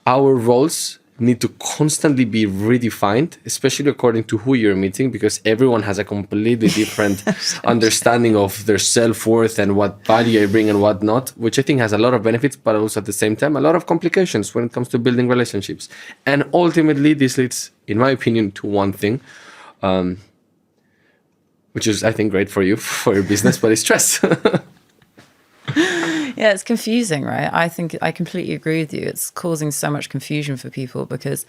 B: our roles need to constantly be redefined, especially according to who you're meeting, because everyone has a completely different understanding of their self-worth and what value I bring and what not, which I think has a lot of benefits, but also at the same time, a lot of complications when it comes to building relationships. And ultimately, this leads, in my opinion, to one thing, which is, I think, great for you, for your business, but it's stress.
A: Yeah, it's confusing, right? I think I completely agree with you. It's causing so much confusion for people because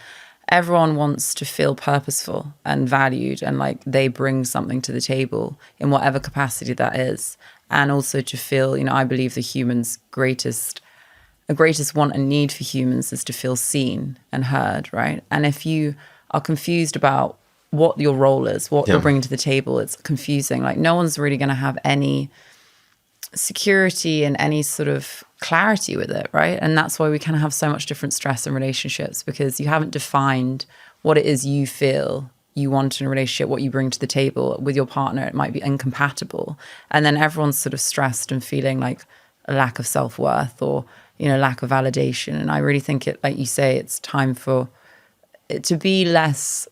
A: everyone wants to feel purposeful and valued and like they bring something to the table in whatever capacity that is. And also to feel, I believe the greatest want and need for humans is to feel seen and heard, right? And if you are confused about what your role is, what you're bringing to the table, it's confusing. Like no one's really going to have any security and any sort of clarity with it, right? And that's why we kind of have so much different stress in relationships, because you haven't defined what it is you feel you want in a relationship, what you bring to the table with your partner. It might be incompatible, and then everyone's sort of stressed and feeling like a lack of self-worth or lack of validation. And I really think it, like you say, it's time for it to be less.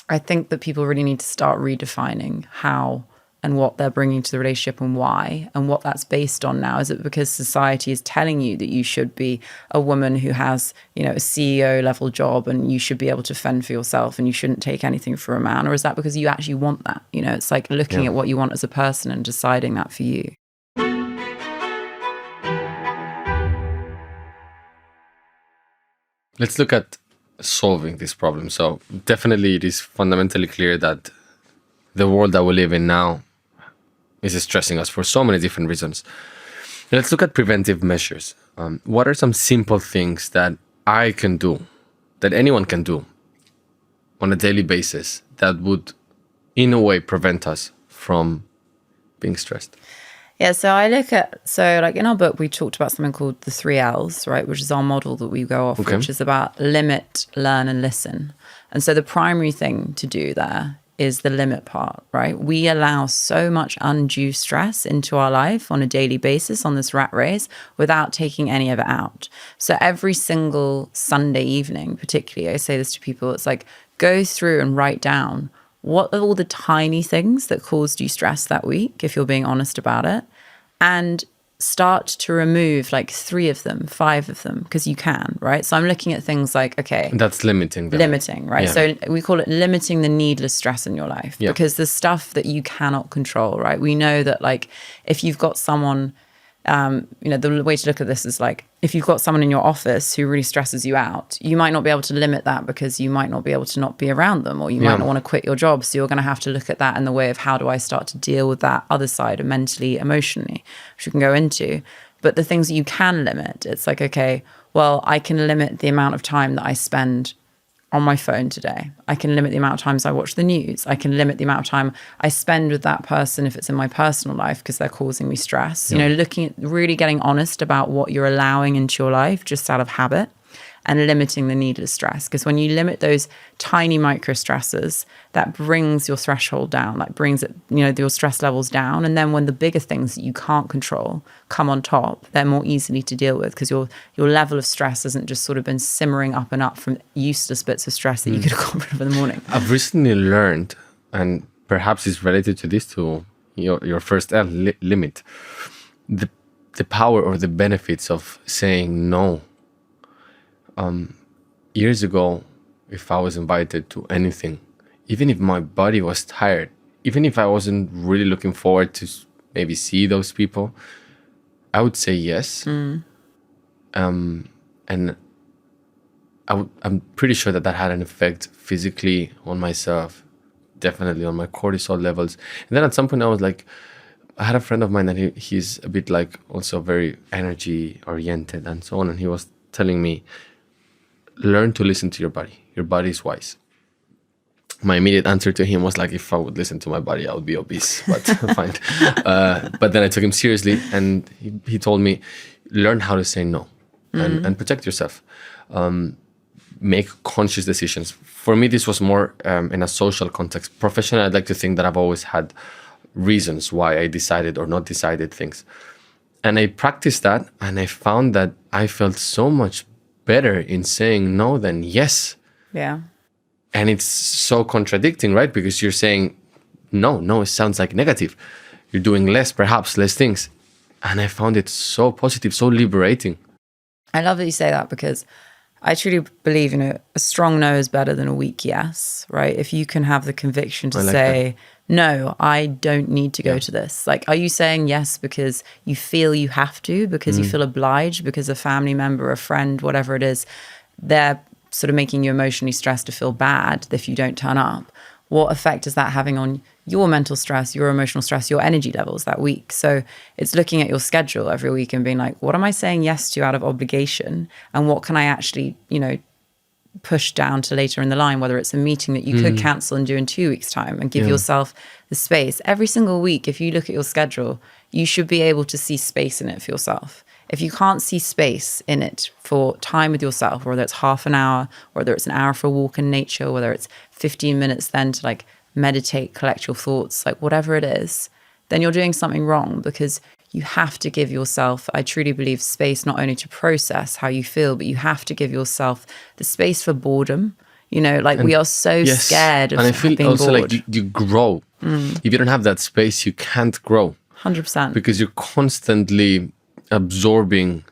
A: I think that people really need to start redefining how and what they're bringing to the relationship and why, and what that's based on now. Is it because society is telling you that you should be a woman who has, a CEO level job and you should be able to fend for yourself and you shouldn't take anything from a man? Or is that because you actually want that? It's like looking at what you want as a person and deciding that for you.
B: Let's look at solving this problem. So definitely it is fundamentally clear that the world that we live in now is stressing us for so many different reasons. Let's look at preventive measures. What are some simple things that I can do, that anyone can do on a daily basis that would, in a way, prevent us from being stressed?
A: Yeah, so I look at, like in our book, we talked about something called the 3 L's, right? Which is our model that we go off, which is about limit, learn, and listen. And so the primary thing to do there is the limit part, right? We allow so much undue stress into our life on a daily basis on this rat race without taking any of it out. So every single Sunday evening, particularly, I say this to people, it's like, go through and write down what are all the tiny things that caused you stress that week, if you're being honest about it, and start to remove like 3 of them, 5 of them, because you can, right? So I'm looking at things like, okay.
B: That's limiting.
A: Limiting, right?
B: Yeah.
A: So we call it limiting the needless stress in your life, because the stuff that you cannot control, right? We know that like if you've got someone, the way to look at this is like, if you've got someone in your office who really stresses you out, you might not be able to limit that because you might not be able to not be around them, or you might not want to quit your job. So you're going to have to look at that in the way of, how do I start to deal with that other side mentally, emotionally, which we can go into. But the things that you can limit, it's like, okay, well, I can limit the amount of time that I spend on my phone today. I can limit the amount of times I watch the news. I can limit the amount of time I spend with that person if it's in my personal life because they're causing me stress. You know, looking at really getting honest about what you're allowing into your life just out of habit, and limiting the needless stress. Because when you limit those tiny micro stressors, that brings your threshold down, like brings it, your stress levels down. And then when the bigger things that you can't control come on top, they're more easily to deal with, because your level of stress hasn't just sort of been simmering up and up from useless bits of stress that you could have got rid of in the morning.
B: I've recently learned, and perhaps it's related to this too, your first L, limit, the power or the benefits of saying no. Years ago, if I was invited to anything, even if my body was tired, even if I wasn't really looking forward to maybe see those people, I would say yes. And I'm pretty sure that had an effect physically on myself, definitely on my cortisol levels. And then at some point I was like, I had a friend of mine that he's a bit like also very energy oriented and so on. And he was telling me, learn to listen to your body. Your body is wise. My immediate answer to him was like, if I would listen to my body, I would be obese, but fine. But then I took him seriously, and he told me, learn how to say no and protect yourself. Make conscious decisions. For me, this was more in a social context. Professionally, I'd like to think that I've always had reasons why I decided or not decided things. And I practiced that, and I found that I felt so much better in saying no than yes.
A: Yeah.
B: And it's so contradicting, right? Because you're saying no, it sounds like negative. You're doing less things. And I found it so positive, so liberating.
A: I love that you say that, because I truly believe, a strong no is better than a weak yes, right? If you can have the conviction to say, no, I don't need to go to this. Like, are you saying yes because you feel you have to, because you feel obliged, because a family member, a friend, whatever it is, they're sort of making you emotionally stressed to feel bad if you don't turn up? What effect is that having on your mental stress, your emotional stress, your energy levels that week? So it's looking at your schedule every week and being like, what am I saying yes to out of obligation? And what can I actually, push down to later in the line, whether it's a meeting that you could cancel and do in 2 weeks' time, and give yourself the space. Every single week, if you look at your schedule, you should be able to see space in it for yourself. If you can't see space in it for time with yourself, whether it's half an hour, whether it's an hour for a walk in nature, whether it's 15 minutes then to like meditate, collect your thoughts, like whatever it is, then you're doing something wrong, because you have to give yourself, I truly believe, space not only to process how you feel, but you have to give yourself the space for boredom. We are so scared of
B: and I feel
A: being
B: also
A: bored.
B: like you grow. If you don't have that space, you can't grow.
A: 100%.
B: Because you're constantly absorbing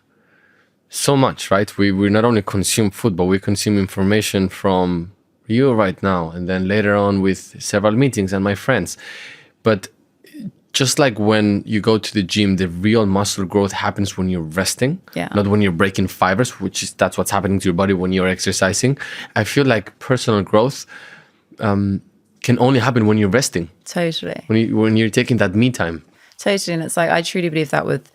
B: so much, right? We not only consume food, but we consume information from you right now, and then later on with several meetings and my friends. But just like when you go to the gym, the real muscle growth happens when you're resting, not when you're breaking fibers, that's what's happening to your body when you're exercising. I feel like personal growth can only happen when you're resting.
A: Totally.
B: When you're taking that me time.
A: Totally. And it's like, I truly believe that with,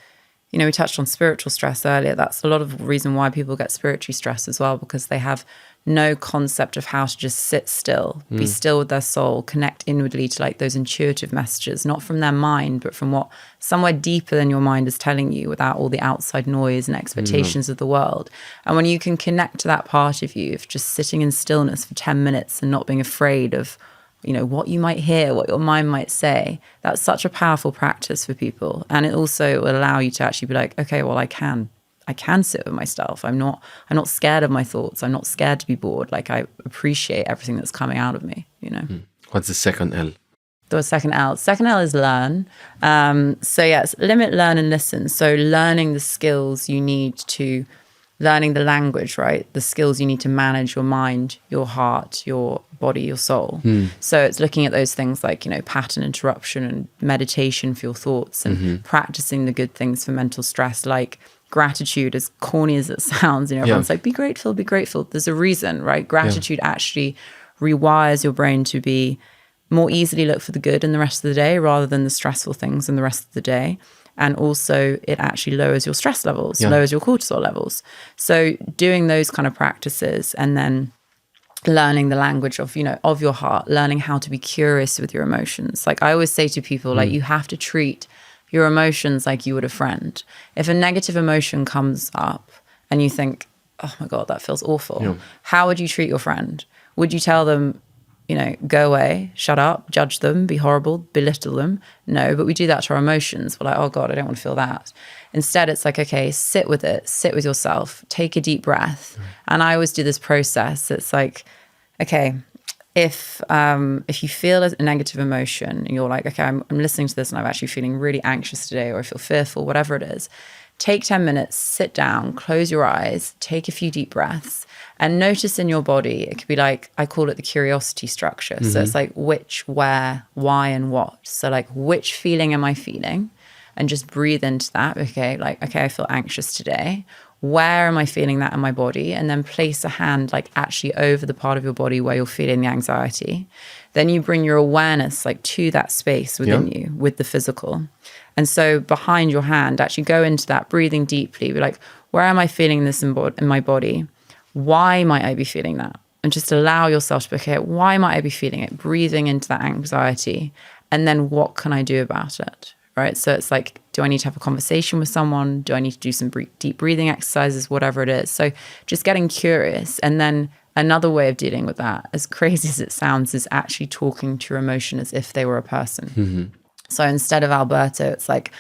A: you know, we touched on spiritual stress earlier. That's a lot of the reason why people get spiritually stressed as well, because they have no concept of how to just sit still, be still with their soul, connect inwardly to like those intuitive messages, not from their mind, but from what somewhere deeper than your mind is telling you, without all the outside noise and expectations of the world. And when you can connect to that part of you, of just sitting in stillness for 10 minutes and not being afraid of, you know, what you might hear, what your mind might say, that's such a powerful practice for people. And it also will allow you to actually be like, okay, well, I can sit with myself. I'm not scared of my thoughts. I'm not scared to be bored. Like, I appreciate everything that's coming out of me, you know.
B: What's the second L?
A: The second L. Second L is learn. So yes, limit, learn, and listen. So learning the skills you need to, learning the language, right? The skills you need to manage your mind, your heart, your body, your soul. So it's looking at those things like, you know, pattern interruption and meditation for your thoughts, and practicing the good things for mental stress, like gratitude, as corny as it sounds. You know, everyone's like, be grateful, be grateful. There's a reason, right? Gratitude actually rewires your brain to be more easily look for the good in the rest of the day rather than the stressful things in the rest of the day. And also it actually lowers your stress levels, lowers your cortisol levels. So doing those kind of practices, and then learning the language of, you know, of your heart, learning how to be curious with your emotions. Like I always say to people, like, you have to treat your emotions like you would a friend. If a negative emotion comes up and you think, oh my God, that feels awful, how would you treat your friend? Would you tell them, you know, go away, shut up, judge them, be horrible, belittle them? No, but we do that to our emotions. We're like, oh God, I don't want to feel that. Instead, it's like, okay, sit with it, sit with yourself, take a deep breath. And I always do this process. It's like, okay, if you feel a negative emotion and you're like, okay, I'm listening to this and I'm actually feeling really anxious today, or I feel fearful, whatever it is, take 10 minutes, sit down, close your eyes, take a few deep breaths, and notice in your body. It could be like, I call it the curiosity structure. So it's like which, where, why, and what. So like, which feeling am I feeling? And just breathe into that. Okay, like, okay, I feel anxious today. Where am I feeling that in my body? And then place a hand like actually over the part of your body where you're feeling the anxiety. Then you bring your awareness like to that space within you with the physical. And so behind your hand, actually go into that, breathing deeply. Be like, where am I feeling this in my body? Why might I be feeling that? And just allow yourself to be, okay, why might I be feeling it? Breathing into that anxiety. And then what can I do about it? Right? So it's like, do I need to have a conversation with someone? Do I need to do some deep breathing exercises? Whatever it is. So just getting curious. And then another way of dealing with that, as crazy as it sounds, is actually talking to your emotion as if they were a person. So instead of Alberto, it's like,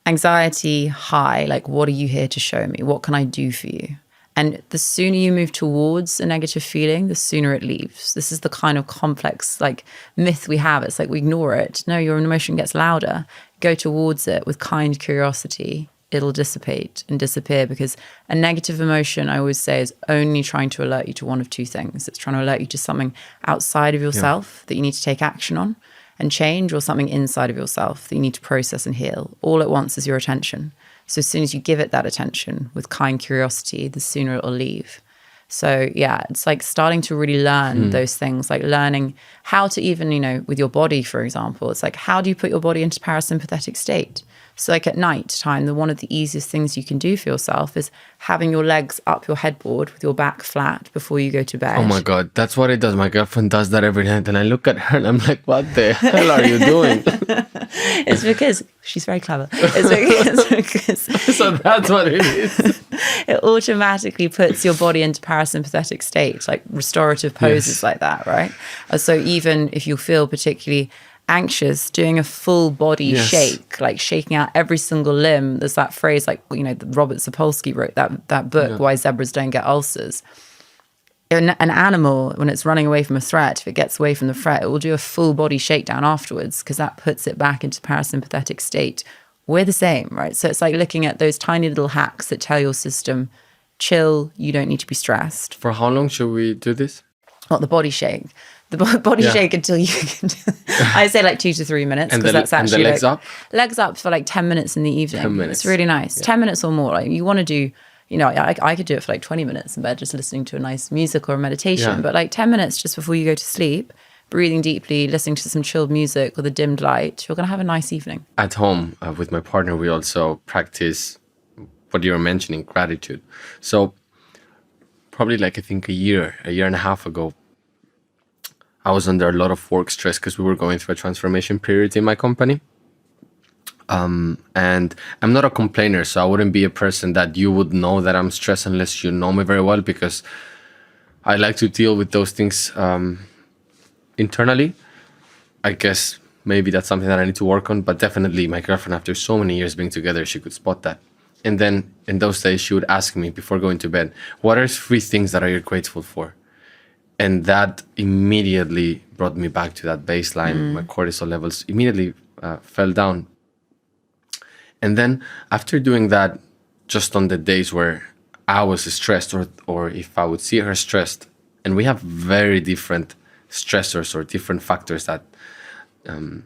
A: anxiety, hi, like, what are you here to show me? What can I do for you? And the sooner you move towards a negative feeling, the sooner it leaves. This is the kind of complex like myth we have. It's like we ignore it. No, your emotion gets louder. Go towards it with kind curiosity. It'll dissipate and disappear, because a negative emotion, I always say, is only trying to alert you to one of two things. It's trying to alert you to something outside of yourself that you need to take action on and change, or something inside of yourself that you need to process and heal. All it wants is your attention. So as soon as you give it that attention with kind curiosity, the sooner it will leave. So yeah, it's like starting to really learn those things, like learning how to even, you know, with your body, for example, it's like, how do you put your body into parasympathetic state? So like at night time, one of the easiest things you can do for yourself is having your legs up your headboard with your back flat before you go to bed.
B: Oh my God, that's what it does. My girlfriend does that every night, and I look at her and I'm like, what the hell are you doing?
A: It's because she's very clever. It's because
B: So that's what it is.
A: It automatically puts your body into parasympathetic state, like restorative poses like that, right? So even if you feel particularly anxious, doing a full body shake, like shaking out every single limb. There's that phrase, like, you know, Robert Sapolsky wrote that book, Why Zebras Don't Get Ulcers. An animal, when it's running away from a threat, if it gets away from the threat, it will do a full body shakedown afterwards, because that puts it back into parasympathetic state. We're the same, right? So it's like looking at those tiny little hacks that tell your system, chill, you don't need to be stressed.
B: For how long should we do this?
A: Not the body shake. The body shake until you can I say like 2 to 3 minutes, because that's actually,
B: and the legs
A: like,
B: up?
A: Legs up for like 10 minutes in the evening.
B: 10 minutes.
A: It's really nice. 10 minutes or more. Like, you want to do, you know, I could do it for like 20 minutes in bed, just listening to a nice music or a meditation. But like 10 minutes just before you go to sleep, breathing deeply, listening to some chilled music with a dimmed light, you're going to have a nice evening.
B: At home with my partner, we also practice what you were mentioning, gratitude. So probably like I think a year and a half ago, I was under a lot of work stress because we were going through a transformation period in my company. And I'm not a complainer, so I wouldn't be a person that you would know that I'm stressed unless you know me very well, because I like to deal with those things internally. I guess maybe that's something that I need to work on, but definitely my girlfriend, after so many years being together, she could spot that. And then in those days, she would ask me before going to bed, what are 3 things that are you grateful for? And that immediately brought me back to that baseline. My cortisol levels immediately fell down. And then after doing that, just on the days where I was stressed, or if I would see her stressed, and we have very different stressors or different factors that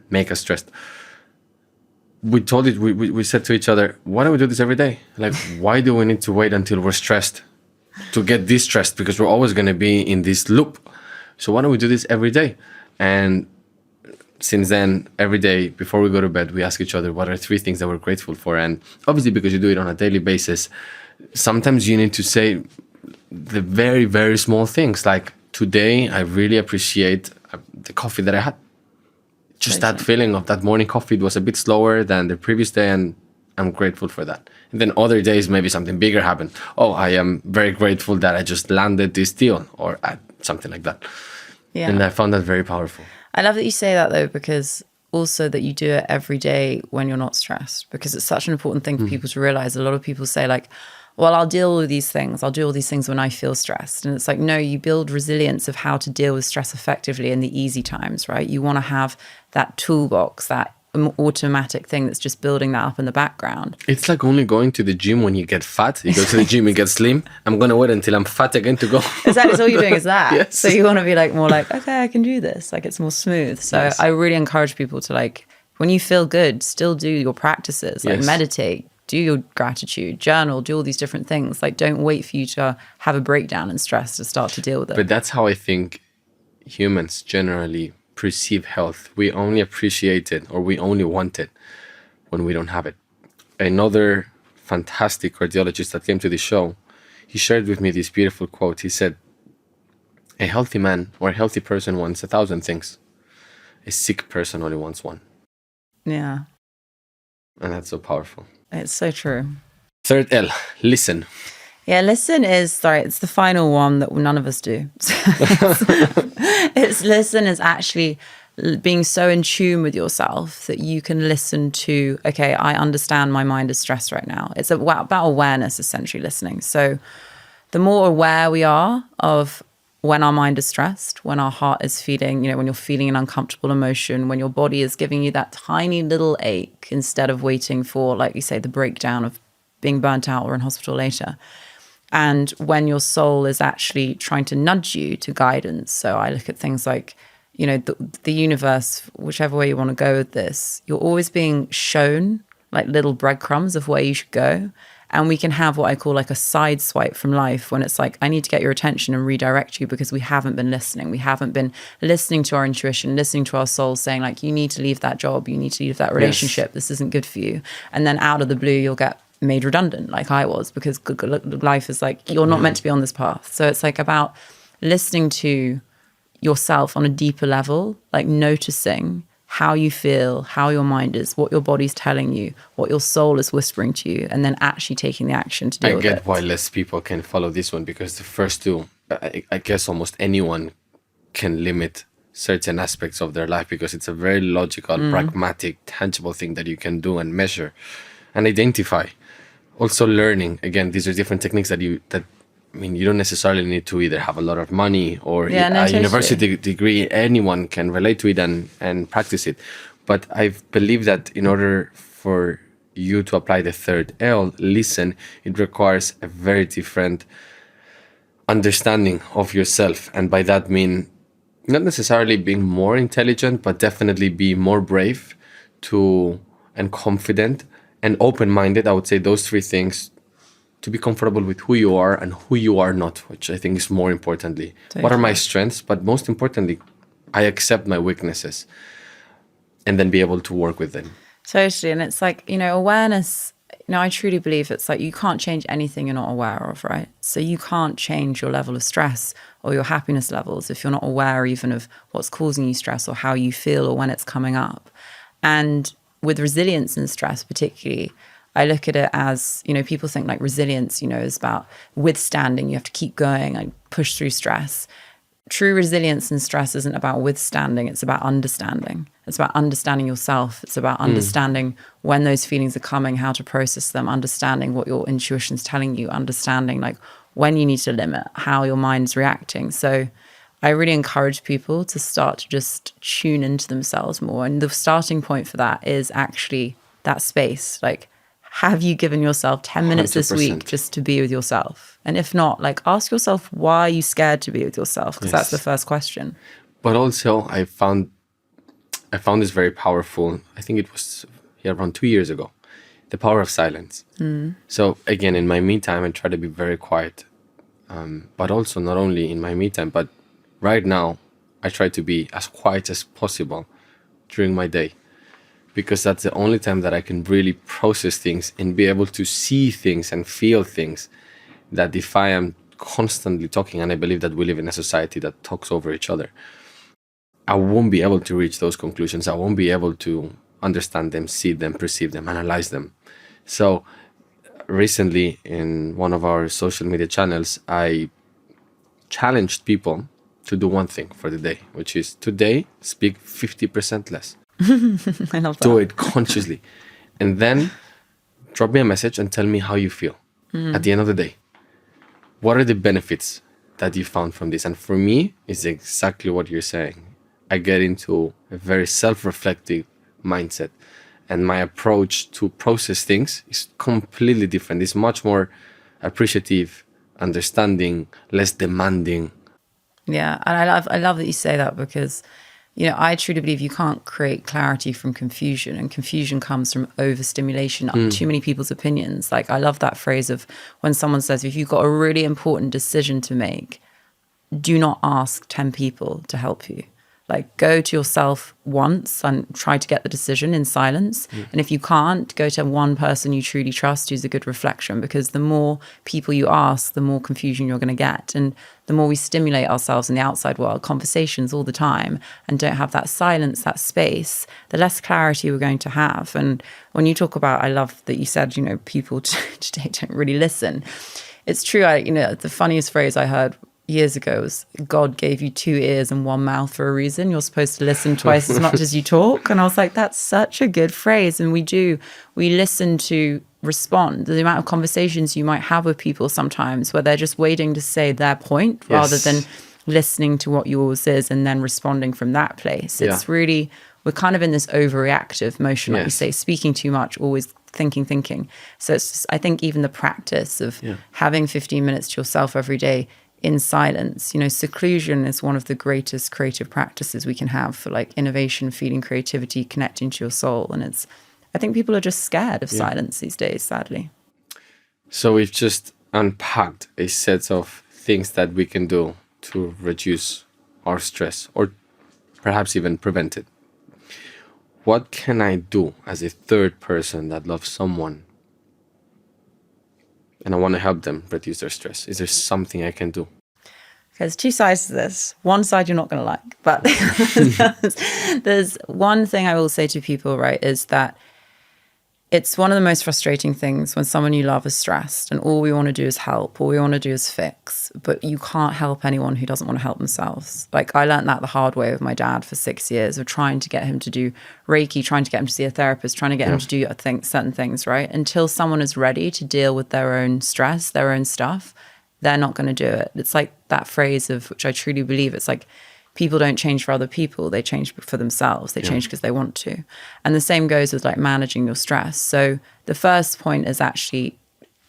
B: make us stressed. We said to each other, why don't we do this every day? Like, why do we need to wait until we're stressed to get distressed? Because we're always going to be in this loop. So why don't we do this every day? And since then, every day before we go to bed, we ask each other, what are 3 things that we're grateful for? And obviously, because you do it on a daily basis, sometimes you need to say the very, very small things. Like, today, I really appreciate the coffee that I had. Just that feeling of that morning coffee, it was a bit slower than the previous day, and I'm grateful for that. And then other days, maybe something bigger happened. Oh, I am very grateful that I just landed this deal, or something like that. Yeah. And I found that very powerful.
A: I love that you say that, though, because also that you do it every day when you're not stressed, because it's such an important thing for people to realize. A lot of people say, like, well, I'll deal with these things. I'll do all these things when I feel stressed. And it's like, no, you build resilience of how to deal with stress effectively in the easy times, right? You want to have that toolbox, that automatic thing that's just building that up in the background.
B: It's like only going to the gym when you get fat. You go to the gym, you get slim. I'm going to wait until I'm fat again to go.
A: Exactly. So all you're doing is that.
B: Yes.
A: So you want to be like more like, okay, I can do this. Like, it's more smooth. So yes. I really encourage people to, like, when you feel good, still do your practices, like meditate, do your gratitude, journal, do all these different things. Like, don't wait for you to have a breakdown in stress to start to deal with it.
B: But that's how I think humans generally perceive health. We only appreciate it, or we only want it when we don't have it. Another fantastic cardiologist that came to the show, he shared with me this beautiful quote. He said, a healthy man or a healthy person wants 1,000 things. A sick person only wants 1.
A: Yeah.
B: And that's so powerful.
A: It's so true.
B: 3rd L, listen.
A: Yeah, listen is, it's the final one that none of us do. It's listen is actually being so in tune with yourself that you can listen to, okay, I understand my mind is stressed right now. It's about awareness, essentially, listening. So the more aware we are of when our mind is stressed, when our heart is feeling, when you're feeling an uncomfortable emotion, when your body is giving you that tiny little ache instead of waiting for, like you say, the breakdown of being burnt out or in hospital later. And when your soul is actually trying to nudge you to guidance. So I look at things like, the universe, whichever way you want to go with this, you're always being shown like little breadcrumbs of where you should go. And we can have what I call like a side swipe from life, when it's like, I need to get your attention and redirect you because we haven't been listening. We haven't been listening to our intuition, listening to our soul saying, like, you need to leave that job. You need to leave that relationship. Yes. This isn't good for you. And then out of the blue, you'll get made redundant, like I was, because life is like, you're not meant to be on this path. So it's like about listening to yourself on a deeper level, like noticing how you feel, how your mind is, what your body's telling you, what your soul is whispering to you, and then actually taking the action to deal with it. I get
B: why less people can follow this one, because the first two, I guess almost anyone can limit certain aspects of their life, because it's a very logical, pragmatic, tangible thing that you can do and measure and identify. Also learning, again, these are different techniques that you don't necessarily need to either have a lot of money or university degree. Anyone can relate to it and practice it. But I believe that in order for you to apply the 3rd L, listen, it requires a very different understanding of yourself. And by that mean, not necessarily being more intelligent, but definitely be more brave and confident and open-minded. I would say those 3 things, to be comfortable with who you are and who you are not, which I think is more importantly. Totally. What are my strengths? But most importantly, I accept my weaknesses and then be able to work with them.
A: Totally. And it's like, awareness, I truly believe it's like you can't change anything you're not aware of, right? So you can't change your level of stress or your happiness levels if you're not aware even of what's causing you stress or how you feel or when it's coming up. And with resilience and stress particularly, I look at it as, people think like resilience, is about withstanding. You have to keep going, like push through stress. True resilience and stress isn't about withstanding. It's about understanding. It's about understanding yourself. It's about understanding when those feelings are coming, how to process them, understanding what your intuition's telling you, understanding like when you need to limit, how your mind's reacting. So I really encourage people to start to just tune into themselves more. And the starting point for that is actually that space. Like, have you given yourself 10 minutes
B: 100%.
A: this week just to be with yourself? And if not, like ask yourself, why are you scared to be with yourself? Because that's the first question.
B: But also I found this very powerful. I think it was around 2 years ago, the power of silence. So again, in my me time, I try to be very quiet. But also not only in my me time, but right now, I try to be as quiet as possible during my day, because that's the only time that I can really process things and be able to see things and feel things that if I am constantly talking, and I believe that we live in a society that talks over each other, I won't be able to reach those conclusions. I won't be able to understand them, see them, perceive them, analyze them. So recently in one of our social media channels, I challenged people to do one thing for the day, which is today speak 50% less.
A: I love that.
B: Do it consciously. And then drop me a message and tell me how you feel at the end of the day. What are the benefits that you found from this? And for me, it's exactly what you're saying. I get into a very self-reflective mindset. And my approach to process things is completely different. It's much more appreciative, understanding, less demanding.
A: Yeah, and I love that you say that, because I truly believe you can't create clarity from confusion, and confusion comes from overstimulation of too many people's opinions. Like, I love that phrase of when someone says, if you've got a really important decision to make, do not ask 10 people to help you. Like, go to yourself once and try to get the decision in silence. And if you can't, go to one person you truly trust who's a good reflection, because the more people you ask, the more confusion you're going to get. And the more we stimulate ourselves in the outside world, conversations all the time, and don't have that silence, that space, the less clarity we're going to have. And when you talk about, I love that you said, people today don't really listen. It's true. The funniest phrase I heard years ago was, God gave you 2 ears and 1 mouth for a reason. You're supposed to listen twice as much as you talk. And I was like, that's such a good phrase. And we listen to respond. The amount of conversations you might have with people sometimes where they're just waiting to say their point rather than listening to what yours is and then responding from that place. It's really, we're kind of in this overreactive motion, like you say, speaking too much, always thinking. So it's just, I think even the practice of having 15 minutes to yourself every day in silence, seclusion is one of the greatest creative practices we can have for like innovation, feeling creativity, connecting to your soul. And I think people are just scared of silence these days, sadly.
B: So we've just unpacked a set of things that we can do to reduce our stress, or perhaps even prevent it. What can I do as a third person that loves someone and I want to help them reduce their stress? Is there something I can do?
A: There's 2 sides to this. One side you're not going to like, but there's one thing I will say to people, right, is that it's one of the most frustrating things when someone you love is stressed and all we want to do is help, all we want to do is fix, but you can't help anyone who doesn't want to help themselves. Like, I learned that the hard way with my dad for 6 years of trying to get him to do Reiki, trying to get him to see a therapist, trying to get him to do certain things, right? Until someone is ready to deal with their own stress, their own stuff, they're not going to do it. It's like that phrase of, which I truly believe, it's like, people don't change for other people. They change for themselves. They change because they want to. And the same goes with like managing your stress. So the first point is actually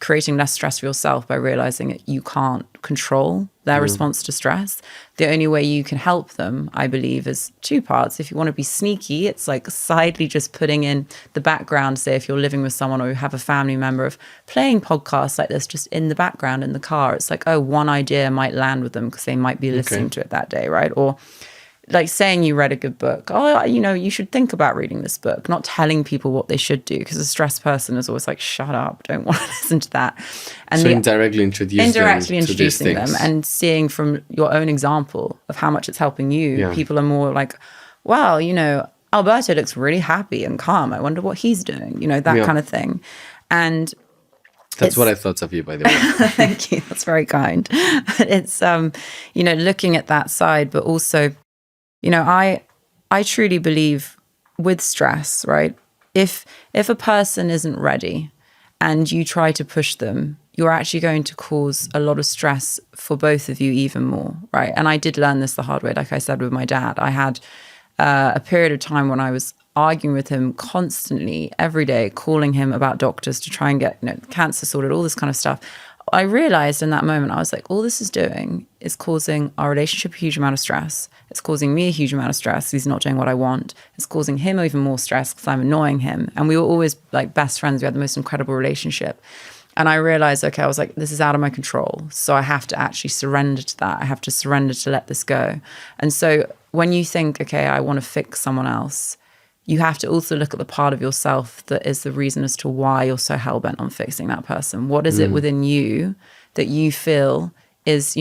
A: creating less stress for yourself by realizing that you can't control their response to stress. The only way you can help them, I believe, is 2 parts. If you want to be sneaky, it's like sidely just putting in the background, say if you're living with someone or you have a family member, of playing podcasts like this just in the background in the car. It's like, oh, one idea might land with them because they might be listening to it that day, right? Or like saying you read a good book. Oh, you should think about reading this book, not telling people what they should do, because a stressed person is always like, shut up, don't want to listen to that. And
B: so indirectly introducing
A: them and seeing from your own example of how much it's helping you. People are more like, wow, Alberto looks really happy and calm. I wonder what he's doing, that kind of thing. And
B: that's what I thought of you, by the way.
A: Thank you. That's very kind. It's, looking at that side, but also, I truly believe with stress, right? If a person isn't ready and you try to push them, you're actually going to cause a lot of stress for both of you even more, right? And I did learn this the hard way, like I said, with my dad. I had a period of time when I was arguing with him constantly, every day, calling him about doctors to try and get cancer sorted, all this kind of stuff. I realized in that moment, I was like, all this is doing is causing our relationship a huge amount of stress. It's causing me a huge amount of stress. He's not doing what I want. It's causing him even more stress because I'm annoying him. And we were always like best friends. We had the most incredible relationship. And I realized, okay, I was like, this is out of my control. So I have to actually surrender to that. I have to surrender to let this go. And so when you think, okay, I want to fix someone else, you have to also look at the part of yourself that is the reason as to why you're so hell-bent on fixing that person. What is it within you that you feel is,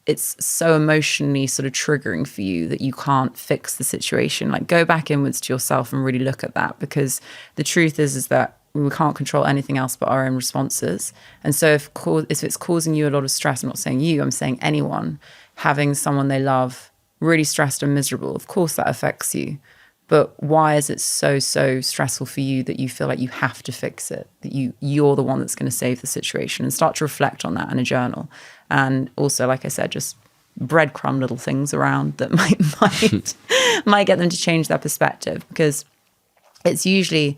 A: it's so emotionally sort of triggering for you that you can't fix the situation? Like, go back inwards to yourself and really look at that, because the truth is that we can't control anything else but our own responses. And so if it's causing you a lot of stress, I'm not saying you, I'm saying anyone, having someone they love really stressed and miserable, of course that affects you. But why is it so stressful for you that you feel like you have to fix it, that you're the one that's going to save the situation? And start to reflect on that in a journal. And also, like I said, just breadcrumb little things around that might get them to change their perspective, because it's usually,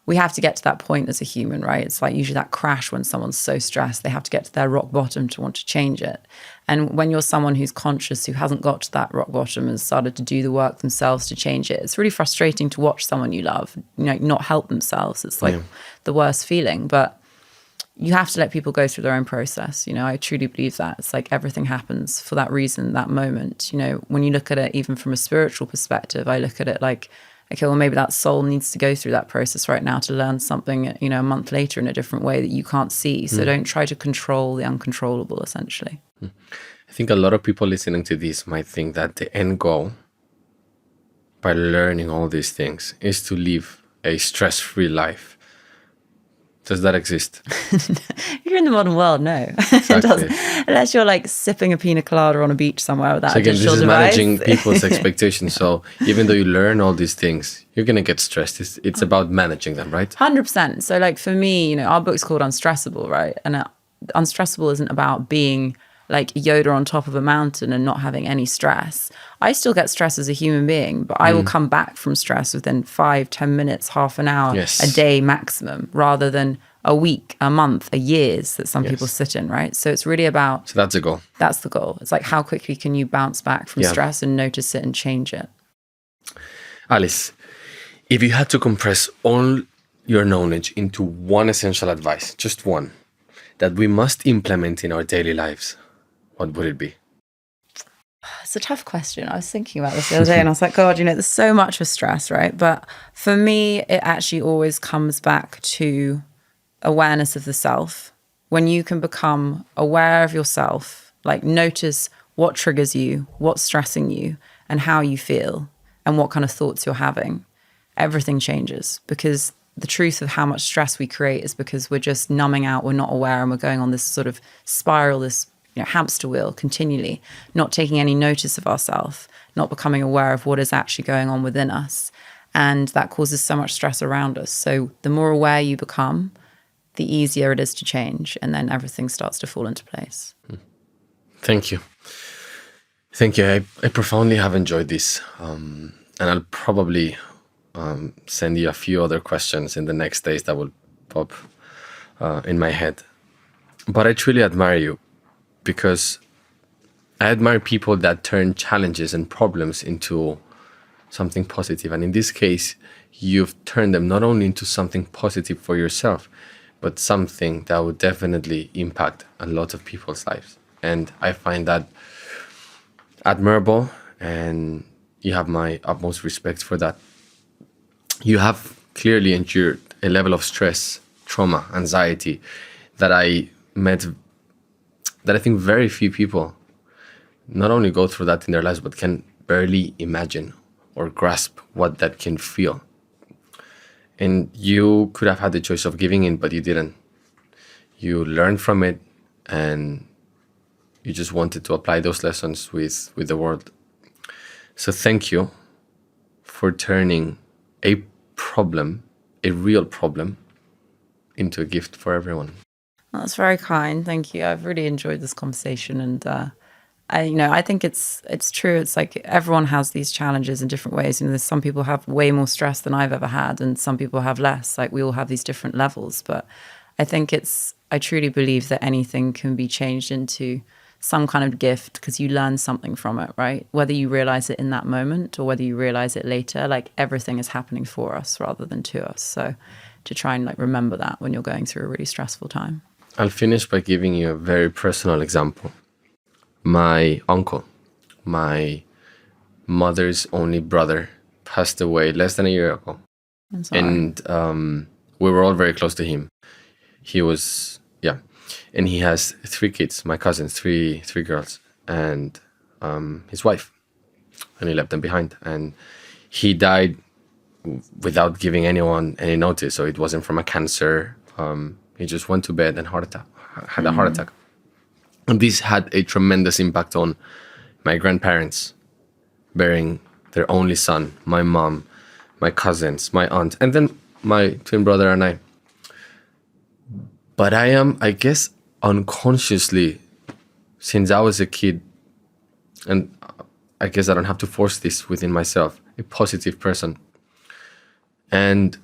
A: we have to get to that point as a human, right? It's like usually that crash when someone's so stressed, they have to get to their rock bottom to want to change it. And when you're someone who's conscious, who hasn't got to that rock bottom and started to do the work themselves to change it, it's really frustrating to watch someone you love, not help themselves. It's like the worst feeling. But you have to let people go through their own process. I truly believe that. It's like everything happens for that reason, that moment. When you look at it, even from a spiritual perspective, I look at it like, okay, well, maybe that soul needs to go through that process right now to learn something, a month later in a different way that you can't see. So don't try to control the uncontrollable, essentially.
B: I think a lot of people listening to this might think that the end goal, by learning all these things, is to live a stress-free life. Does that exist?
A: You're in the modern world, no.
B: Exactly.
A: It doesn't. Unless you're like sipping a pina colada on a beach somewhere without a digital device.
B: This is managing people's expectations. So even though you learn all these things, you're going to get stressed. It's about managing them, right?
A: 100%. So like for me, our book's called Unstressible, right? And Unstressible isn't about being like Yoda on top of a mountain and not having any stress. I still get stress as a human being, but I will come back from stress within 5-10 minutes, half an hour, a day maximum, rather than a week, a month, a years that some people sit in, right? So it's really about...
B: So that's the goal.
A: That's the goal. It's like, how quickly can you bounce back from stress and notice it and change it?
B: Alice, if you had to compress all your knowledge into one essential advice, just one, that we must implement in our daily lives, what would it be?
A: It's a tough question. I was thinking about this the other day and I was like, God, there's so much of stress, right? But for me, it actually always comes back to awareness of the self. When you can become aware of yourself, like notice what triggers you, what's stressing you, and how you feel, and what kind of thoughts you're having, everything changes. Because the truth of how much stress we create is because we're just numbing out, we're not aware, and we're going on this sort of spiral, this hamster wheel continually, not taking any notice of ourselves, not becoming aware of what is actually going on within us. And that causes so much stress around us. So the more aware you become, the easier it is to change. And then everything starts to fall into place.
B: Thank you. Thank you. I profoundly have enjoyed this. And I'll probably send you a few other questions in the next days that will pop in my head. But I truly admire you, because I admire people that turn challenges and problems into something positive. And in this case, you've turned them not only into something positive for yourself, but something that would definitely impact a lot of people's lives. And I find that admirable and you have my utmost respect for that. You have clearly endured a level of stress, trauma, anxiety that I think very few people not only go through that in their lives, but can barely imagine or grasp what that can feel. And you could have had the choice of giving in, but you didn't. You learned from it, and you just wanted to apply those lessons with the world. So thank you for turning a problem, a real problem, into a gift for everyone.
A: That's very kind. Thank you. I've really enjoyed this conversation, and I think it's true. It's like everyone has these challenges in different ways. There's some people have way more stress than I've ever had, and some people have less. Like, we all have these different levels. But I think I truly believe that anything can be changed into some kind of gift because you learn something from it, right? Whether you realize it in that moment or whether you realize it later, like, everything is happening for us rather than to us. So to try and remember that when you're going through a really stressful time.
B: I'll finish by giving you a very personal example. My uncle, my mother's only brother, passed away less than a year ago.
A: I'm sorry.
B: And we were all very close to him. He was, and he has 3 kids, my cousins, three girls, and his wife. And he left them behind. And he died without giving anyone any notice. So it wasn't from a cancer. He just went to bed and had a heart attack. And this had a tremendous impact on my grandparents, burying their only son, my mom, my cousins, my aunt, and then my twin brother and I. But I am, I guess, unconsciously, since I was a kid, and I guess I don't have to force this within myself, a positive person. And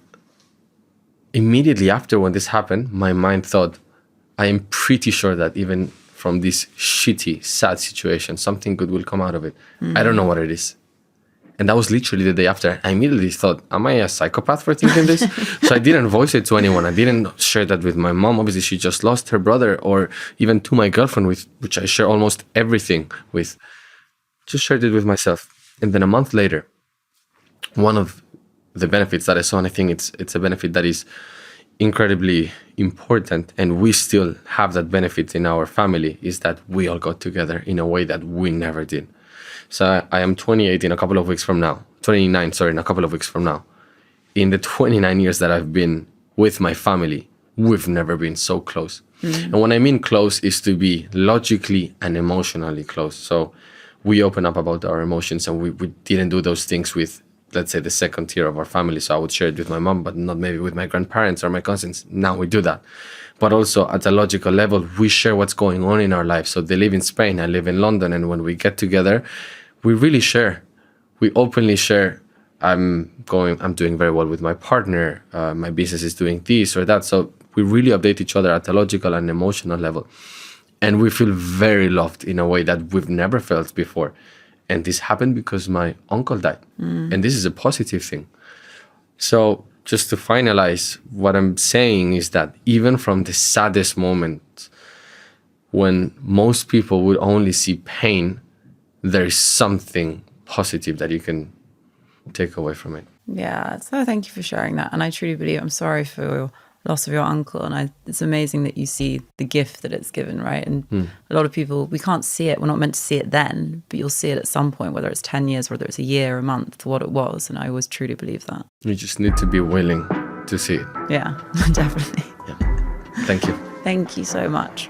B: immediately after when this happened, my mind thought, I am pretty sure that even from this shitty, sad situation, something good will come out of it. I don't know what it is. And that was literally the day after. I immediately thought, am I a psychopath for thinking this? So I didn't voice it to anyone. I didn't share that with my mom. Obviously, she just lost her brother, or even to my girlfriend, which I share almost everything with. Just shared it with myself. And then a month later, one of the benefits that I saw, and I think it's a benefit that is incredibly important, and we still have that benefit in our family, is that we all got together in a way that we never did. So I am 28 in a couple of weeks from now. 29, sorry, in a couple of weeks from now. In the 29 years that I've been with my family, we've never been so close. And when I mean close, is to be logically and emotionally close. So we open up about our emotions, and we didn't do those things with, let's say, the second tier of our family. So I would share it with my mom, but not maybe with my grandparents or my cousins. Now we do that. But also at a logical level, we share what's going on in our lives. So they live in Spain, I live in London. And when we get together, we really share. We openly share. I'm doing very well with my partner. My business is doing this or that. So we really update each other at a logical and emotional level. And we feel very loved in a way that we've never felt before. And this happened because my uncle died. And this is a positive thing. So just to finalize, what I'm saying is that even from the saddest moment, when most people would only see pain, there is something positive that you can take away from it.
A: Yeah, so thank you for sharing that. And I truly believe, I'm sorry for your loss of your uncle. And it's amazing that you see the gift that it's given, right? And a lot of people, we can't see it. We're not meant to see it then, but you'll see it at some point, whether it's 10 years, whether it's a year, a month, what it was. And I always truly believe that.
B: You just need to be willing to see it.
A: Yeah, definitely.
B: Yeah. Thank you.
A: Thank you so much.